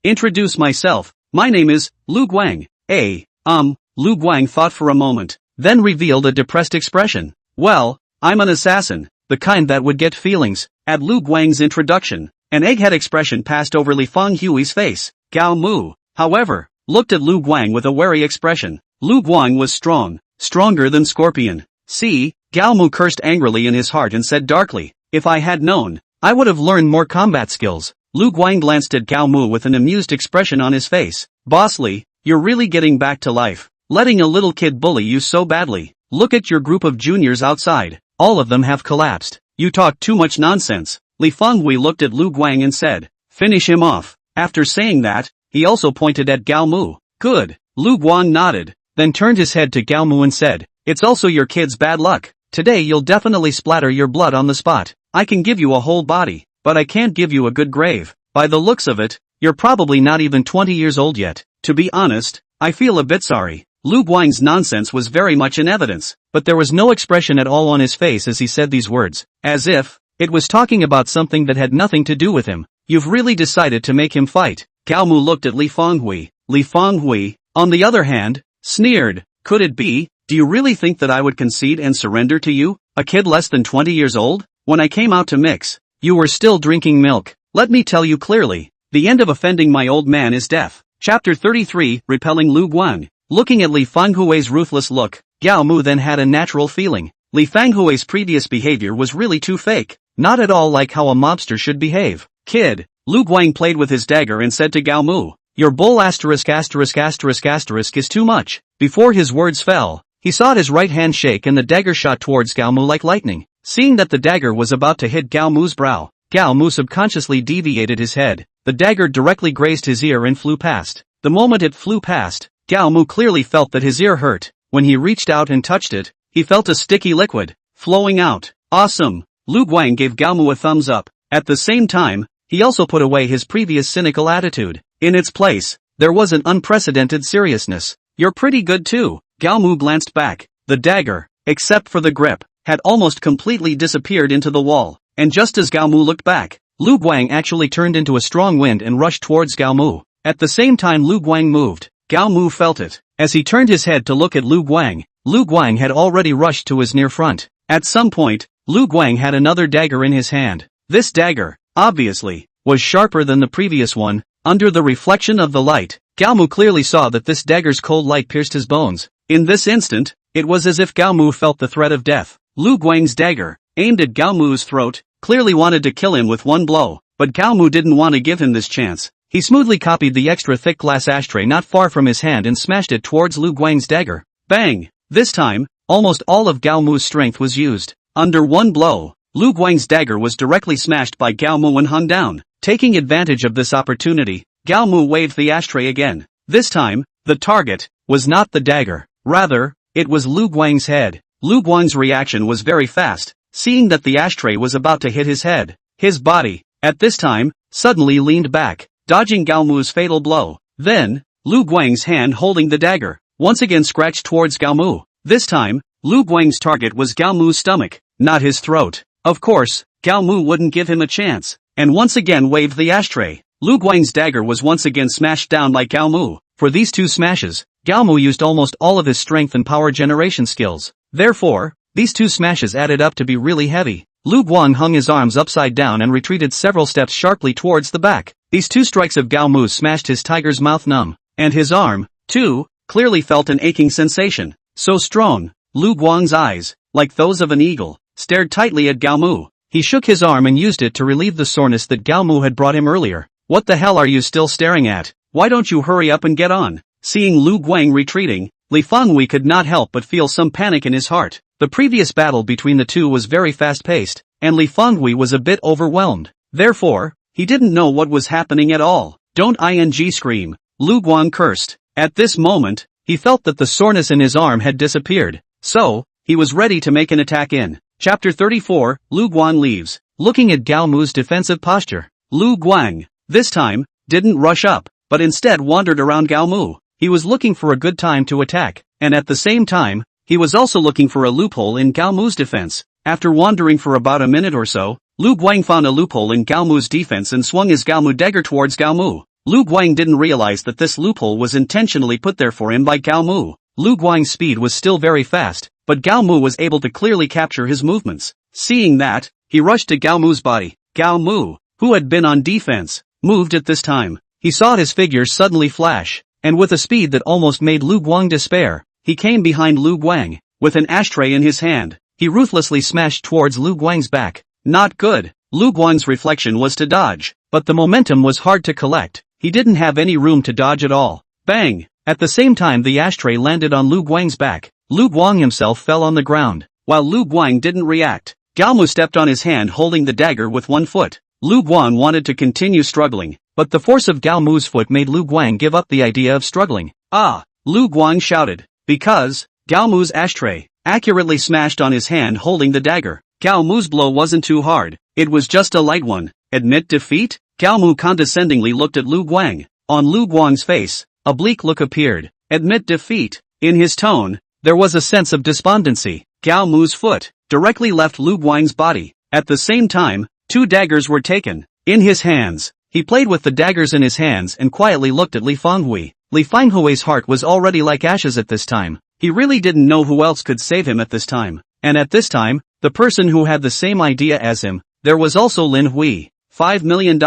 "Introduce myself. My name is Lu Guang." Lu Guang thought for a moment, then revealed a depressed expression. "Well, I'm an assassin, the kind that would get feelings." At Lu Guang's introduction, an egghead expression passed over Li Fenghui's face. Gao Mu, however, looked at Lu Guang with a wary expression. Lu Guang was strong, stronger than Scorpion. "See," Gao Mu cursed angrily in his heart and said darkly, "If I had known, I would have learned more combat skills." Lu Guang glanced at Gao Mu with an amused expression on his face. "Boss Li, you're really getting back to life. letting a little kid bully you so badly. Look at your group of juniors outside. All of them have collapsed. You talk too much nonsense. Li Fenghui looked at Lu Guang and said, finish him off. After saying that, he also pointed at Gao Mu. Good. Lu Guang nodded, then turned his head to Gao Mu and said, it's also your kid's bad luck. Today you'll definitely splatter your blood on the spot. I can give you a whole body, but I can't give you a good grave. By the looks of it, you're probably not even 20 years old yet. To be honest, I feel a bit sorry. Lu Guang's nonsense was very much in evidence, but there was no expression at all on his face as he said these words, as if it was talking about something that had nothing to do with him. You've really decided to make him fight. Gao Mu looked at Li Fenghui. Li Fenghui, on the other hand, sneered. Could it be? Do you really think that I would concede and surrender to you, a kid less than 20 years old? When I came out to mix, you were still drinking milk. Let me tell you clearly, the end of offending my old man is death. Chapter 33, Repelling Lu Guang. Looking at Li Fenghui's ruthless look, Gao Mu then had a natural feeling. Li Fenghui's previous behavior was really too fake, not at all like how a mobster should behave. Kid, Lu Guang played with his dagger and said to Gao Mu, your bull ***** is too much. Before his words fell, he saw his right hand shake and the dagger shot towards Gao Mu like lightning. Seeing that the dagger was about to hit Gao Mu's brow, Gao Mu subconsciously deviated his head. The dagger directly grazed his ear and flew past. The moment it flew past, Gao Mu clearly felt that his ear hurt. When he reached out and touched it, he felt a sticky liquid flowing out. Awesome! Lu Guang gave Gao Mu a thumbs up. At the same time, he also put away his previous cynical attitude. In its place, there was an unprecedented seriousness. You're pretty good too. Gao Mu glanced back. The dagger, except for the grip, had almost completely disappeared into the wall. And just as Gao Mu looked back, Lu Guang actually turned into a strong wind and rushed towards Gao Mu. At the same time Lu Guang moved, Gao Mu felt it. As he turned his head to look at Lu Guang had already rushed to his near front. At some point, Lu Guang had another dagger in his hand. This dagger, obviously, was sharper than the previous one. Under the reflection of the light, Gao Mu clearly saw that this dagger's cold light pierced his bones. In this instant, it was as if Gao Mu felt the threat of death. Lu Guang's dagger, aimed at Gao Mu's throat, clearly wanted to kill him with one blow, but Gao Mu didn't want to give him this chance. He smoothly copied the extra thick glass ashtray not far from his hand and smashed it towards Lu Guang's dagger. Bang! This time, almost all of Gao Mu's strength was used. Under one blow, Lu Guang's dagger was directly smashed by Gao Mu and hung down. Taking advantage of this opportunity, Gao Mu waved the ashtray again. This time, the target was not the dagger. Rather, it was Lu Guang's head. Lu Guang's reaction was very fast, seeing that the ashtray was about to hit his head. His body, at this time, suddenly leaned back, dodging Gao Mu's fatal blow. Then, Lu Guang's hand holding the dagger, once again scratched towards Gao Mu. This time, Lu Guang's target was Gao Mu's stomach, not his throat. Of course, Gao Mu wouldn't give him a chance, and once again waved the ashtray. Lu Guang's dagger was once again smashed down by Gao Mu. For these two smashes, Gao Mu used almost all of his strength and power generation skills. Therefore, these two smashes added up to be really heavy. Lu Guang hung his arms upside down and retreated several steps sharply towards the back. These two strikes of Gao Mu smashed his tiger's mouth numb, and his arm, too, clearly felt an aching sensation. So strong, Lu Guang's eyes, like those of an eagle, stared tightly at Gao Mu. He shook his arm and used it to relieve the soreness that Gao Mu had brought him earlier. What the hell are you still staring at? Why don't you hurry up and get on? Seeing Lu Guang retreating, Li Fenghui could not help but feel some panic in his heart. The previous battle between the two was very fast-paced, and Li Fenghui was a bit overwhelmed. Therefore, he didn't know what was happening at all. Don't scream, Lu Guang cursed. At this moment, he felt that the soreness in his arm had disappeared. So, he was ready to make an attack in. Chapter 34, Lu Guang leaves. Looking at Gao Mu's defensive posture, Lu Guang, this time, didn't rush up, but instead wandered around Gao Mu. He was looking for a good time to attack, and at the same time, he was also looking for a loophole in Gao Mu's defense. After wandering for about a minute or so, Lu Guang found a loophole in Gao Mu's defense and swung his Gao Mu dagger towards Gao Mu. Lu Guang didn't realize that this loophole was intentionally put there for him by Gao Mu. Lu Guang's speed was still very fast, but Gao Mu was able to clearly capture his movements. Seeing that, he rushed to Gao Mu's body. Gao Mu, who had been on defense, moved at this time. He saw his figure suddenly flash, and with a speed that almost made Lu Guang despair, he came behind Lu Guang. With an ashtray in his hand, he ruthlessly smashed towards Lu Guang's back. Not good. Lu Guang's reflection was to dodge, but the momentum was hard to collect. He didn't have any room to dodge at all. Bang! At the same time the ashtray landed on Lu Guang's back. Lu Guang himself fell on the ground. While Lu Guang didn't react, Gao Mu stepped on his hand holding the dagger with one foot. Lu Guang wanted to continue struggling, but the force of Gao Mu's foot made Lu Guang give up the idea of struggling. Ah! Lu Guang shouted. Because Gao Mu's ashtray accurately smashed on his hand holding the dagger. Gao Mu's blow wasn't too hard, it was just a light one. Admit defeat? Gao Mu condescendingly looked at Lu Guang. On Lu Guang's face, a bleak look appeared. Admit defeat? In his tone, there was a sense of despondency. Gao Mu's foot directly left Lu Guang's body. At the same time, 2 daggers were taken in his hands. He played with the daggers in his hands and quietly looked at Li Fanghui. Li Fanghui's heart was already like ashes at this time. He really didn't know who else could save him at this time. And at this time, the person who had the same idea as him, there was also Lin Hui. $5 million.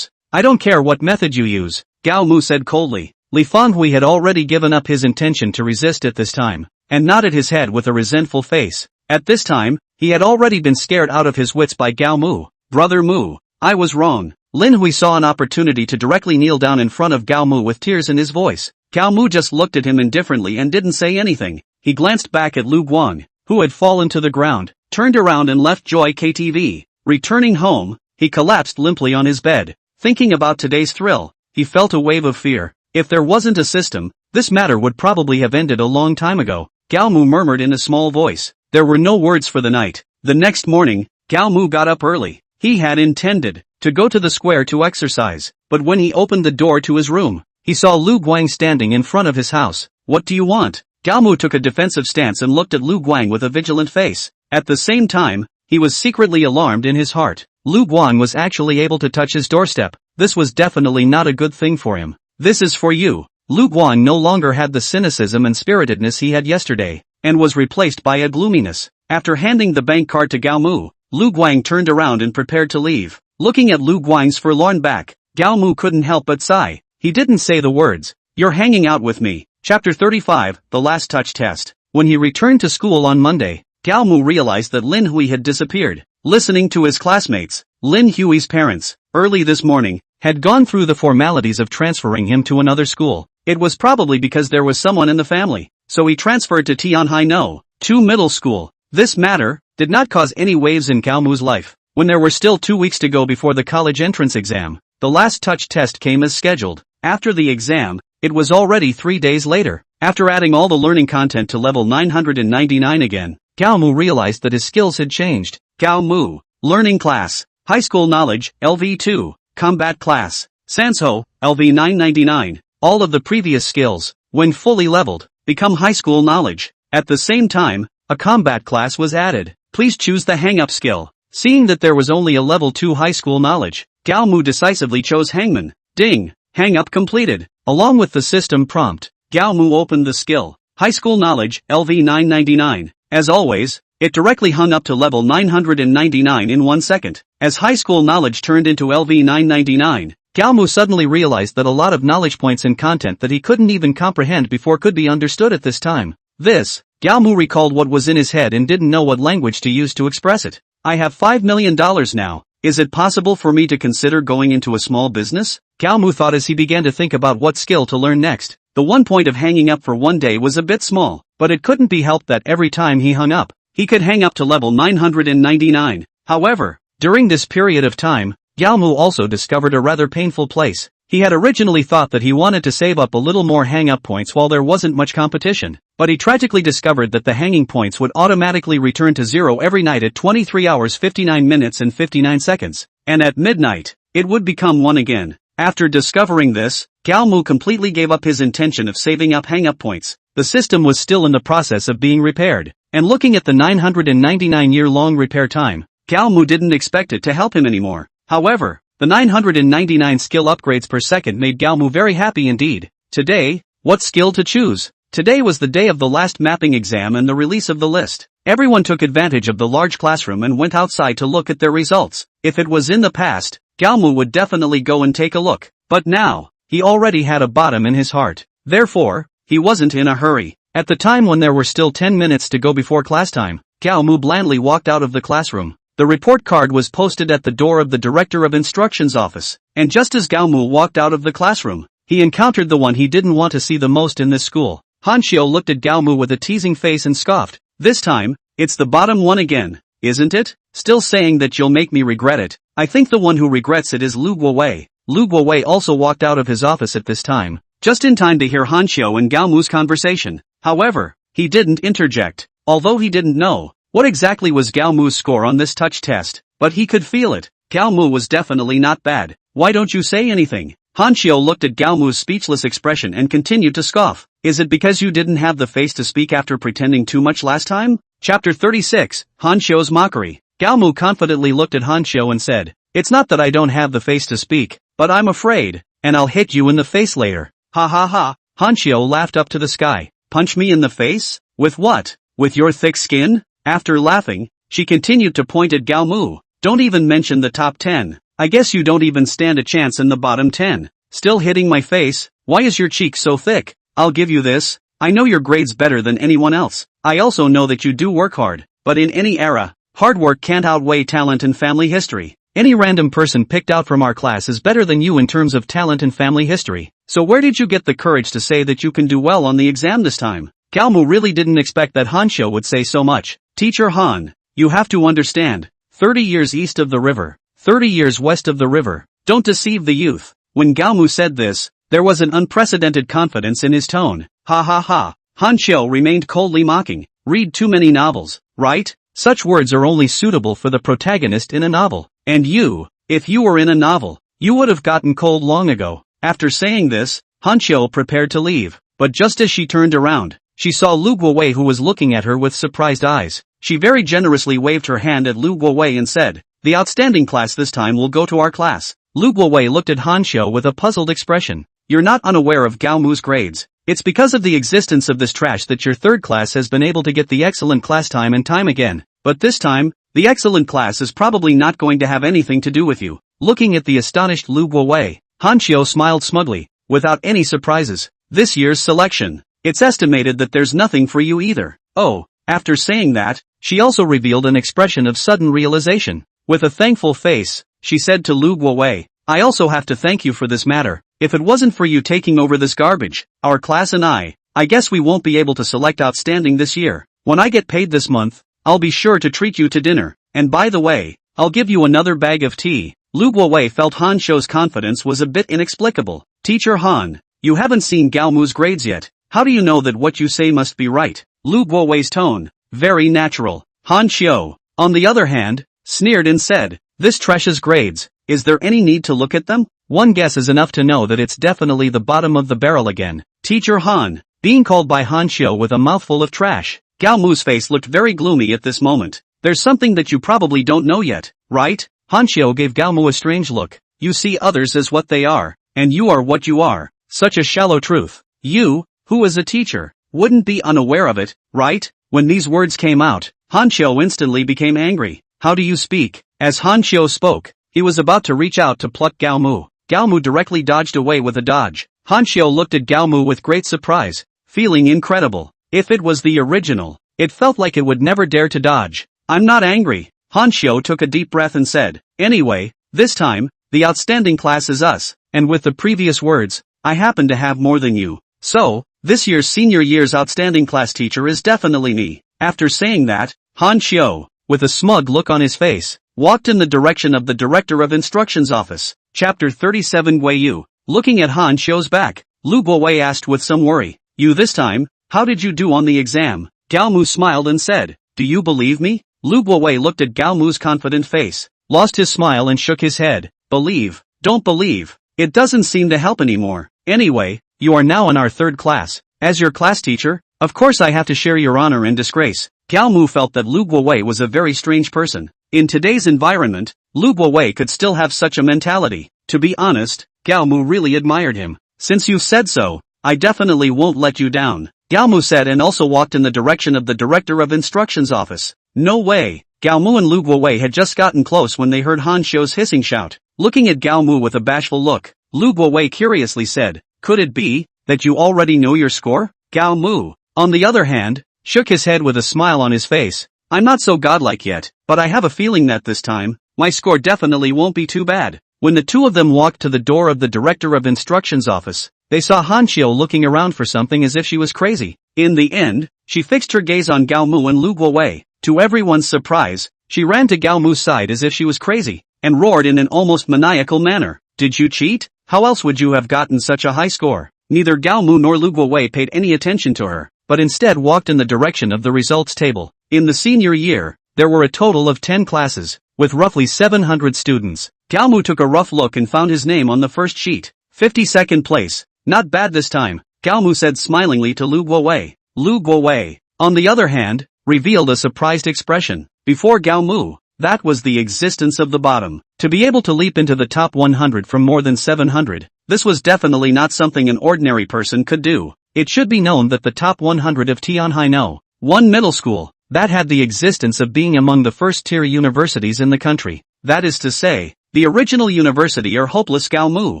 I don't care what method you use, Gao Mu said coldly. Li Fanghui had already given up his intention to resist at this time, and nodded his head with a resentful face. At this time, he had already been scared out of his wits by Gao Mu. Brother Mu, I was wrong. Lin Hui saw an opportunity to directly kneel down in front of Gao Mu with tears in his voice. Gao Mu just looked at him indifferently and didn't say anything. He glanced back at Lu Guang, who had fallen to the ground, turned around and left Joy KTV. Returning home, he collapsed limply on his bed. Thinking about today's thrill, he felt a wave of fear. If there wasn't a system, this matter would probably have ended a long time ago. Gao Mu murmured in a small voice. There were no words for the night. The next morning, Gao Mu got up early. He had intended to go to the square to exercise, but when he opened the door to his room, he saw Lu Guang standing in front of his house. What do you want? Gao Mu took a defensive stance and looked at Lu Guang with a vigilant face. At the same time, he was secretly alarmed in his heart. Lu Guang was actually able to touch his doorstep. This was definitely not a good thing for him. This is for you. Lu Guang no longer had the cynicism and spiritedness he had yesterday, and was replaced by a gloominess. After handing the bank card to Gao Mu, Lu Guang turned around and prepared to leave. Looking at Lu Guang's forlorn back, Gao Mu couldn't help but sigh. He didn't say the words, "You're hanging out with me." Chapter 35, The Last Touch Test. When he returned to school on Monday, Gao Mu realized that Lin Hui had disappeared. Listening to his classmates, Lin Hui's parents, early this morning, had gone through the formalities of transferring him to another school. It was probably because there was someone in the family, so he transferred to Tianhai No. 2 Middle School. This matter did not cause any waves in Gao Mu's life. When there were still 2 weeks to go before the college entrance exam, the last touch test came as scheduled. After the exam, it was already 3 days later. After adding all the learning content to level 999 again, Gao Mu realized that his skills had changed. Gao Mu, Learning Class, High School Knowledge, LV2, Combat Class, Sanso, LV 999. All of the previous skills, when fully leveled, become High School Knowledge. At the same time, a Combat Class was added. Please choose the Hang Up skill. Seeing that there was only a level 2 High School Knowledge, Gao Mu decisively chose Hangman. Ding! Hang Up completed. Along with the system prompt, Gao Mu opened the skill, High School Knowledge, LV 999. As always, it directly hung up to level 999 in 1 second. As High School Knowledge turned into LV 999, Gao Mu suddenly realized that a lot of knowledge points and content that he couldn't even comprehend before could be understood at this time. Gao Mu recalled what was in his head and didn't know what language to use to express it. I have $5 million now. Is it possible for me to consider going into a small business? Gao Mu thought as he began to think about what skill to learn next. The one point of hanging up for one day was a bit small, but it couldn't be helped that every time he hung up, he could hang up to level 999. However, during this period of time, Gao Mu also discovered a rather painful place. He had originally thought that he wanted to save up a little more hang-up points while there wasn't much competition, but he tragically discovered that the hanging points would automatically return to 0 every night at 23 hours 59 minutes and 59 seconds, and at midnight, it would become 1 again. After discovering this, Gao Mu completely gave up his intention of saving up hang-up points. The system was still in the process of being repaired, and looking at the 999-year-long repair time, Gao Mu didn't expect it to help him anymore. However, the 999 skill upgrades per second made Gao Mu very happy indeed. Today, what skill to choose? Today was the day of the last mapping exam and the release of the list. Everyone took advantage of the large classroom and went outside to look at their results. If it was in the past, Gao Mu would definitely go and take a look. But now, he already had a bottom in his heart. Therefore, he wasn't in a hurry. At the time when there were still 10 minutes to go before class time, Gao Mu blandly walked out of the classroom. The report card was posted at the door of the Director of Instruction's office, and just as Gao Mu walked out of the classroom, he encountered the one he didn't want to see the most in this school. Han Qiu looked at Gao Mu with a teasing face and scoffed. This time, it's the bottom one again, isn't it? Still saying that you'll make me regret it. I think the one who regrets it is Lu Guowei. Lu Guowei also walked out of his office at this time, just in time to hear Han Qiu and Gao Mu's conversation. However, he didn't interject, although he didn't know what exactly was Gao Mu's score on this touch test, but he could feel it. Gao Mu was definitely not bad. Why don't you say anything? Han Qiu looked at Gao Mu's speechless expression and continued to scoff. Is it because you didn't have the face to speak after pretending too much last time? Chapter 36, Han Qiu's mockery. Gao Mu confidently looked at Han Qiu and said, it's not that I don't have the face to speak, but I'm afraid, and I'll hit you in the face later. Ha ha ha. Han Qiu laughed up to the sky. Punch me in the face? With what? With your thick skin? After laughing, she continued to point at Gao Mu. Don't even mention the top 10. I guess you don't even stand a chance in the bottom 10. Still hitting my face? Why is your cheek so thick? I'll give you this. I know your grades better than anyone else. I also know that you do work hard, but in any era, hard work can't outweigh talent and family history. Any random person picked out from our class is better than you in terms of talent and family history. So where did you get the courage to say that you can do well on the exam this time? Gao Mu really didn't expect that Han Qiu would say so much. Teacher Han, you have to understand. 30 years east of the river, 30 years west of the river. Don't deceive the youth. When Gao Mu said this, there was an unprecedented confidence in his tone. Ha ha ha. Han Qiu remained coldly mocking. Read too many novels, right? Such words are only suitable for the protagonist in a novel. And you, if you were in a novel, you would have gotten cold long ago. After saying this, Han Qiu prepared to leave, but just as she turned around, she saw Lu Guowei who was looking at her with surprised eyes. She very generously waved her hand at Lu Guowei and said, the outstanding class this time will go to our class. Lu Guowei looked at Han Qiu with a puzzled expression. You're not unaware of Gao Mu's grades. It's because of the existence of this trash that your third class has been able to get the excellent class time and time again. But this time, the excellent class is probably not going to have anything to do with you. Looking at the astonished Lu Guowei, Han Qiu smiled smugly, without any surprises. This year's selection. It's estimated that there's nothing for you either. Oh, after saying that, she also revealed an expression of sudden realization. With a thankful face, she said to Lu Guowei, I also have to thank you for this matter. If it wasn't for you taking over this garbage, our class and I guess we won't be able to select outstanding this year. When I get paid this month, I'll be sure to treat you to dinner. And by the way, I'll give you another bag of tea. Lu Guowei felt Han Qiu's confidence was a bit inexplicable. Teacher Han, you haven't seen Gao Mu's grades yet. How do you know that what you say must be right? Lu Guowei's tone, very natural. Han Qiu, on the other hand, sneered and said, this trash's grades, is there any need to look at them? One guess is enough to know that it's definitely the bottom of the barrel again. Teacher Han, being called by Han Qiu with a mouthful of trash. Gao Mu's face looked very gloomy at this moment. There's something that you probably don't know yet, right? Han Qiu gave Gao Mu a strange look. You see others as what they are, and you are what you are. Such a shallow truth. You, who is a teacher, wouldn't be unaware of it, right? When these words came out, Han Qiu instantly became angry. How do you speak? As Han Qiu spoke, he was about to reach out to pluck Gao Mu. Gao Mu directly dodged away with a dodge. Han Qiu looked at Gao Mu with great surprise, feeling incredible. If it was the original, it felt like it would never dare to dodge. I'm not angry. Han Qiu took a deep breath and said, anyway, this time, the outstanding class is us, and with the previous words, I happen to have more than you. So, this year's senior year's outstanding class teacher is definitely me. After saying that, Han Qiu, with a smug look on his face, walked in the direction of the Director of Instruction's office. Chapter 37 Guiyu. Looking at Han Qiu's back, Lu Guowei asked with some worry, you this time, how did you do on the exam? Gao Mu smiled and said, do you believe me? Lu Guowei looked at Gao Mu's confident face, lost his smile and shook his head. Believe, don't believe. It doesn't seem to help anymore. Anyway, you are now in our third class. As your class teacher, of course I have to share your honor and disgrace. Gao Mu felt that Lu Guowei was a very strange person. In today's environment, Lu Guowei could still have such a mentality. To be honest, Gao Mu really admired him. Since you've said so, I definitely won't let you down. Gao Mu said and also walked in the direction of the Director of Instruction's office. No way. Gao Mu and Lu Guowei had just gotten close when they heard Han Qiu's hissing shout. Looking at Gao Mu with a bashful look, Lu Guowei curiously said, could it be that you already know your score? Gao Mu, on the other hand, shook his head with a smile on his face. I'm not so godlike yet, but I have a feeling that this time, my score definitely won't be too bad. When the two of them walked to the door of the Director of Instruction's office, they saw Han Qiu looking around for something as if she was crazy. In the end, she fixed her gaze on Gao Mu and Lu Guowei. To everyone's surprise, she ran to Gao Mu's side as if she was crazy, and roared in an almost maniacal manner. Did you cheat? How else would you have gotten such a high score? Neither Gao Mu nor Lu Guowei paid any attention to her, but instead walked in the direction of the results table. In the senior year, there were a total of 10 classes, with roughly 700 students. Gao Mu took a rough look and found his name on the first sheet. 52nd place. Not bad this time, Gao Mu said smilingly to Lu Guowei. Lu Guowei, on the other hand, revealed a surprised expression. Before Gao Mu, that was the existence of the bottom. To be able to leap into the top 100 from more than 700, this was definitely not something an ordinary person could do. It should be known that the top 100 of Tianhai No. 1 middle school, that had the existence of being among the first-tier universities in the country. That is to say, the original university or hopeless Gao Mu.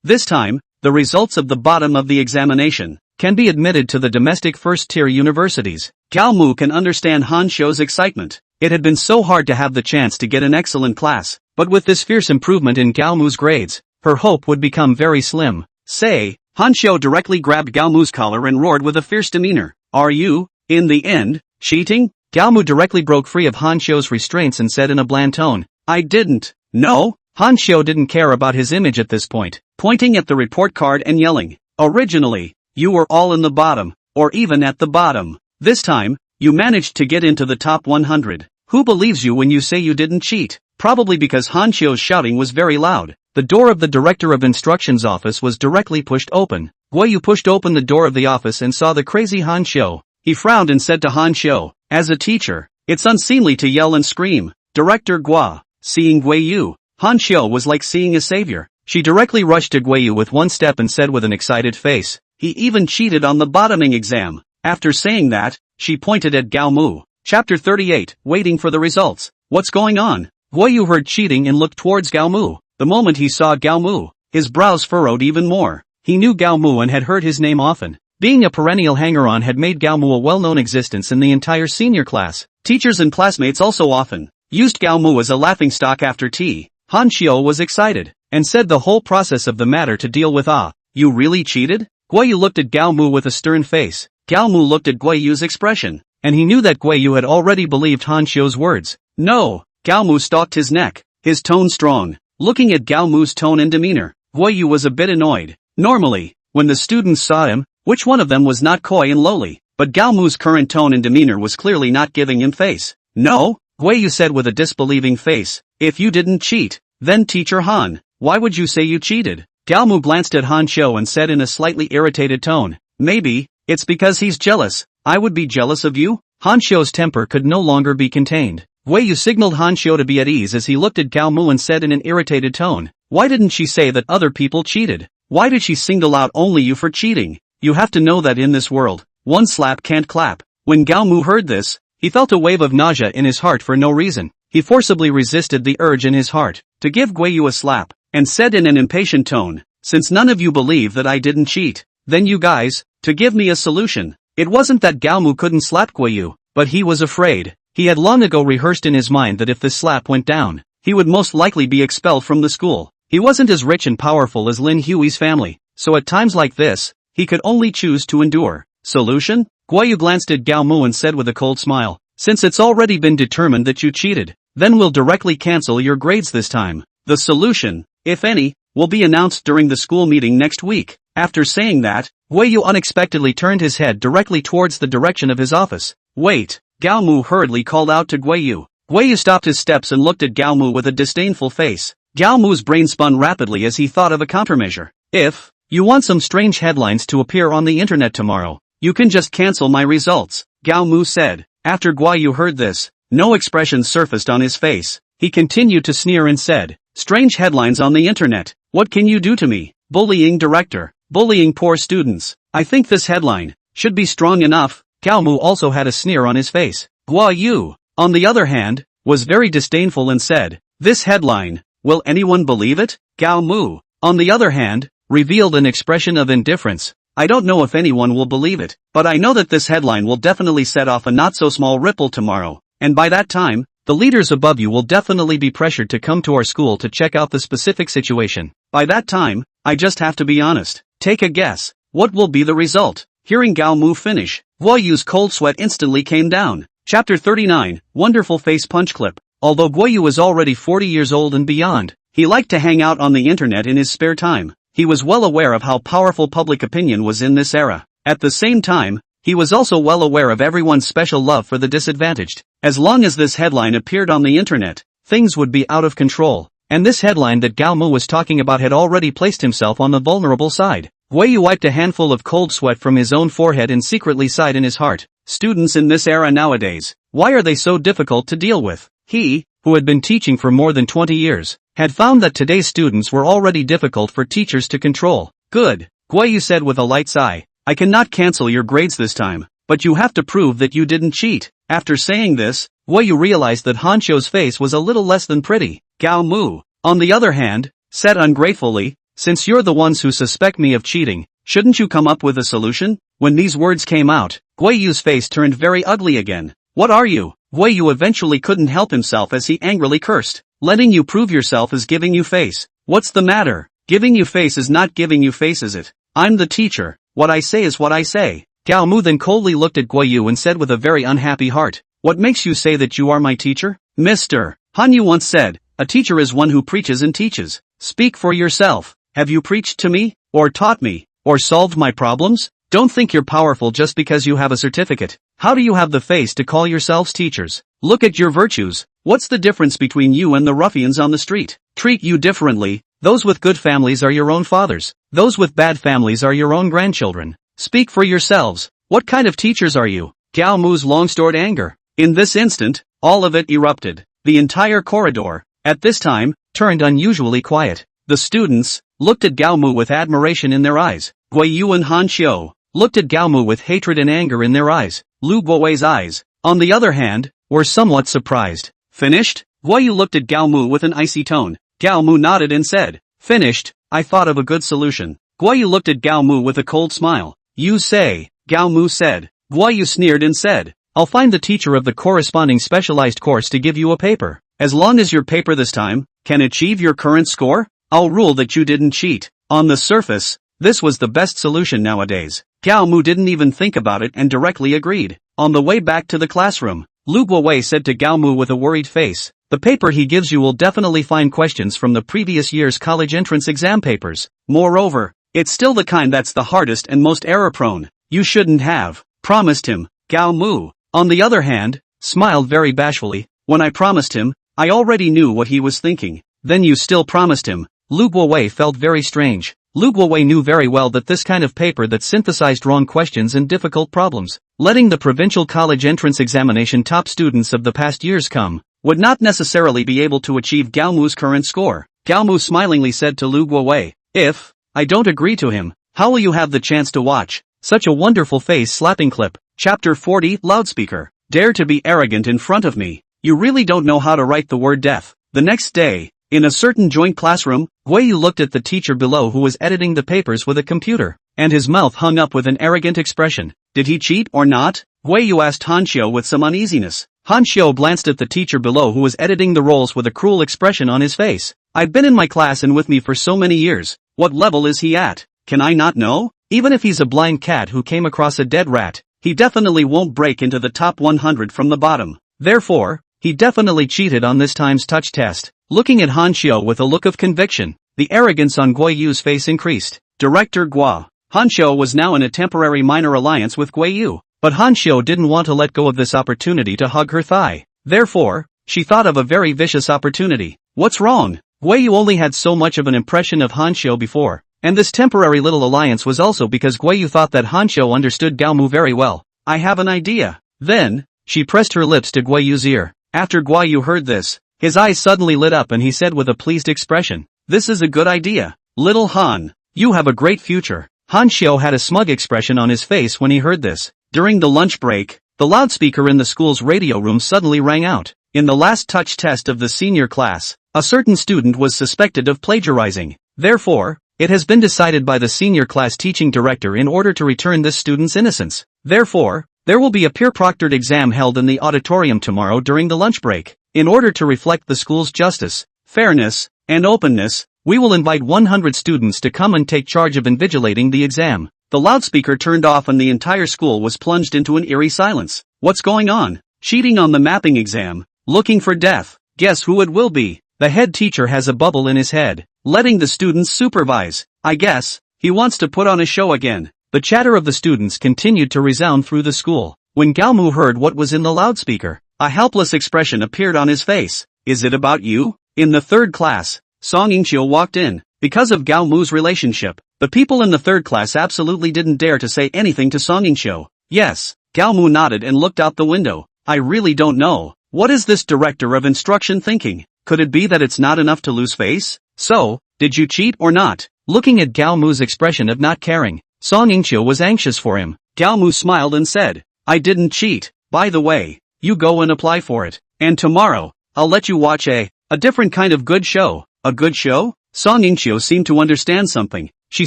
This time, the results of the bottom of the examination can be admitted to the domestic first-tier universities. Gao Mu can understand Han Qiu's excitement. It had been so hard to have the chance to get an excellent class, but with this fierce improvement in Gao Mu's grades, her hope would become very slim. Say, Han Qiu directly grabbed Gao Mu's collar and roared with a fierce demeanor. Are you, in the end, cheating? Gao Mu directly broke free of Han Qiu's restraints and said in a bland tone, I didn't. No? Han Qiu didn't care about his image at this point, pointing at the report card and yelling, originally, you were all in the bottom, or even at the bottom. This time, you managed to get into the top 100. Who believes you when you say you didn't cheat? Probably because Han Qiu's shouting was very loud. The door of the Director of Instruction's office was directly pushed open. Guoyu pushed open the door of the office and saw the crazy Han Qiu. He frowned and said to Han Qiu, as a teacher, it's unseemly to yell and scream. Director Guo. Seeing Guoyu, Han Qiu was like seeing a savior. She directly rushed to Guoyu with one step and said with an excited face, he even cheated on the bottoming exam. After saying that, she pointed at Gao Mu. Chapter 38, waiting for the results. What's going on? Guoyu heard cheating and looked towards Gao Mu. The moment he saw Gao Mu, his brows furrowed even more. He knew Gao Mu and had heard his name often. Being a perennial hanger-on had made Gao Mu a well-known existence in the entire senior class. Teachers and classmates also often used Gao Mu as a laughingstock after tea. Han Qiu was excited, and said the whole process of the matter to deal with you really cheated? Guoyu looked at Gao Mu with a stern face. Gao Mu looked at Guoyu's expression, and he knew that Guoyu had already believed Han Qiu's words. No, Gao Mu stalked his neck, his tone strong. Looking at Gao Mu's tone and demeanor, Guoyu was a bit annoyed. Normally, when the students saw him, which one of them was not coy and lowly, but Gao Mu's current tone and demeanor was clearly not giving him face. No? Guoyu said with a disbelieving face. If you didn't cheat, then Teacher Han, why would you say you cheated? Gao Mu glanced at Han Qiu and said in a slightly irritated tone, maybe, it's because he's jealous. I would be jealous of you? Han Qiu's temper could no longer be contained. Guoyu signaled Han Qiu to be at ease as he looked at Gao Mu and said in an irritated tone, why didn't she say that other people cheated? Why did she single out only you for cheating? You have to know that in this world, one slap can't clap. When Gao Mu heard this, he felt a wave of nausea in his heart for no reason. He forcibly resisted the urge in his heart to give Guoyu a slap, and said in an impatient tone, since none of you believe that I didn't cheat, then you guys, to give me a solution. It wasn't that Gao Mu couldn't slap Guoyu, but he was afraid. He had long ago rehearsed in his mind that if this slap went down, he would most likely be expelled from the school. He wasn't as rich and powerful as Lin Hui's family, so at times like this, he could only choose to endure. Solution? Guoyu glanced at Gao Mu and said with a cold smile, since it's already been determined that you cheated, then we'll directly cancel your grades this time. The solution, if any, will be announced during the school meeting next week. After saying that, Guoyu unexpectedly turned his head directly towards the direction of his office. Wait, Gao Mu hurriedly called out to Guoyu. Guoyu stopped his steps and looked at Gao Mu with a disdainful face. Gao Mu's brain spun rapidly as he thought of a countermeasure. If you want some strange headlines to appear on the internet tomorrow, you can just cancel my results, Gao Mu said. After Guoyu heard this, no expression surfaced on his face. He continued to sneer and said, strange headlines on the internet, what can you do to me? Bullying director, bullying poor students. I think this headline should be strong enough. Gao Mu also had a sneer on his face. Guoyu, on the other hand, was very disdainful and said, this headline, will anyone believe it? Gao Mu, on the other hand, revealed an expression of indifference. I don't know if anyone will believe it, but I know that this headline will definitely set off a not-so-small ripple tomorrow, and by that time, The leaders above you will definitely be pressured to come to our school to check out the specific situation. By that time, I just have to be honest. Take a guess. What will be the result? Hearing Gao Mu finish, Guo Yu's cold sweat instantly came down. Chapter 39, Wonderful Face Punch Clip. Although Guo Yu was already 40 years old and beyond, he liked to hang out on the internet in his spare time. He was well aware of how powerful public opinion was in this era. At the same time, he was also well aware of everyone's special love for the disadvantaged. As long as this headline appeared on the internet, things would be out of control. And this headline that Gao Mu was talking about had already placed himself on the vulnerable side. Guo Yu wiped a handful of cold sweat from his own forehead and secretly sighed in his heart. Students in this era nowadays, why are they so difficult to deal with? He, who had been teaching for more than 20 years, had found that today's students were already difficult for teachers to control. Good, Guo Yu said with a light sigh. I cannot cancel your grades this time, but you have to prove that you didn't cheat. After saying this, Guo Yu realized that Han Qiu's face was a little less than pretty. Gao Mu, on the other hand, said ungratefully, since you're the ones who suspect me of cheating, shouldn't you come up with a solution? When these words came out, Guo Yu's face turned very ugly again. What are you? Guo Yu eventually couldn't help himself as he angrily cursed. Letting you prove yourself is giving you face. What's the matter? Giving you face is not giving you face, is it? I'm the teacher. What I say is what I say. Gao Mu then coldly looked at Guo Yu and said with a very unhappy heart, what makes you say that you are my teacher? Mr. Han Yu once said, a teacher is one who preaches and teaches. Speak for yourself. Have you preached to me? Or taught me? Or solved my problems? Don't think you're powerful just because you have a certificate. How do you have the face to call yourselves teachers? Look at your virtues. What's the difference between you and the ruffians on the street? Treat you differently. Those with good families are your own fathers. Those with bad families are your own grandchildren. Speak for yourselves. What kind of teachers are you? Gao Mu's long-stored anger. In this instant, all of it erupted. The entire corridor, at this time, turned unusually quiet. The students looked at Gao Mu with admiration in their eyes. Guo Yu and Han Qiu looked at Gao Mu with hatred and anger in their eyes. Lu Guowei's eyes, on the other hand, were somewhat surprised. Finished? Guo Yu looked at Gao Mu with an icy tone. Gao Mu nodded and said, finished, I thought of a good solution. Guo Yu looked at Gao Mu with a cold smile. You say, Gao Mu said. Guo Yu sneered and said, I'll find the teacher of the corresponding specialized course to give you a paper. As long as your paper this time can achieve your current score, I'll rule that you didn't cheat. On the surface, this was the best solution nowadays. Gao Mu didn't even think about it and directly agreed. On the way back to the classroom, Lu Guowei said to Gao Mu with a worried face, the paper he gives you will definitely find questions from the previous year's college entrance exam papers. Moreover, it's still the kind that's the hardest and most error-prone. You shouldn't have promised him. Gao Mu, on the other hand, smiled very bashfully. When I promised him, I already knew what he was thinking. Then you still promised him. Lu Guowei felt very strange. Lu Guowei knew very well that this kind of paper that synthesized wrong questions and difficult problems, letting the provincial college entrance examination top students of the past years come, would not necessarily be able to achieve Gao Mu's current score. Gao Mu smilingly said to Lu Guowei, if I don't agree to him, how will you have the chance to watch such a wonderful face slapping clip? Chapter 40, Loudspeaker. Dare to be arrogant in front of me. You really don't know how to write the word death. The next day, in a certain joint classroom, Guo Yu looked at the teacher below who was editing the papers with a computer, and his mouth hung up with an arrogant expression. Did he cheat or not? Guo Yu asked Han Qiu with some uneasiness. Han Qiu glanced at the teacher below who was editing the rolls with a cruel expression on his face. I've been in my class and with me for so many years. What level is he at? Can I not know? Even if he's a blind cat who came across a dead rat, he definitely won't break into the top 100 from the bottom. Therefore, he definitely cheated on this time's touch test. Looking at Han Qiu with a look of conviction, the arrogance on Guo Yu's face increased. Director Guo. Han Qiu was now in a temporary minor alliance with Guo Yu, but Han Qiu didn't want to let go of this opportunity to hug her thigh. Therefore, she thought of a very vicious opportunity. What's wrong? Guo Yu only had so much of an impression of Han Qiu before, and this temporary little alliance was also because Guo Yu thought that Han Qiu understood Gao Mu very well. I have an idea. Then, she pressed her lips to Guo Yu's ear. After Guo Yu heard this, his eyes suddenly lit up and he said with a pleased expression, this is a good idea. Little Han, you have a great future. Han Qiu had a smug expression on his face when he heard this. During the lunch break, the loudspeaker in the school's radio room suddenly rang out. In the last touch test of the senior class, a certain student was suspected of plagiarizing. Therefore, it has been decided by the senior class teaching director in order to return this student's innocence. Therefore, there will be a peer-proctored exam held in the auditorium tomorrow during the lunch break. In order to reflect the school's justice, fairness, and openness, we will invite 100 students to come and take charge of invigilating the exam. The loudspeaker turned off and the entire school was plunged into an eerie silence. What's going on? Cheating on the mapping exam. Looking for death. Guess who it will be? The head teacher has a bubble in his head, letting the students supervise. I guess he wants to put on a show again. The chatter of the students continued to resound through the school. When Gao Mu heard what was in the loudspeaker, a helpless expression appeared on his face. Is it about you? In the third class, Yingqiu walked in. Because of Gao Mu's relationship, the people in the third class absolutely didn't dare to say anything to Yingqiu. Yes, Gao Mu nodded and looked out the window. I really don't know. What is this director of instruction thinking? Could it be that it's not enough to lose face? So, did you cheat or not? Looking at Gao Mu's expression of not caring, Yingqiu was anxious for him. Gao Mu smiled and said, I didn't cheat. By the way, you go and apply for it. And tomorrow, I'll let you watch a different kind of good show. A good show? Yingqiu seemed to understand something. She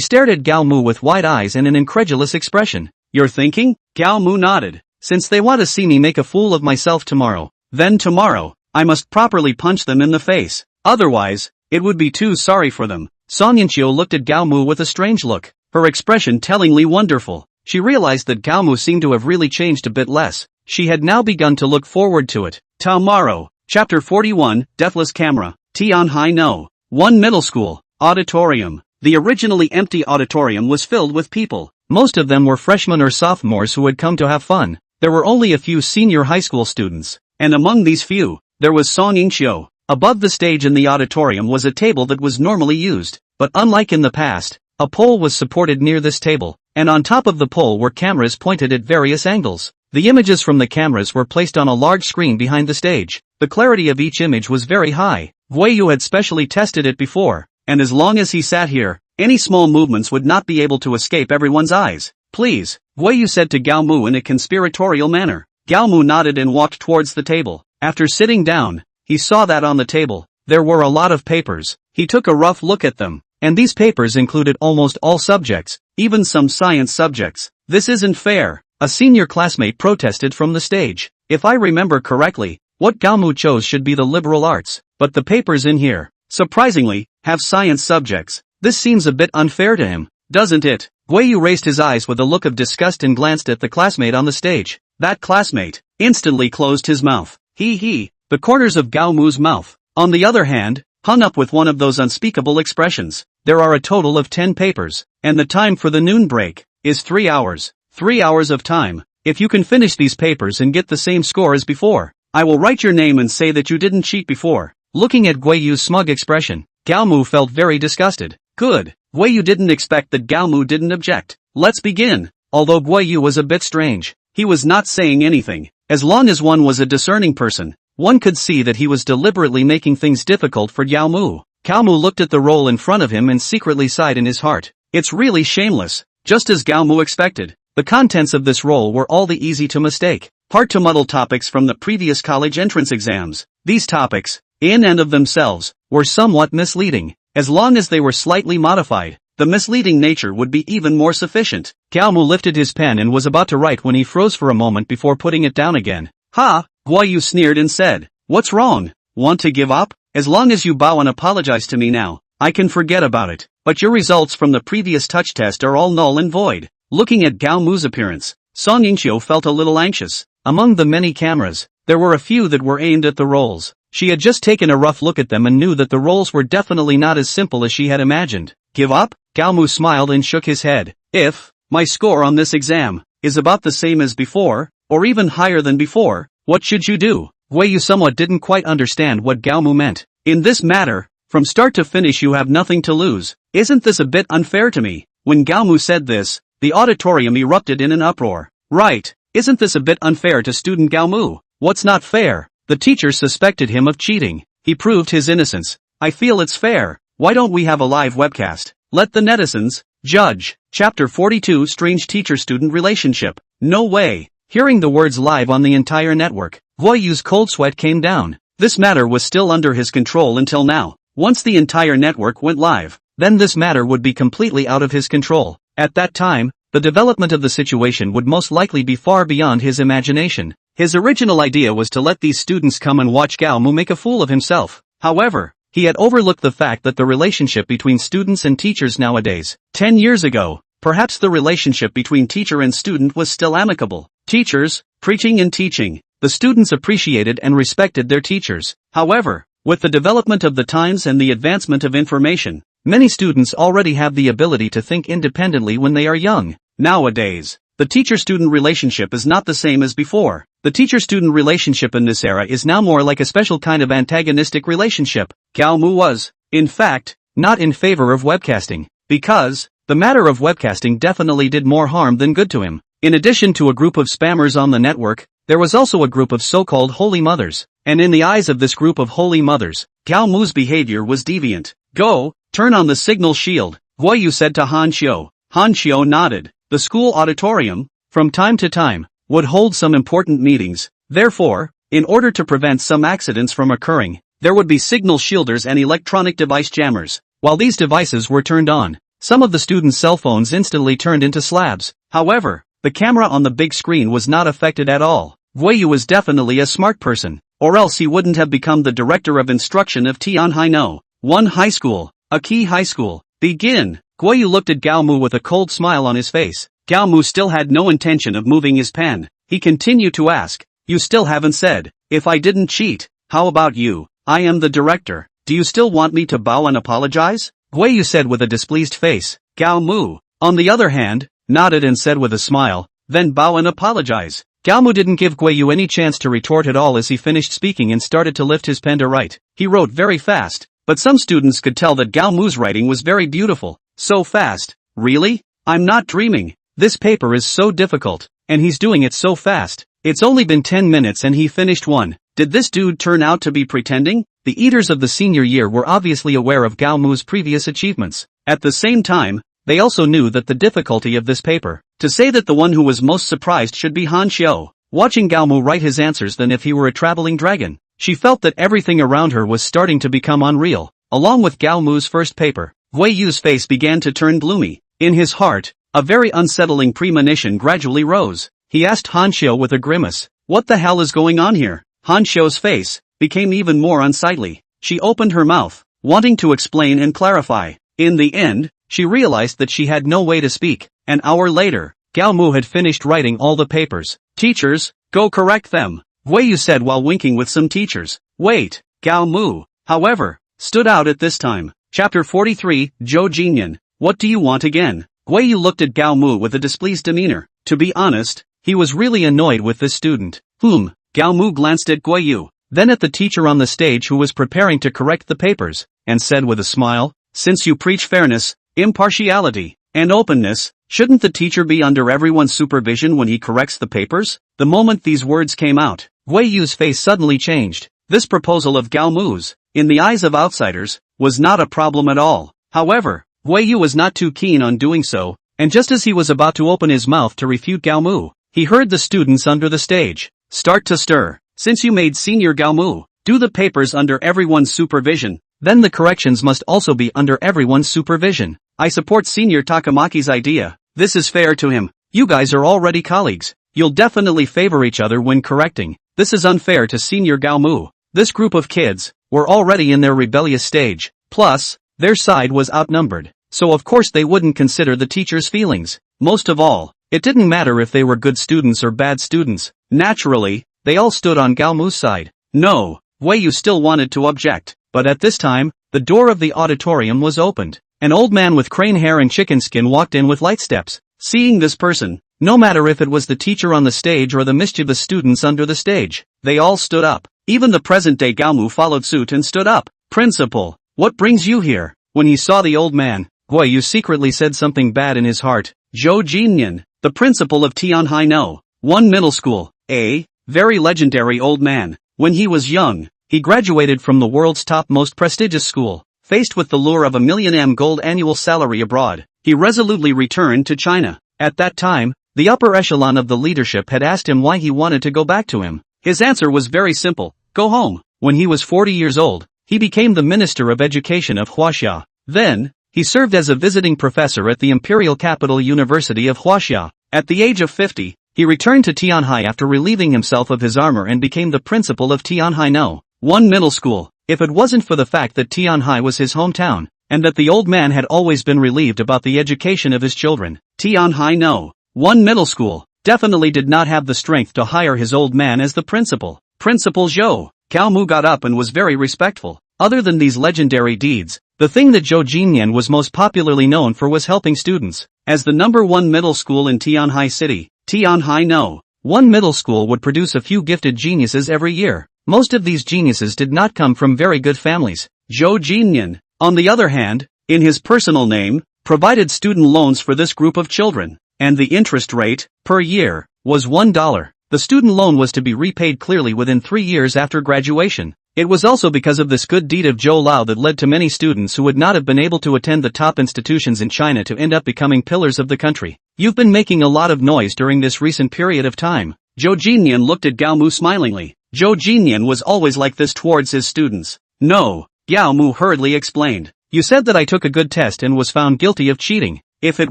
stared at Gao Mu with wide eyes and an incredulous expression. You're thinking? Gao Mu nodded. Since they want to see me make a fool of myself tomorrow, then tomorrow, I must properly punch them in the face. Otherwise, it would be too sorry for them. Yingqiu looked at Gao Mu with a strange look, her expression tellingly wonderful. She realized that Gao Mu seemed to have really changed a bit less. She had now begun to look forward to it. Tomorrow. Chapter 41, Deathless Camera. Tianhai No. 1 Middle School. Auditorium. The originally empty auditorium was filled with people. Most of them were freshmen or sophomores who had come to have fun. There were only a few senior high school students, and among these few, there was Yingqiu. Above the stage in the auditorium was a table that was normally used, but unlike in the past, a pole was supported near this table, and on top of the pole were cameras pointed at various angles. The images from the cameras were placed on a large screen behind the stage. The clarity of each image was very high. Guang had specially tested it before, and as long as he sat here, any small movements would not be able to escape everyone's eyes. Please, Guang said to Gao Mu in a conspiratorial manner. Gao Mu nodded and walked towards the table. After sitting down, he saw that on the table, there were a lot of papers. He took a rough look at them, and these papers included almost all subjects, even some science subjects. This isn't fair, a senior classmate protested from the stage. If I remember correctly, what Gao Mu chose should be the liberal arts, but the papers in here, surprisingly, have science subjects. This seems a bit unfair to him, doesn't it? Guang raised his eyes with a look of disgust and glanced at the classmate on the stage. That classmate instantly closed his mouth. The corners of Gao Mu's mouth, on the other hand, hung up with one of those unspeakable expressions. There are a total of 10 papers, and the time for the noon break is 3 hours. 3 hours of time. If you can finish these papers and get the same score as before, I will write your name and say that you didn't cheat before. Looking at Guang's smug expression, Gao Mu felt very disgusted. Good. Guang didn't expect that Gao Mu didn't object. Let's begin. Although Guang was a bit strange, he was not saying anything. As long as one was a discerning person, one could see that he was deliberately making things difficult for Gao Mu. Gao Mu looked at the roll in front of him and secretly sighed in his heart. It's really shameless. Just as Gao Mu expected, the contents of this roll were all the easy to mistake, hard to muddle topics from the previous college entrance exams. These topics, in and of themselves, were somewhat misleading. As long as they were slightly modified, the misleading nature would be even more sufficient. Gao Mu lifted his pen and was about to write when he froze for a moment before putting it down again. Ha! Guang sneered and said, what's wrong? Want to give up? As long as you bow and apologize to me now, I can forget about it. But your results from the previous touch test are all null and void. Looking at Gao Mu's appearance, Yingqiu felt a little anxious. Among the many cameras, there were a few that were aimed at the rolls. She had just taken a rough look at them and knew that the rolls were definitely not as simple as she had imagined. Give up? Gao Mu smiled and shook his head. If my score on this exam is about the same as before, or even higher than before, what should you do? Guang somewhat didn't quite understand what Gao Mu meant. In this matter, from start to finish you have nothing to lose. Isn't this a bit unfair to me? When Gao Mu said this, the auditorium erupted in an uproar. Right, isn't this a bit unfair to student Gao Mu? What's not fair? The teacher suspected him of cheating. He proved his innocence. I feel it's fair. Why don't we have a live webcast? Let the netizens judge. Chapter 42 Strange Teacher-Student Relationship. No way. Hearing the words live on the entire network, Guang's cold sweat came down. This matter was still under his control until now. Once the entire network went live, then this matter would be completely out of his control. At that time, the development of the situation would most likely be far beyond his imagination. His original idea was to let these students come and watch Gao Mu make a fool of himself. However, he had overlooked the fact that the relationship between students and teachers nowadays, 10 years ago, perhaps the relationship between teacher and student was still amicable. Teachers, preaching and teaching. The students appreciated and respected their teachers. However, with the development of the times and the advancement of information, many students already have the ability to think independently when they are young. Nowadays, the teacher-student relationship is not the same as before. The teacher-student relationship in this era is now more like a special kind of antagonistic relationship. Gao Mu was, in fact, not in favor of webcasting, because the matter of webcasting definitely did more harm than good to him. In addition to a group of spammers on the network, there was also a group of so-called holy mothers, and in the eyes of this group of holy mothers, Gao Mu's behavior was deviant. Go, turn on the signal shield, Guang said to Han Qiu. Han Qiu nodded. The school auditorium, from time to time, would hold some important meetings. Therefore, in order to prevent some accidents from occurring, there would be signal shielders and electronic device jammers. While these devices were turned on, some of the students' cell phones instantly turned into slabs. However, the camera on the big screen was not affected at all. Guang was definitely a smart person, or else he wouldn't have become the director of instruction of Tianhai No. 1 High School, a key high school. Begin. Guang looked at Gao Mu with a cold smile on his face. Gao Mu still had no intention of moving his pen. He continued to ask, "You still haven't said, if I didn't cheat, how about you? I am the director. Do you still want me to bow and apologize?" Guang said with a displeased face. Gao Mu, on the other hand, nodded and said with a smile, "Then bow and apologize." Gao Mu didn't give Guang any chance to retort at all as he finished speaking and started to lift his pen to write. He wrote very fast, but some students could tell that Gao Mu's writing was very beautiful. So fast. Really? I'm not dreaming. This paper is so difficult, and he's doing it so fast. It's only been 10 minutes and he finished one. Did this dude turn out to be pretending? The eaters of the senior year were obviously aware of Gao Mu's previous achievements. At the same time, they also knew that the difficulty of this paper. To say that the one who was most surprised should be Han Qiu, watching Gao Mu write his answers than if he were a traveling dragon. She felt that everything around her was starting to become unreal. Along with Gao Mu's first paper, Guang Yu's face began to turn gloomy. In his heart, a very unsettling premonition gradually rose. He asked Han Qiu with a grimace, "What the hell is going on here?" Han Qiu's face became even more unsightly. She opened her mouth, wanting to explain and clarify. In the end, she realized that she had no way to speak. An hour later, Gao Mu had finished writing all the papers. "Teachers, go correct them," Guang Yu said while winking with some teachers. Wait, Gao Mu, however, stood out at this time. Chapter 43, Zhou Jinyan. What do you want again? Guang Yu looked at Gao Mu with a displeased demeanor. To be honest, he was really annoyed with this student. Gao Mu glanced at Guang Yu, then at the teacher on the stage who was preparing to correct the papers, and said with a smile, "Since you preach fairness, impartiality, and openness, shouldn't the teacher be under everyone's supervision when he corrects the papers?" The moment these words came out, Guang Yu's face suddenly changed. This proposal of Gao Mu's, in the eyes of outsiders, was not a problem at all. However, Guang Yu was not too keen on doing so, and just as he was about to open his mouth to refute Gao Mu, he heard the students under the stage start to stir. "Since you made senior Gao Mu do the papers under everyone's supervision, then the corrections must also be under everyone's supervision. I support senior Takamaki's idea. This is fair to him. You guys are already colleagues. You'll definitely favor each other when correcting. This is unfair to senior Gao Mu." This group of kids were already in their rebellious stage. Plus, their side was outnumbered, so of course they wouldn't consider the teacher's feelings. Most of all, it didn't matter if they were good students or bad students. Naturally, they all stood on Gao Mu's side. No, Guang Yu still wanted to object, but at this time, the door of the auditorium was opened. An old man with crane hair and chicken skin walked in with light steps. Seeing this person, no matter if it was the teacher on the stage or the mischievous students under the stage, they all stood up. Even the present-day Gao Mu followed suit and stood up. "Principal, what brings you here?" When he saw the old man, Guang Yu secretly said something bad in his heart. Zhou Jinyan, the principal of Tianhai No. 1 Middle School, a very legendary old man. When he was young, he graduated from the world's top most prestigious school. Faced with the lure of $1 million gold annual salary abroad, he resolutely returned to China. At that time, the upper echelon of the leadership had asked him why he wanted to go back to him. His answer was very simple: go home. When he was 40 years old, he became the Minister of Education of Huaxia. Then, he served as a visiting professor at the imperial capital University of Huaxia. At the age of 50, He returned to Tianhai after relieving himself of his armor and became the principal of Tianhai No. 1 Middle School. If it wasn't for the fact that Tianhai was his hometown, and that the old man had always been relieved about the education of his children, Tianhai No. 1 Middle School definitely did not have the strength to hire his old man as the principal. Principal Zhou. Gao Mu got up and was very respectful. Other than these legendary deeds, the thing that Zhou Jinyan was most popularly known for was helping students. As the number 1 middle school in Tianhai City, Tianhai No. 1 Middle School would produce a few gifted geniuses every year. Most of these geniuses did not come from very good families. Zhou Jinyan, on the other hand, in his personal name, provided student loans for this group of children, and the interest rate, per year, was $1. The student loan was to be repaid clearly within 3 years after graduation. It was also because of this good deed of Zhou Lao that led to many students who would not have been able to attend the top institutions in China to end up becoming pillars of the country. You've been making a lot of noise during this recent period of time. Zhou Jinyan looked at Gao Mu smilingly. Zhou Jinyan was always like this towards his students. No, Gao Mu hurriedly explained. You said that I took a good test and was found guilty of cheating. If it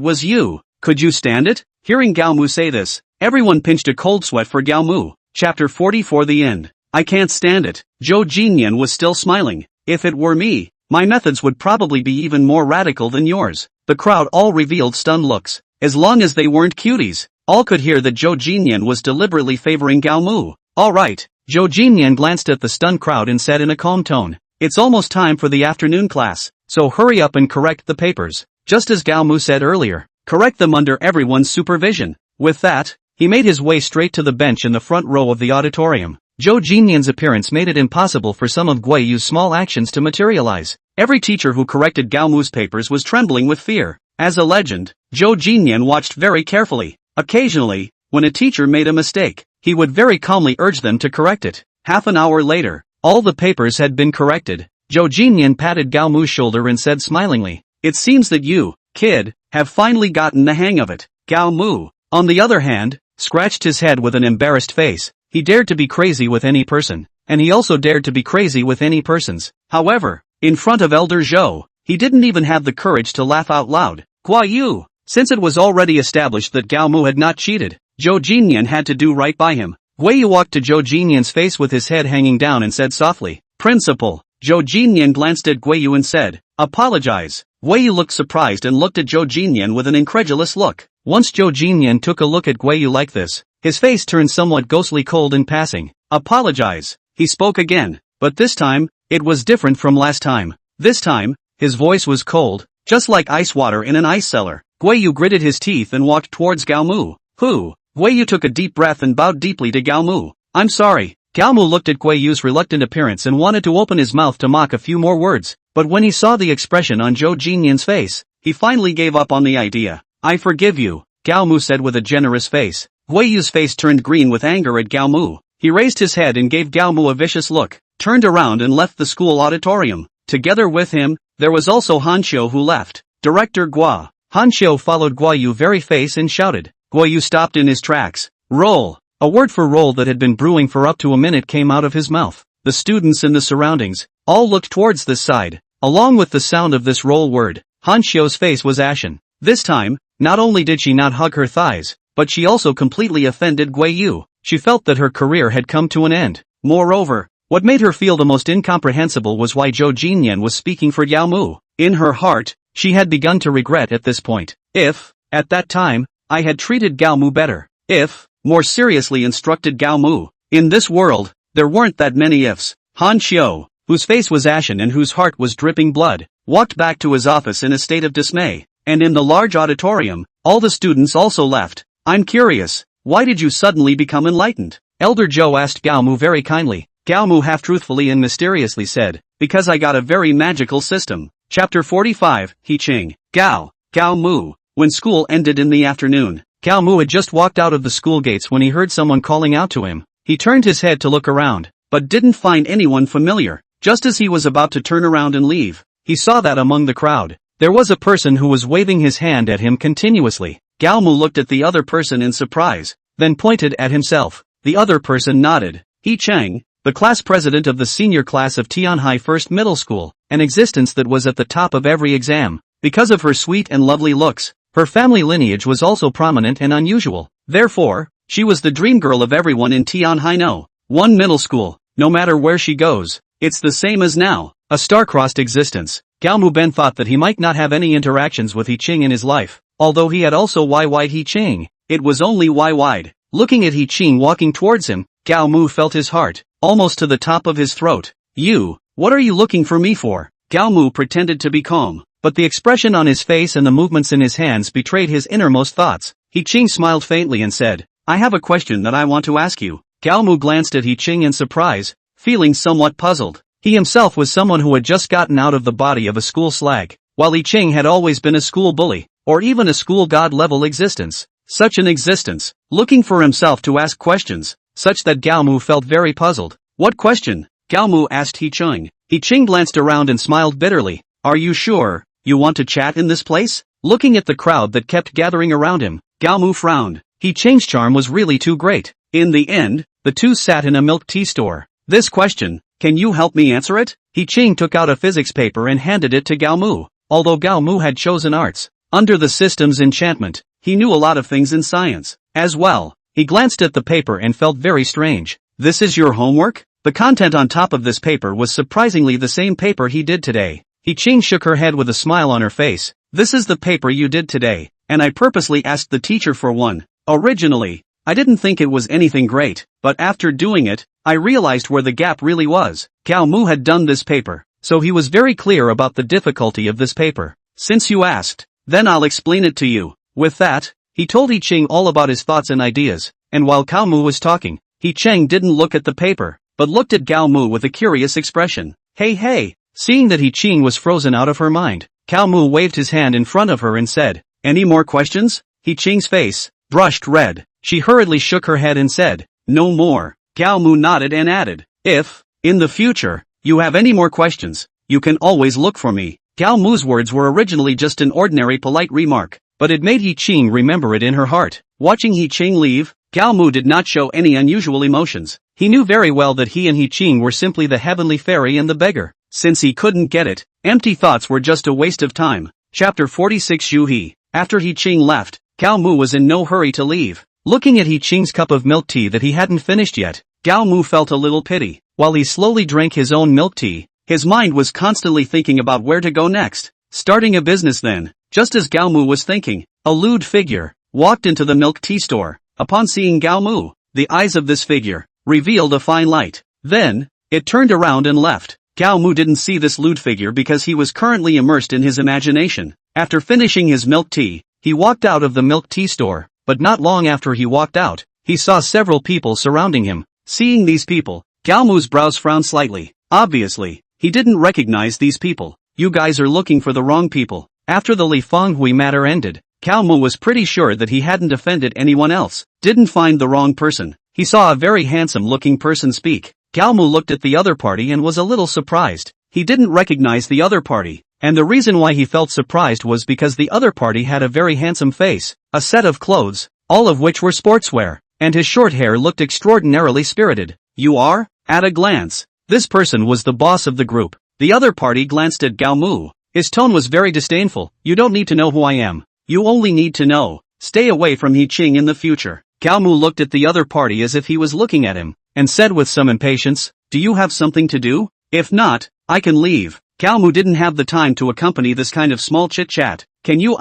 was you, could you stand it? Hearing Gao Mu say this, everyone pinched a cold sweat for Gao Mu. Chapter 44 The End. I can't stand it. Zhou Jinyan was still smiling. If it were me, my methods would probably be even more radical than yours. The crowd all revealed stunned looks. As long as they weren't cuties, all could hear that Zhou Jinyan was deliberately favoring Gao Mu. Alright. Zhou Jinyan glanced at the stunned crowd and said in a calm tone, it's almost time for the afternoon class, so hurry up and correct the papers. Just as Gao Mu said earlier, correct them under everyone's supervision. With that, he made his way straight to the bench in the front row of the auditorium. Zhou Jinyan's appearance made it impossible for some of Guiyu's small actions to materialize. Every teacher who corrected Gao Mu's papers was trembling with fear. As a legend, Zhou Jinyan watched very carefully. Occasionally, when a teacher made a mistake, he would very calmly urge them to correct it. Half an hour later, all the papers had been corrected. Zhou Jinyan patted Gao Mu's shoulder and said smilingly, it seems that you, kid, have finally gotten the hang of it. Gao Mu, on the other hand, scratched his head with an embarrassed face. He dared to be crazy with any person, and he also dared to be crazy with any persons. However, in front of Elder Zhou, he didn't even have the courage to laugh out loud. Guiyu! Since it was already established that Gao Mu had not cheated, Zhou Jinyan had to do right by him. Guiyu walked to Zhou Jinyan's face with his head hanging down and said softly, Principal. Zhou Jinyan glanced at Guiyu and said, apologize. Guiyu looked surprised and looked at Zhou Jinyan with an incredulous look. Once Zhou Jinyan took a look at Guiyu like this, his face turned somewhat ghostly cold in passing. Apologize. He spoke again, but this time, it was different from last time. This time, his voice was cold, just like ice water in an ice cellar. Guiyu gritted his teeth and walked towards Gao Mu. Guiyu took a deep breath and bowed deeply to Gao Mu. I'm sorry. Gao Mu looked at Guiyu's reluctant appearance and wanted to open his mouth to mock a few more words, but when he saw the expression on Zhou Jinyan's face, he finally gave up on the idea. I forgive you, Gao Mu said with a generous face. Guiyu's face turned green with anger at Gao Mu. He raised his head and gave Gao Mu a vicious look, turned around and left the school auditorium. Together with him, there was also Han Qiu who left. Director Guo. Han Qiu followed Guiyu very face and shouted. Guiyu stopped in his tracks. Roll. A word for roll that had been brewing for up to a minute came out of his mouth. The students in the surroundings all looked towards this side. Along with the sound of this roll word, Han Qiu's face was ashen. This time, not only did she not hug her thighs, but she also completely offended Guiyu. She felt that her career had come to an end. Moreover, what made her feel the most incomprehensible was why Zhou Jinyan was speaking for Gao Mu. In her heart, she had begun to regret at this point. If, at that time, I had treated Gao Mu better. If, more seriously instructed Gao Mu. In this world, there weren't that many ifs. Han Qiu, whose face was ashen and whose heart was dripping blood, walked back to his office in a state of dismay. And in the large auditorium, all the students also left. I'm curious, why did you suddenly become enlightened? Elder Zhou asked Gao Mu very kindly. Gao Mu half-truthfully and mysteriously said, because I got a very magical system. Chapter 45, Qing. Gao Mu. When school ended in the afternoon, Gao Mu had just walked out of the school gates when he heard someone calling out to him. He turned his head to look around, but didn't find anyone familiar. Just as he was about to turn around and leave, he saw that among the crowd, there was a person who was waving his hand at him continuously. Gao Mu looked at the other person in surprise, then pointed at himself. The other person nodded. Cheng, the class president of the senior class of Tianhai First Middle School, an existence that was at the top of every exam. Because of her sweet and lovely looks, her family lineage was also prominent and unusual. Therefore, She was the dream girl of everyone in Tianhai No. 1 middle school. No matter where she goes, it's the same as now. A star-crossed existence. Gao Mu Ben thought that he might not have any interactions with Qing in his life, although he had also Wide Qing. It was only wide. Looking at Qing walking towards him, Gao Mu felt his heart, almost to the top of his throat. You, what are you looking for me for? Gao Mu pretended to be calm, but the expression on his face and the movements in his hands betrayed his innermost thoughts. Qing smiled faintly and said, I have a question that I want to ask you. Gao Mu glanced at Qing in surprise, feeling somewhat puzzled. He himself was someone who had just gotten out of the body of a school slag, while Qing had always been a school bully, or even a school god-level existence. Such an existence, looking for himself to ask questions, such that Gao Mu felt very puzzled. What question? Gao Mu asked Qing. Qing glanced around and smiled bitterly. Are you sure you want to chat in this place? Looking at the crowd that kept gathering around him, Gao Mu frowned. Qing's charm was really too great. In the end, the two sat in a milk tea store. This question, can you help me answer it? Qing took out a physics paper and handed it to Gao Mu. Although Gao Mu had chosen arts, under the system's enchantment, he knew a lot of things in science, as well. He glanced at the paper and felt very strange. This is your homework? The content on top of this paper was surprisingly the same paper he did today. Qing shook her head with a smile on her face. This is the paper you did today, and I purposely asked the teacher for one. Originally, I didn't think it was anything great, but after doing it, I realized where the gap really was. Gao Mu had done this paper, so he was very clear about the difficulty of this paper. Since you asked, then I'll explain it to you. With that, he told Qing all about his thoughts and ideas, and while Gao Mu was talking, Qing didn't look at the paper, but looked at Gao Mu with a curious expression. Hey! Seeing that Qing was frozen out of her mind, Gao Mu waved his hand in front of her and said, Any more questions? Qing's face brushed red. She hurriedly shook her head and said, No more. Gao Mu nodded and added, If, in the future, you have any more questions, you can always look for me. Gao Mu's words were originally just an ordinary polite remark, but it made Qing remember it in her heart. Watching Qing leave, Gao Mu did not show any unusual emotions. He knew very well that he and Qing were simply the heavenly fairy and the beggar. Since he couldn't get it, empty thoughts were just a waste of time. Chapter 46 He. After Qing left, Gao Mu was in no hurry to leave. Looking at Qing's cup of milk tea that he hadn't finished yet, Gao Mu felt a little pity. While he slowly drank his own milk tea, his mind was constantly thinking about where to go next. Starting a business then. Just as Gao Mu was thinking, a lewd figure walked into the milk tea store. Upon seeing Gao Mu, the eyes of this figure revealed a fine light. Then, it turned around and left. Gao Mu didn't see this lewd figure because he was currently immersed in his imagination. After finishing his milk tea, he walked out of the milk tea store, but not long after he walked out, he saw several people surrounding him. Seeing these people, Gao Mu's brows frowned slightly. Obviously, he didn't recognize these people. You guys are looking for the wrong people. After the Li Fenghui matter ended, Gao Mu was pretty sure that he hadn't offended anyone else. Didn't find the wrong person. He saw a very handsome-looking person speak. Gao Mu looked at the other party and was a little surprised. He didn't recognize the other party, and the reason why he felt surprised was because the other party had a very handsome face, a set of clothes, all of which were sportswear, and his short hair looked extraordinarily spirited. You are? At a glance, this person was the boss of the group. The other party glanced at Gao Mu. His tone was very disdainful. You don't need to know who I am. You only need to know. Stay away from Qing in the future. Gao Mu looked at the other party as if he was looking at him, and said with some impatience, Do you have something to do? If not, I can leave. Gao Mu didn't have the time to accompany this kind of small chit-chat. Can you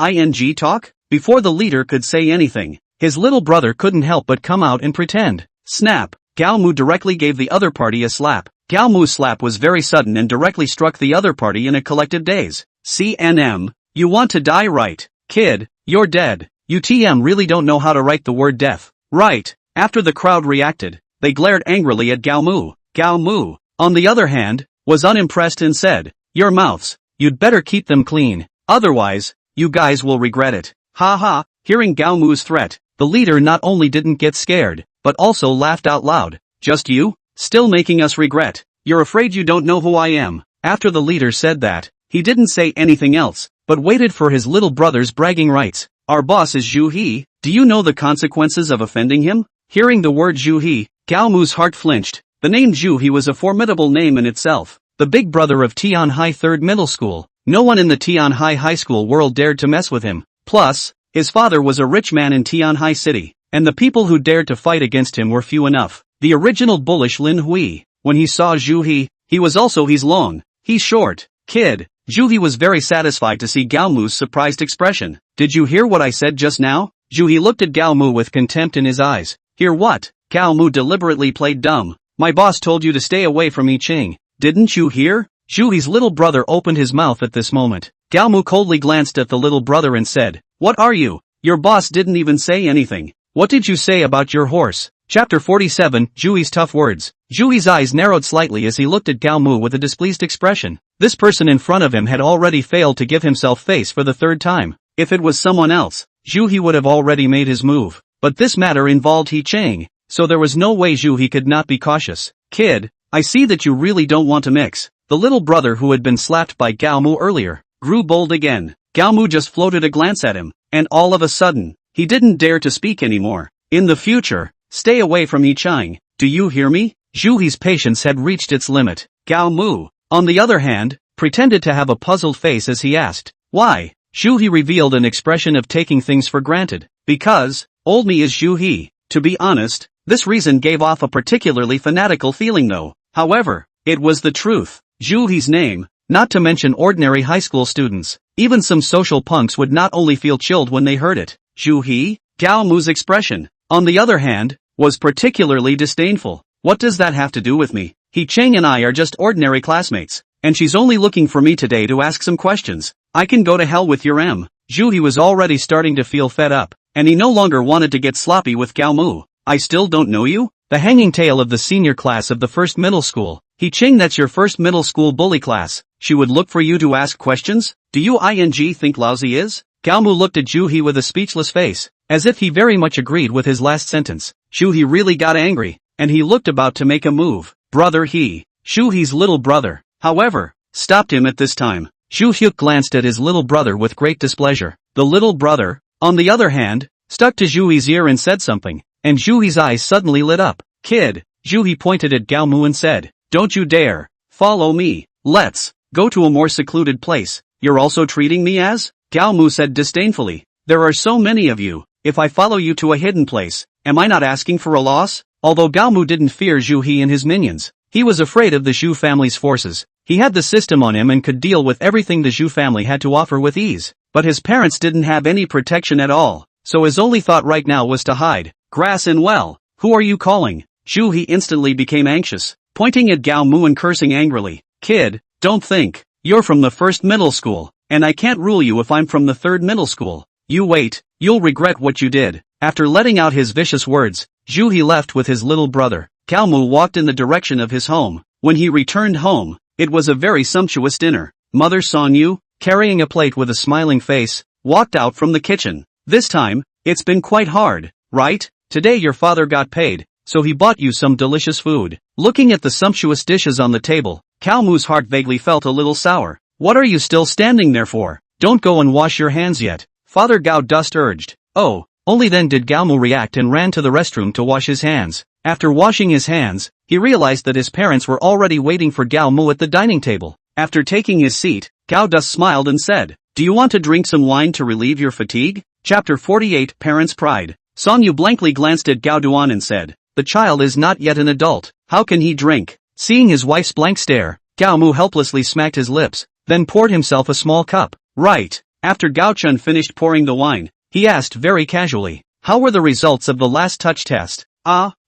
talk? Before the leader could say anything, his little brother couldn't help but come out and pretend. Snap! Gao Mu directly gave the other party a slap. Gao Mu's slap was very sudden and directly struck the other party in a collective daze. CNM, you want to die, right? Kid, you're dead. UTM really don't know how to write the word death. Right. After the crowd reacted, they glared angrily at Gao Mu. Gao Mu, on the other hand, was unimpressed and said, Your mouths, you'd better keep them clean. Otherwise, you guys will regret it. Ha ha. Hearing Gao Mu's threat, the leader not only didn't get scared, but also laughed out loud. Just you? Still making us regret. You're afraid you don't know who I am. After the leader said that, he didn't say anything else, but waited for his little brother's bragging rights. Our boss is Zhu He. Do you know the consequences of offending him? Hearing the word Zhu He, Gao Mu's heart flinched. The name Zhu He was a formidable name in itself. The big brother of Tianhai 3rd Middle School. No one in the Tianhai High School world dared to mess with him. Plus, his father was a rich man in Tianhai City, and the people who dared to fight against him were few enough. The original bullish Lin Hui, when he saw Zhu he was also he's long, he's short, kid. Zhu He was very satisfied to see Gao Mu's surprised expression. Did you hear what I said just now? Zhu He looked at Gao Mu with contempt in his eyes. Hear what? Gao Mu deliberately played dumb. My boss told you to stay away from Yingqiu. Didn't you hear? Zhu He's little brother opened his mouth at this moment. Gao Mu coldly glanced at the little brother and said, "What are you? Your boss didn't even say anything. What did you say about your horse?" Chapter 47, Zhu He's tough words. Zhu He's eyes narrowed slightly as he looked at Gao Mu with a displeased expression. This person in front of him had already failed to give himself face for the third time. If it was someone else, Zhu He would have already made his move. But this matter involved Qiu, so there was no way Zhu He could not be cautious. Kid, I see that you really don't want to mix. The little brother who had been slapped by Gao Mu earlier, grew bold again. Gao Mu just floated a glance at him, and all of a sudden, he didn't dare to speak anymore. In the future, stay away from Yingqiu. Do you hear me? Zhu He's patience had reached its limit. Gao Mu, on the other hand, pretended to have a puzzled face as he asked, why? Zhu He revealed an expression of taking things for granted. Because, old me is Zhu He. To be honest, this reason gave off a particularly fanatical feeling though. However, it was the truth. Zhu He's name, not to mention ordinary high school students, even some social punks would not only feel chilled when they heard it. Zhu He? Gao Mu's expression, on the other hand, was particularly disdainful. What does that have to do with me? Qiu and I are just ordinary classmates, and she's only looking for me today to ask some questions. I can go to hell with your M. Zhu He was already starting to feel fed up, and he no longer wanted to get sloppy with Gao Mu. I still don't know you? The hanging tail of the senior class of the first middle school. Qiu, that's your first middle school bully class. She would look for you to ask questions? Do you think lousy is? Gao Mu looked at Zhu He with a speechless face, as if he very much agreed with his last sentence. Zhu He really got angry, and he looked about to make a move. Brother Zhu He's little brother, however, stopped him at this time. Zhu He glanced at his little brother with great displeasure. The little brother, on the other hand, stuck to Zhu He's ear and said something, and Zhu He's eyes suddenly lit up. Kid, Zhu He pointed at Gao Mu and said, don't you dare. Follow me. Let's go to a more secluded place. You're also treating me as? Gao Mu said disdainfully. There are so many of you. If I follow you to a hidden place, am I not asking for a loss? Although Gao Mu didn't fear Zhu He and his minions, he was afraid of the Zhu family's forces. He had the system on him and could deal with everything the Zhu family had to offer with ease. But his parents didn't have any protection at all, so his only thought right now was to hide. Grass and well. Who are you calling? Zhu He instantly became anxious, pointing at Gao Mu and cursing angrily. Kid, don't think. You're from the first middle school, and I can't rule you if I'm from the third middle school. You wait, you'll regret what you did. After letting out his vicious words, Zhu He left with his little brother. Gao Mu walked in the direction of his home. When he returned home, it was a very sumptuous dinner. Mother Han Qiu, carrying a plate with a smiling face, walked out from the kitchen. This time, it's been quite hard, right? Today your father got paid, so he bought you some delicious food. Looking at the sumptuous dishes on the table, Gao Mu's heart vaguely felt a little sour. What are you still standing there for? Don't go and wash your hands yet, Father Gao Dust urged. Oh, only then did Gao Mu react and ran to the restroom to wash his hands. After washing his hands, he realized that his parents were already waiting for Gao Mu at the dining table. After taking his seat, Gao Dust smiled and said, do you want to drink some wine to relieve your fatigue? Chapter 48, Parents' Pride. Han Qiu blankly glanced at Gao Duan and said, the child is not yet an adult, how can he drink? Seeing his wife's blank stare, Gao Mu helplessly smacked his lips, then poured himself a small cup. Right. After Gao Chun finished pouring the wine, he asked very casually, how were the results of the last touch test?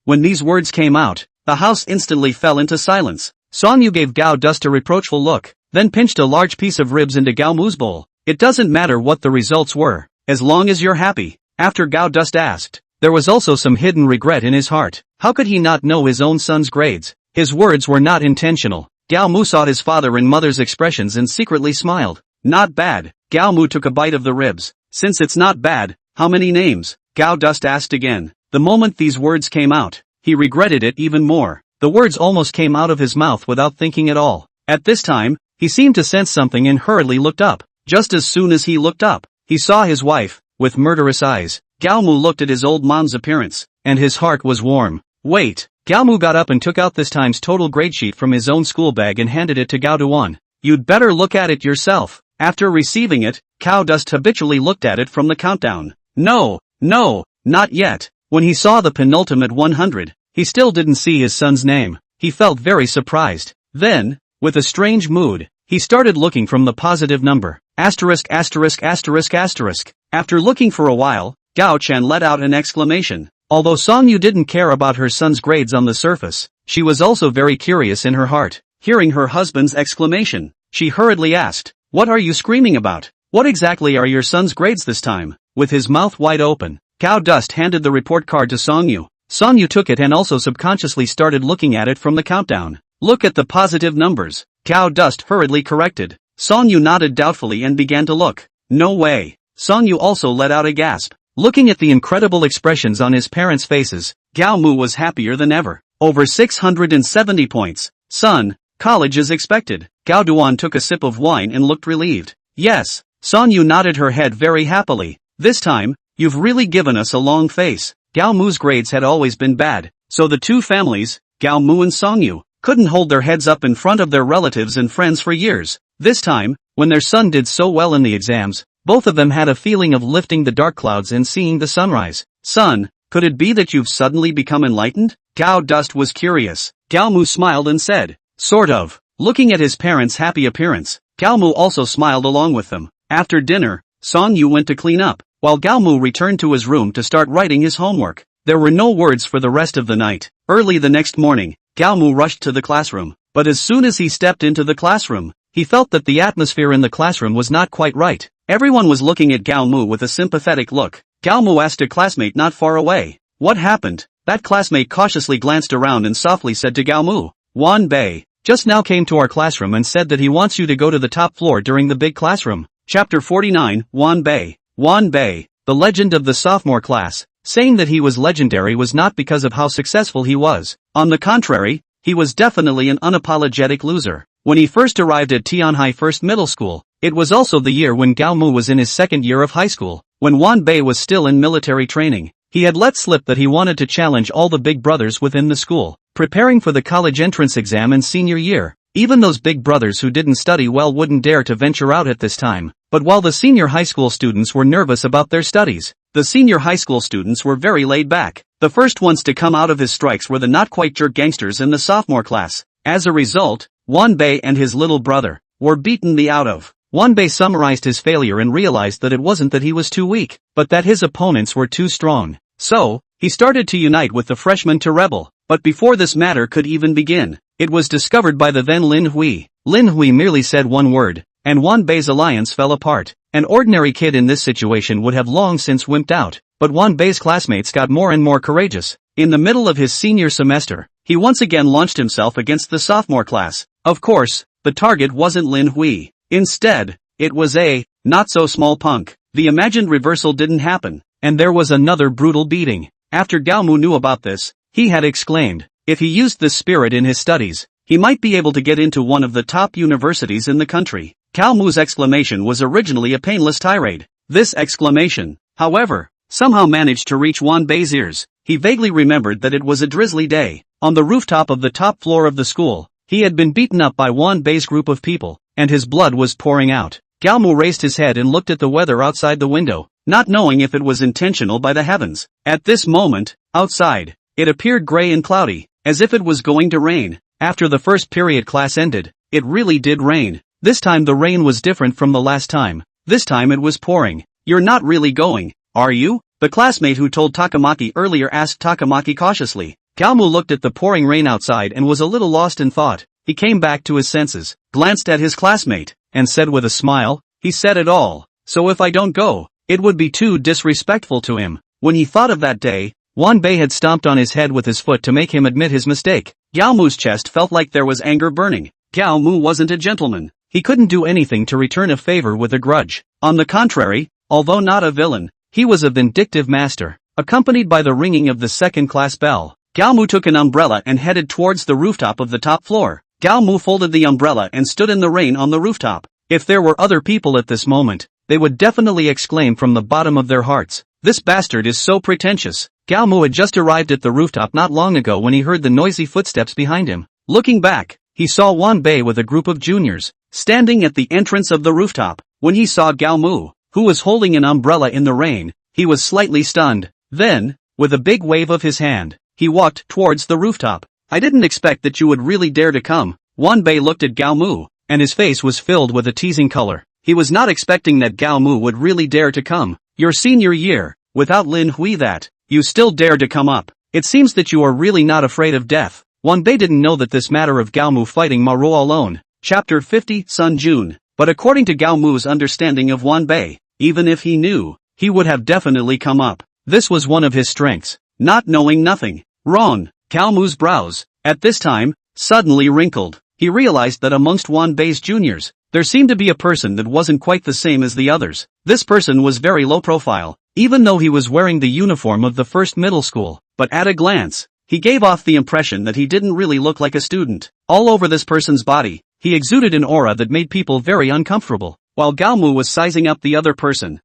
When these words came out, the house instantly fell into silence. Han Qiu gave Gao Dust a reproachful look, then pinched a large piece of ribs into Gao Mu's bowl. It doesn't matter what the results were, as long as you're happy. After Gao Dust asked, there was also some hidden regret in his heart. How could he not know his own son's grades? His words were not intentional. Gao Mu saw his father and mother's expressions and secretly smiled. Not bad. Gao Mu took a bite of the ribs. Since it's not bad, how many names? Gao Dust asked again. The moment these words came out, he regretted it even more. The words almost came out of his mouth without thinking at all. At this time, he seemed to sense something and hurriedly looked up. Just as soon as he looked up, he saw his wife, with murderous eyes. Gao Mu looked at his old mom's appearance, and his heart was warm. Wait. Gao Mu got up and took out this time's total grade sheet from his own school bag and handed it to Gao Duan. You'd better look at it yourself. After receiving it, Gao Dust habitually looked at it from the countdown. No, not yet. When he saw the penultimate 100, he still didn't see his son's name. He felt very surprised. Then, with a strange mood, he started looking from the positive number. Asterisk asterisk asterisk asterisk. After looking for a while, Gao Chen let out an exclamation. Although Song Yu didn't care about her son's grades on the surface, she was also very curious in her heart. Hearing her husband's exclamation, she hurriedly asked, "What are you screaming about? What exactly are your son's grades this time?" With his mouth wide open, Gao Dust handed the report card to Song Yu. Song Yu took it and also subconsciously started looking at it from the countdown. "Look at the positive numbers," Gao Dust hurriedly corrected. Song Yu nodded doubtfully and began to look. "No way." Song Yu also let out a gasp. Looking at the incredible expressions on his parents' faces, Gao Mu was happier than ever. Over 670 points. "Son, college is expected." Gao Duan took a sip of wine and looked relieved. "Yes." Song Yu nodded her head very happily. "This time, you've really given us a long face." Gao Mu's grades had always been bad, so the two families, Gao Mu and Song Yu, couldn't hold their heads up in front of their relatives and friends for years. This time, when their son did so well in the exams, both of them had a feeling of lifting the dark clouds and seeing the sunrise. "Son, could it be that you've suddenly become enlightened?" Gao Dust was curious. Gao Mu smiled and said, "Sort of." Looking at his parents' happy appearance, Gao Mu also smiled along with them. After dinner, Song Yu went to clean up, while Gao Mu returned to his room to start writing his homework. There were no words for the rest of the night. Early the next morning, Gao Mu rushed to the classroom, but as soon as he stepped into the classroom, he felt that the atmosphere in the classroom was not quite right. Everyone was looking at Gao Mu with a sympathetic look. Gao Mu asked a classmate not far away, "What happened?" That classmate cautiously glanced around and softly said to Gao Mu, "Wan Ba just now came to our classroom and said that he wants you to go to the top floor during the big classroom." Chapter 49, Wan Ba. Wan Ba, the legend of the sophomore class, saying that he was legendary was not because of how successful he was. On the contrary, he was definitely an unapologetic loser. When he first arrived at Tianhai First Middle School, it was also the year when Gao Mu was in his second year of high school. When Wan Ba was still in military training, he had let slip that he wanted to challenge all the big brothers within the school, preparing for the college entrance exam in senior year. Even those big brothers who didn't study well wouldn't dare to venture out at this time. But while the senior high school students were nervous about their studies, the senior high school students were very laid back. The first ones to come out of his strikes were the not-quite-jerk gangsters in the sophomore class. As a result, Wan Ba and his little brother were beaten the out of. Wan Ba summarized his failure and realized that it wasn't that he was too weak, but that his opponents were too strong. So, he started to unite with the freshmen to rebel. But before this matter could even begin, it was discovered by the then Lin Hui. Lin Hui merely said one word, and Wan Bei's alliance fell apart. An ordinary kid in this situation would have long since wimped out, but Wan Bei's classmates got more and more courageous. In the middle of his senior semester, he once again launched himself against the sophomore class. Of course, the target wasn't Lin Hui. Instead, it was a not-so-small punk. The imagined reversal didn't happen, and there was another brutal beating. After Gao Mu knew about this, he had exclaimed, if he used this spirit in his studies, he might be able to get into one of the top universities in the country. Gao Mu's exclamation was originally a painless tirade. This exclamation, however, somehow managed to reach Wan Bei's ears. He vaguely remembered that it was a drizzly day. On the rooftop of the top floor of the school, he had been beaten up by Wan Bei's group of people, and his blood was pouring out. Gao Mu raised his head and looked at the weather outside the window, not knowing if it was intentional by the heavens. At this moment, outside, it appeared gray and cloudy, as if it was going to rain. After the first period class ended, it really did rain. This time the rain was different from the last time. This time it was pouring. You're not really going, are you? The classmate who told Takamaki earlier asked Takamaki cautiously. Gao Mu looked at the pouring rain outside and was a little lost in thought. He came back to his senses, glanced at his classmate, and said with a smile, he said it all. So if I don't go, it would be too disrespectful to him. When he thought of that day, Wan Bei had stomped on his head with his foot to make him admit his mistake. Gao Mu's chest felt like there was anger burning. Gao Mu wasn't a gentleman. He couldn't do anything to return a favor with a grudge. On the contrary, although not a villain, he was a vindictive master. Accompanied by the ringing of the second-class bell, Gao Mu took an umbrella and headed towards the rooftop of the top floor. Gao Mu folded the umbrella and stood in the rain on the rooftop. If there were other people at this moment, they would definitely exclaim from the bottom of their hearts, "This bastard is so pretentious." Gao Mu had just arrived at the rooftop not long ago when he heard the noisy footsteps behind him. Looking back, he saw Wan Bei with a group of juniors, standing at the entrance of the rooftop. When he saw Gao Mu, who was holding an umbrella in the rain, he was slightly stunned. Then, With a big wave of his hand, he walked towards the rooftop. I didn't expect that you would really dare to come. Wan Ba looked at Gao Mu, and his face was filled with a teasing color. He was not expecting that Gao Mu would really dare to come. Your senior year, without Lin Hui that, you still dare to come up. It seems that you are really not afraid of death. Wan Ba didn't know that this matter of Gao Mu fighting Ma Ruo alone. Chapter 50 Sun Jun. But according to Gao Mu's understanding of Wan Ba, even if he knew, he would have definitely come up. This was one of his strengths. Not knowing nothing. Wrong. Gao Mu's brows, at this time, suddenly wrinkled. He realized that amongst Wan Bai's juniors, there seemed to be a person that wasn't quite the same as the others. This person was very low profile, even though he was wearing the uniform of the first middle school. But at a glance, he gave off the impression that he didn't really look like a student. All over this person's body, he exuded an aura that made people very uncomfortable. While Gao Mu was sizing up the other person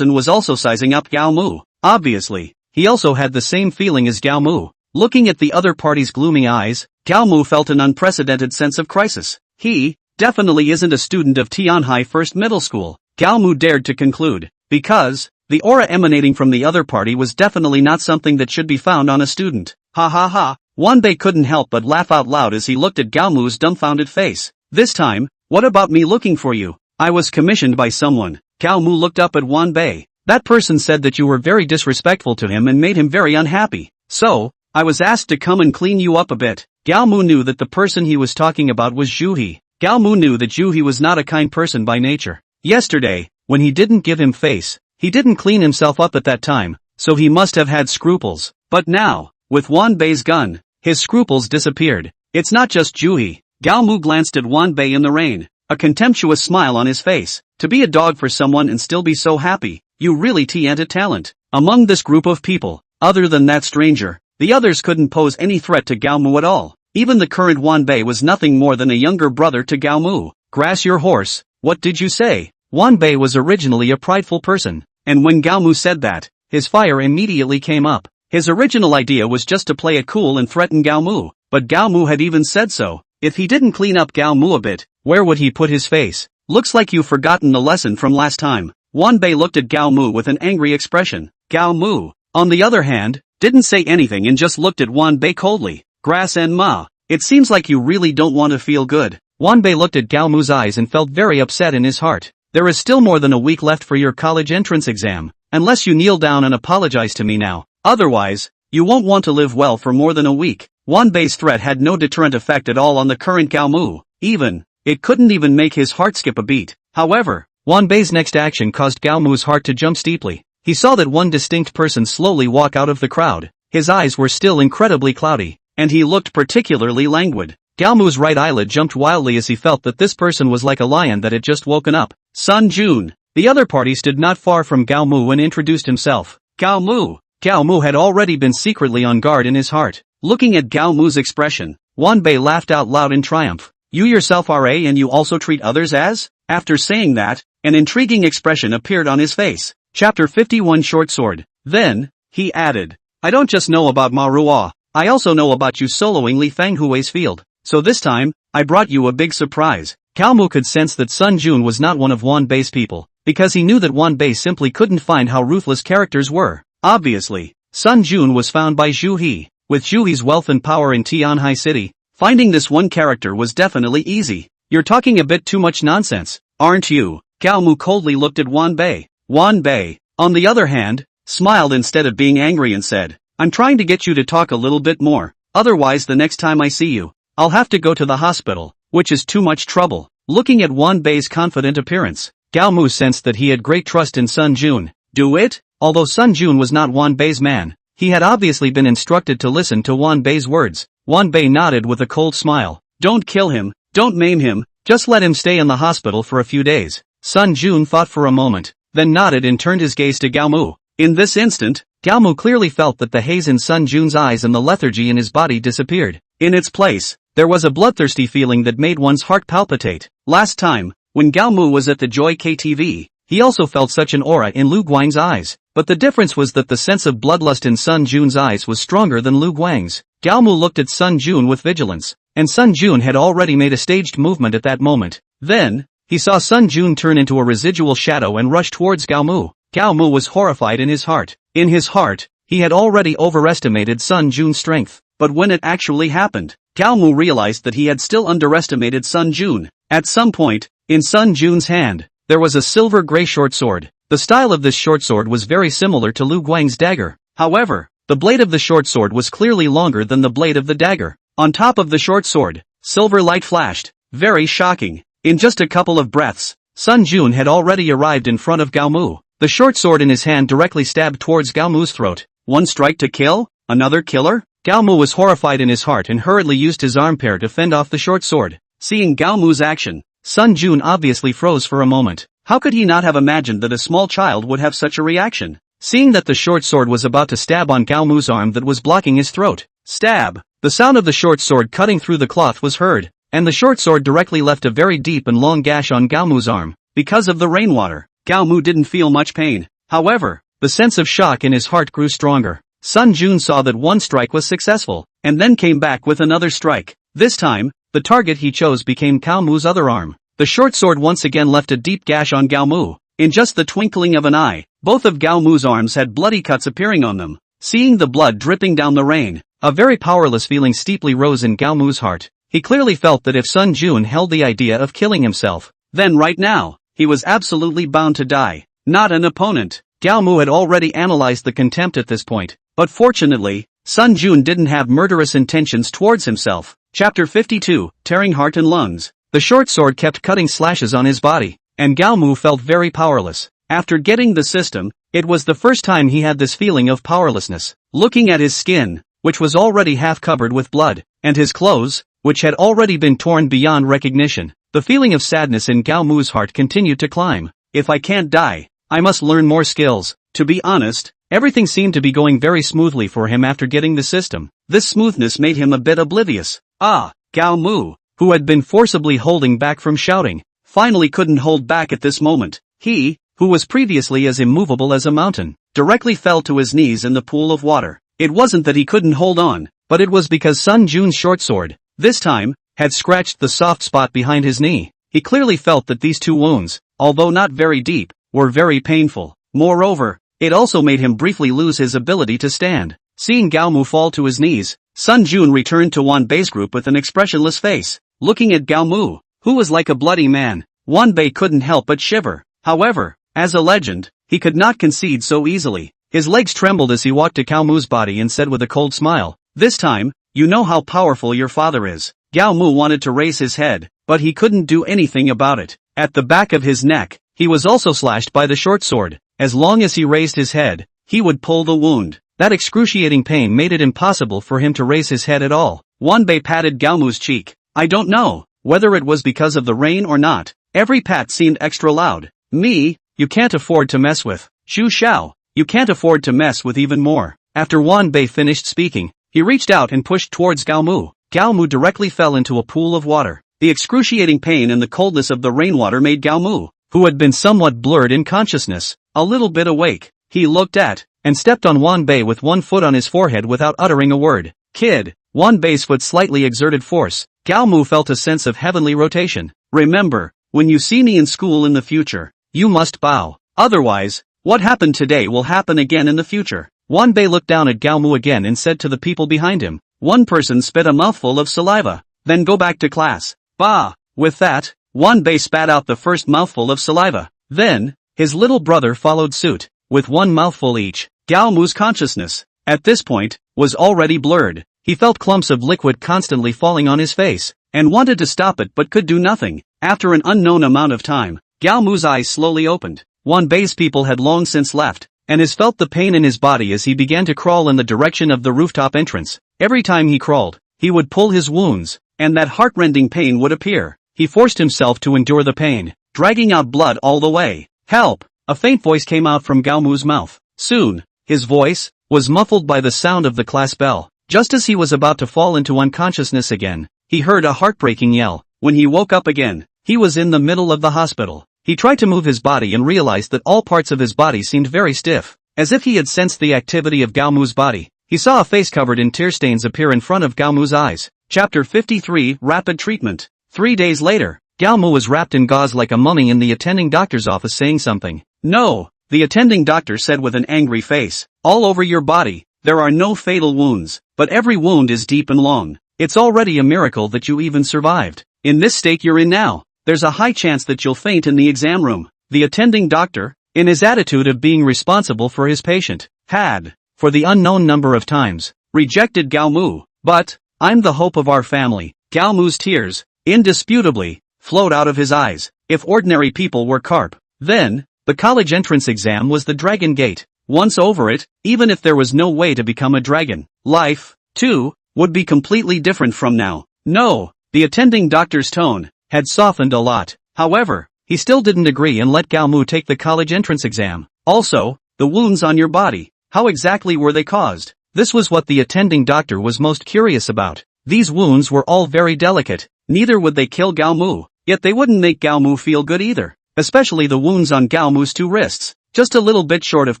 was also sizing up Gao Mu. Obviously, he also had the same feeling as Gao Mu. Looking at the other party's gloomy eyes, Gao Mu felt an unprecedented sense of crisis. He definitely isn't a student of Tianhai First Middle School, Gao Mu dared to conclude, because the aura emanating from the other party was definitely not something that should be found on a student. Ha ha ha. Wan Ba couldn't help but laugh out loud as he looked at Gao Mu's dumbfounded face. This time, what about me looking for you? I was commissioned by someone. Gao Mu looked up at Wan Ba. That person said that you were very disrespectful to him and made him very unhappy. So, I was asked to come and clean you up a bit. Gao Mu knew that the person he was talking about was Zhu He. Gao Mu knew that Zhu He was not a kind person by nature. Yesterday, when he didn't give him face, he didn't clean himself up at that time, so he must have had scruples. But now, with Wan Bai's gun, his scruples disappeared. It's not just Zhu He. Gao Mu glanced at Wan Ba in the rain, a contemptuous smile on his face. To be a dog for someone and still be so happy, you really ain't a talent. Among this group of people, other than that stranger, the others couldn't pose any threat to Gao Mu at all. Even the current Wan Ba was nothing more than a younger brother to Gao Mu. Grass your horse, what did you say? Wan Ba was originally a prideful person, and when Gao Mu said that, his fire immediately came up. His original idea was just to play it cool and threaten Gao Mu, but Gao Mu had even said so. If he didn't clean up Gao Mu a bit, where would he put his face? Looks like you've forgotten the lesson from last time. Wan Ba looked at Gao Mu with an angry expression. Gao Mu, on the other hand, didn't say anything and just looked at Wan Ba coldly. Grass and Ma, it seems like you really don't want to feel good. Wan Ba looked at Gao Mu's eyes and felt very upset in his heart. There is still more than a week left for your college entrance exam, unless you kneel down and apologize to me now. Otherwise, you won't want to live well for more than a week. Wan Bai's threat had no deterrent effect at all on the current Gao Mu. It couldn't even make his heart skip a beat. However, Wan Bai's next action caused Gao Mu's heart to jump steeply. He saw that one distinct person slowly walk out of the crowd. His eyes were still incredibly cloudy, and he looked particularly languid. Gao Mu's right eyelid jumped wildly as he felt that this person was like a lion that had just woken up. Sun Jun. The other party stood not far from Gao Mu and introduced himself. Gao Mu. Gao Mu had already been secretly on guard in his heart. Looking at Gao Mu's expression, Wan Ba laughed out loud in triumph. You yourself are a and you also treat others as? After saying that, an intriguing expression appeared on his face. Chapter 51 Short Sword. Then, he added, I don't just know about Ma Ruo, I also know about you soloing Li Fanghui's field. So this time, I brought you a big surprise. Gao Mu could sense that Sun Jun was not one of Wan Bai's people, because he knew that Wan Ba simply couldn't find how ruthless characters were. Obviously, Sun Jun was found by Zhu He. With Zhu He's wealth and power in Tianhai City, finding this one character was definitely easy. You're talking a bit too much nonsense, aren't you? Gao Mu coldly looked at Wan Ba. Wan Ba, on the other hand, smiled instead of being angry and said, I'm trying to get you to talk a little bit more, otherwise the next time I see you, I'll have to go to the hospital, which is too much trouble. Looking at Wan Bai's confident appearance, Gao Mu sensed that he had great trust in Sun Jun. Do it? Although Sun Jun was not Wan Bai's man, he had obviously been instructed to listen to Wan Bai's words. Wan Ba nodded with a cold smile. Don't kill him, don't maim him, just let him stay in the hospital for a few days. Sun Jun thought for a moment, then nodded and turned his gaze to Gao Mu. In this instant, Gao Mu clearly felt that the haze in Sun Jun's eyes and the lethargy in his body disappeared. In its place, there was a bloodthirsty feeling that made one's heart palpitate. Last time, when Gao Mu was at the Joy KTV, he also felt such an aura in Lu Guang's eyes, but the difference was that the sense of bloodlust in Sun Jun's eyes was stronger than Lu Guang's. Gao Mu looked at Sun Jun with vigilance, and Sun Jun had already made a staged movement at that moment. Then, he saw Sun Jun turn into a residual shadow and rush towards Gao Mu. Gao Mu was horrified in his heart. In his heart, he had already overestimated Sun Jun's strength. But when it actually happened, Gao Mu realized that he had still underestimated Sun Jun. At some point, in Sun Jun's hand, there was a silver-gray short sword. The style of this short sword was very similar to Lu Guang's dagger. However, the blade of the short sword was clearly longer than the blade of the dagger. On top of the short sword, silver light flashed. Very shocking. In just a couple of breaths, Sun Jun had already arrived in front of Gao Mu. The short sword in his hand directly stabbed towards Gao Mu's throat. One strike to kill? Another killer? Gao Mu was horrified in his heart and hurriedly used his arm pair to fend off the short sword. Seeing Gao Mu's action, Sun Jun obviously froze for a moment. How could he not have imagined that a small child would have such a reaction? Seeing that the short sword was about to stab on Gao Mu's arm that was blocking his throat. Stab! The sound of the short sword cutting through the cloth was heard, and the short sword directly left a very deep and long gash on Gao Mu's arm. Because of the rainwater, Gao Mu didn't feel much pain. However, the sense of shock in his heart grew stronger. Sun Jun saw that one strike was successful, and then came back with another strike. This time, the target he chose became Gao Mu's other arm. The short sword once again left a deep gash on Gao Mu. In just the twinkling of an eye, both of Gao Mu's arms had bloody cuts appearing on them. Seeing the blood dripping down the rain, a very powerless feeling steeply rose in Gao Mu's heart. He clearly felt that if Sun Jun held the idea of killing himself, then right now, he was absolutely bound to die. Not an opponent. Gao Mu had already analyzed the contempt at this point. But fortunately, Sun Jun didn't have murderous intentions towards himself. Chapter 52, Tearing Heart and Lungs. The short sword kept cutting slashes on his body, and Gao Mu felt very powerless. After getting the system, it was the first time he had this feeling of powerlessness. Looking at his skin, which was already half covered with blood, and his clothes, which had already been torn beyond recognition, the feeling of sadness in Gao Mu's heart continued to climb. If I can't die, I must learn more skills. To be honest, everything seemed to be going very smoothly for him after getting the system. This smoothness made him a bit oblivious. Gao Mu, who had been forcibly holding back from shouting, finally couldn't hold back at this moment. He, who was previously as immovable as a mountain, directly fell to his knees in the pool of water. It wasn't that he couldn't hold on, but it was because Sun Jun's short sword, this time, had scratched the soft spot behind his knee. He clearly felt that these two wounds, although not very deep, were very painful. Moreover, it also made him briefly lose his ability to stand. Seeing Gao Mu fall to his knees, Sun Jun returned to Wan Bai's group with an expressionless face. Looking at Gao Mu, who was like a bloody man, Wan Ba couldn't help but shiver. However, as a legend, he could not concede so easily. His legs trembled as he walked to Gao Mu's body and said with a cold smile, "This time, you know how powerful your father is." Gao Mu wanted to raise his head, but he couldn't do anything about it. At the back of his neck, he was also slashed by the short sword. As long as he raised his head, he would pull the wound. That excruciating pain made it impossible for him to raise his head at all. Wan Ba patted Gao Mu's cheek. I don't know whether it was because of the rain or not. Every pat seemed extra loud. Me, you can't afford to mess with. Xu Xiao, you can't afford to mess with even more. After Wan Ba finished speaking, he reached out and pushed towards Gao Mu. Gao Mu directly fell into a pool of water. The excruciating pain and the coldness of the rainwater made Gao Mu, who had been somewhat blurred in consciousness, a little bit awake. He looked at, and stepped on Wan Ba with one foot on his forehead without uttering a word. Kid, Wan Bai's foot slightly exerted force. Gao Mu felt a sense of heavenly rotation. Remember, when you see me in school in the future, you must bow. Otherwise, what happened today will happen again in the future. Wan Ba looked down at Gao Mu again and said to the people behind him, one person spit a mouthful of saliva, then go back to class. Bah! With that, Wan Ba spat out the first mouthful of saliva. Then, his little brother followed suit, with one mouthful each. Gao Mu's consciousness, at this point, was already blurred. He felt clumps of liquid constantly falling on his face, and wanted to stop it but could do nothing. After an unknown amount of time, Gao Mu's eyes slowly opened. Wan Bai's people had long since left, and has felt the pain in his body as he began to crawl in the direction of the rooftop entrance. Every time he crawled, he would pull his wounds, and that heart-rending pain would appear. He forced himself to endure the pain, dragging out blood all the way. Help! A faint voice came out from Gao Mu's mouth. Soon, his voice was muffled by the sound of the class bell. Just as he was about to fall into unconsciousness again, he heard a heartbreaking yell. When he woke up again, he was in the middle of the hospital. He tried to move his body and realized that all parts of his body seemed very stiff, as if he had sensed the activity of Gao Mu's body. He saw a face covered in tear stains appear in front of Gao Mu's eyes. Chapter 53, Rapid Treatment. 3 days later, Gao Mu was wrapped in gauze like a mummy in the attending doctor's office saying something. No, the attending doctor said with an angry face. All over your body, there are no fatal wounds, but every wound is deep and long. It's already a miracle that you even survived. In this state you're in now, there's a high chance that you'll faint in the exam room. The attending doctor, in his attitude of being responsible for his patient, had, for the unknown number of times, rejected Gao Mu. But, I'm the hope of our family. Gao Mu's tears, indisputably, flowed out of his eyes. If ordinary people were carp, then, the college entrance exam was the dragon gate. Once over it, even if there was no way to become a dragon, life, too, would be completely different from now. No, the attending doctor's tone had softened a lot. However, he still didn't agree and let Gao Mu take the college entrance exam. Also, the wounds on your body, how exactly were they caused? This was what the attending doctor was most curious about. These wounds were all very delicate. Neither would they kill Gao Mu, yet they wouldn't make Gao Mu feel good either. Especially the wounds on Gao Mu's 2 wrists, just a little bit short of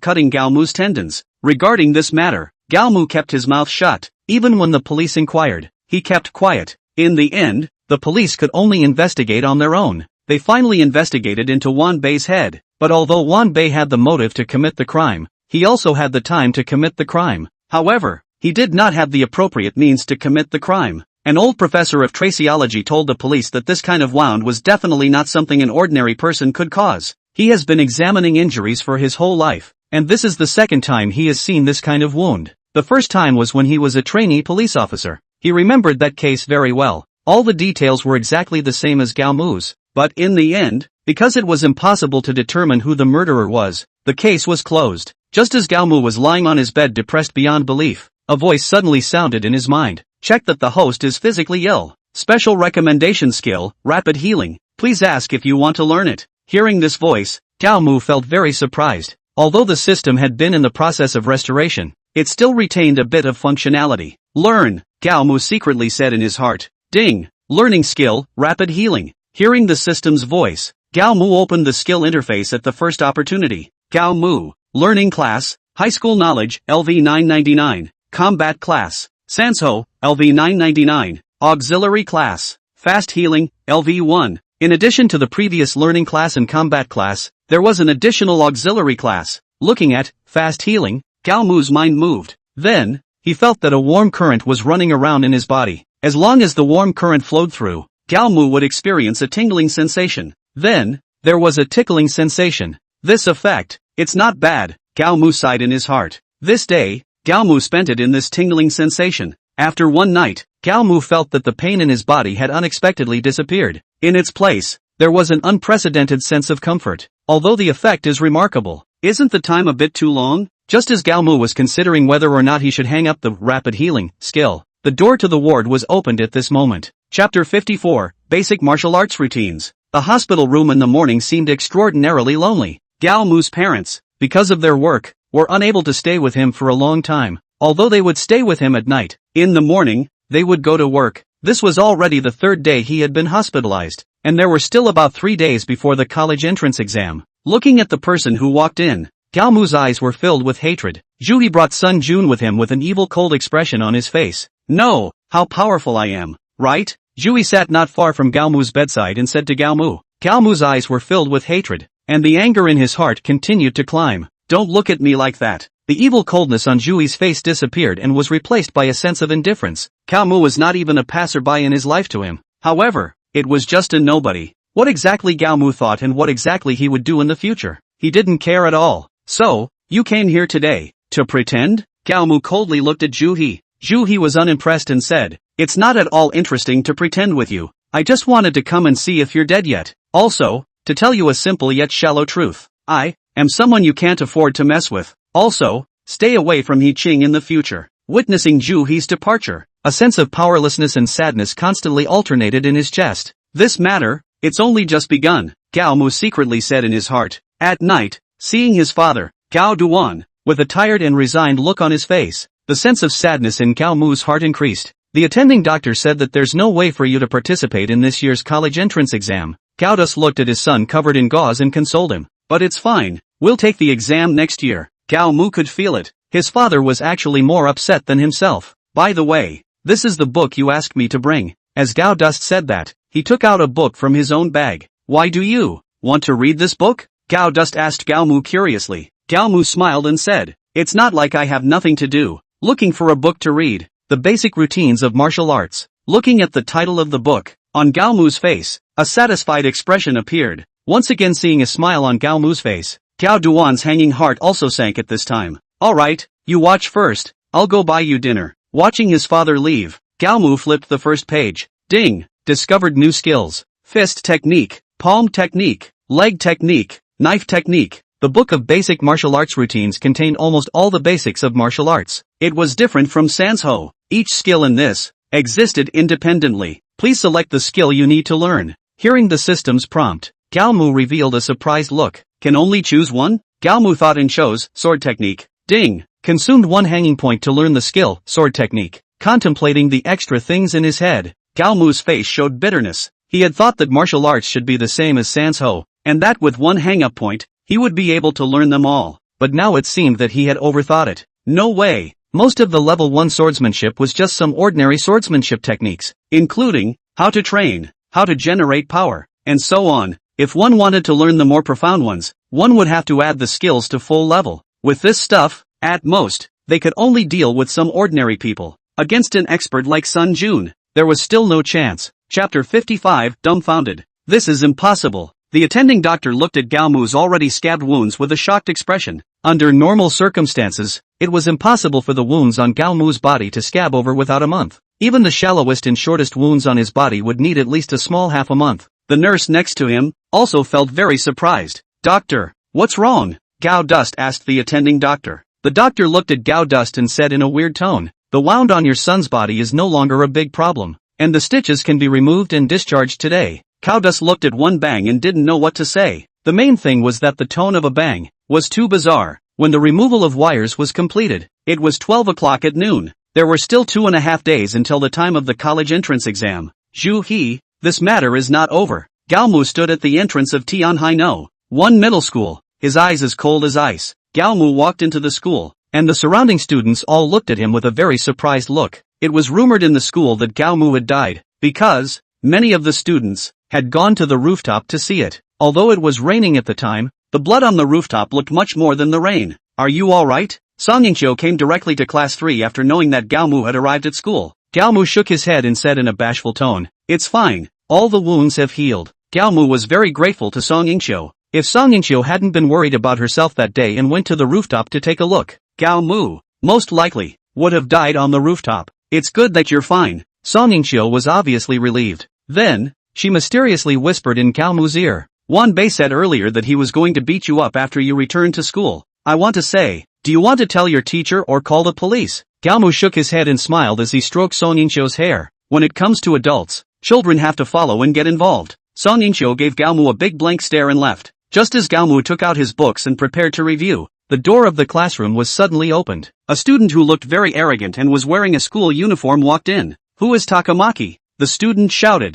cutting Gao Mu's tendons. Regarding this matter, Gao Mu kept his mouth shut. Even when the police inquired, he kept quiet. In the end, the police could only investigate on their own. They finally investigated into Wan Ba's head, but although Wan Ba had the motive to commit the crime, he also had the time to commit the crime. However, he did not have the appropriate means to commit the crime. An old professor of traceology told the police that this kind of wound was definitely not something an ordinary person could cause. He has been examining injuries for his whole life, and this is the second time he has seen this kind of wound. The first time was when he was a trainee police officer. He remembered that case very well. All the details were exactly the same as Gao Mu's, but in the end, because it was impossible to determine who the murderer was, the case was closed. Just as Gao Mu was lying on his bed depressed beyond belief, a voice suddenly sounded in his mind. Check that the host is physically ill. Special recommendation skill, rapid healing. Please ask if you want to learn it. Hearing this voice, Gao Mu felt very surprised. Although the system had been in the process of restoration, it still retained a bit of functionality. Learn, Gao Mu secretly said in his heart. Ding, learning skill, rapid healing. Hearing the system's voice, Gao Mu opened the skill interface at the first opportunity. Gao Mu, learning class, high school knowledge, LV 999, combat class, Sanso, LV 999, auxiliary class, fast healing, LV 1. In addition to the previous learning class and combat class, there was an additional auxiliary class. Looking at fast healing, Gao Mu's mind moved. Then, he felt that a warm current was running around in his body. As long as the warm current flowed through, Gao Mu would experience a tingling sensation. Then, there was a tickling sensation. This effect, it's not bad, Gao Mu sighed in his heart. This day, Gao Mu spent it in this tingling sensation. After one night, Gao Mu felt that the pain in his body had unexpectedly disappeared. In its place, there was an unprecedented sense of comfort. Although the effect is remarkable, isn't the time a bit too long? Just as Gao Mu was considering whether or not he should hang up the rapid healing skill, the door to the ward was opened at this moment. Chapter 54, Basic Martial Arts Routines. The hospital room in the morning seemed extraordinarily lonely. Gao Mu's parents, because of their work, were unable to stay with him for a long time. Although they would stay with him at night, in the morning, they would go to work. This was already the 3rd day he had been hospitalized, and there were still about 3 days before the college entrance exam. Looking at the person who walked in, Gao Mu's eyes were filled with hatred. Zhu brought Sun Jun with him with an evil cold expression on his face. No, how powerful I am, right? Zhu sat not far from Gao Mu's bedside and said to Gao Mu. Gao Mu's eyes were filled with hatred, and the anger in his heart continued to climb. Don't look at me like that. The evil coldness on Zhu's face disappeared and was replaced by a sense of indifference. Gao Mu was not even a passerby in his life to him. However, it was just a nobody. What exactly Gao Mu thought and what exactly he would do in the future, he didn't care at all. So, you came here today, to pretend? Gao Mu coldly looked at Zhu He. Zhu He was unimpressed and said, it's not at all interesting to pretend with you. I just wanted to come and see if you're dead yet. Also, to tell you a simple yet shallow truth. I am someone you can't afford to mess with. Also, stay away from He Qing in the future. Witnessing Zhu He's departure, a sense of powerlessness and sadness constantly alternated in his chest. This matter, it's only just begun, Gao Mu secretly said in his heart. At night, seeing his father, Gao Duan, with a tired and resigned look on his face, the sense of sadness in Gao Mu's heart increased. The attending doctor said that there's no way for you to participate in this year's college entrance exam. Gao Dus looked at his son covered in gauze and consoled him. But it's fine, we'll take the exam next year. Gao Mu could feel it. His father was actually more upset than himself. By the way, this is the book you asked me to bring. As Gao Dus said that, he took out a book from his own bag. Why do you want to read this book? Gao Dust asked Gao Mu curiously. Gao Mu smiled and said, "It's not like I have nothing to do. Looking for a book to read. The basic routines of martial arts." Looking at the title of the book, on Gao Mu's face, a satisfied expression appeared. Once again seeing a smile on Gao Mu's face, Gao Duan's hanging heart also sank at this time. "Alright, you watch first, I'll go buy you dinner." Watching his father leave, Gao Mu flipped the first page. Ding! Discovered new skills. Fist technique, palm technique, leg technique, knife technique. The book of basic martial arts routines contained almost all the basics of martial arts. It was different from Sanshou. Each skill in this existed independently. Please select the skill you need to learn. Hearing the system's prompt, Gao Mu revealed a surprised look. Can only choose one? Gao Mu thought and chose sword technique. Ding! Consumed one hanging point to learn the skill, sword technique. Contemplating the extra things in his head, Gao Mu's face showed bitterness. He had thought that martial arts should be the same as Sanshou, and that with one hang-up point, he would be able to learn them all. But now it seemed that he had overthought it. No way! Most of the level 1 swordsmanship was just some ordinary swordsmanship techniques, including how to train, how to generate power, and so on. If one wanted to learn the more profound ones, one would have to add the skills to full level. With this stuff, at most, they could only deal with some ordinary people. Against an expert like Sun Jun, there was still no chance. Chapter 55, Dumbfounded. This is impossible. The attending doctor looked at Gao Mu's already scabbed wounds with a shocked expression. Under normal circumstances, it was impossible for the wounds on Gao Mu's body to scab over without a month. Even the shallowest and shortest wounds on his body would need at least a small half a month. The nurse next to him also felt very surprised. "Doctor, what's wrong?" Gao Dust asked the attending doctor. The doctor looked at Gao Dust and said in a weird tone, "The wound on your son's body is no longer a big problem, and the stitches can be removed and discharged today." Gao Dust looked at Wan Ba and didn't know what to say. The main thing was that the tone of a bang was too bizarre. When the removal of wires was completed, it was 12 o'clock at noon. There were still 2.5 days until the time of the college entrance exam. Zhu He, this matter is not over. Gao Mu stood at the entrance of Tianhai No. 1 middle school, his eyes as cold as ice. Gao Mu walked into the school, and the surrounding students all looked at him with a very surprised look. It was rumored in the school that Gao Mu had died, because many of the students had gone to the rooftop to see it. Although it was raining at the time, the blood on the rooftop looked much more than the rain. "Are you alright?" Yingqiu came directly to class 3 after knowing that Gao Mu had arrived at school. Gao Mu shook his head and said in a bashful tone, "It's fine, all the wounds have healed." Gao Mu was very grateful to Yingqiu. If Yingqiu hadn't been worried about herself that day and went to the rooftop to take a look, Gao Mu, most likely, would have died on the rooftop. "It's good that you're fine." Yingqiu was obviously relieved. Then, she mysteriously whispered in Gao Mu's ear, "Wan Ba said earlier that he was going to beat you up after you returned to school. I want to say, do you want to tell your teacher or call the police?" Gao Mu shook his head and smiled as he stroked Yingqiu's hair. When it comes to adults, children have to follow and get involved. Yingqiu gave Gao Mu a big blank stare and left. Just as Gao Mu took out his books and prepared to review, the door of the classroom was suddenly opened. A student who looked very arrogant and was wearing a school uniform walked in. "Who is Takamaki?" the student shouted.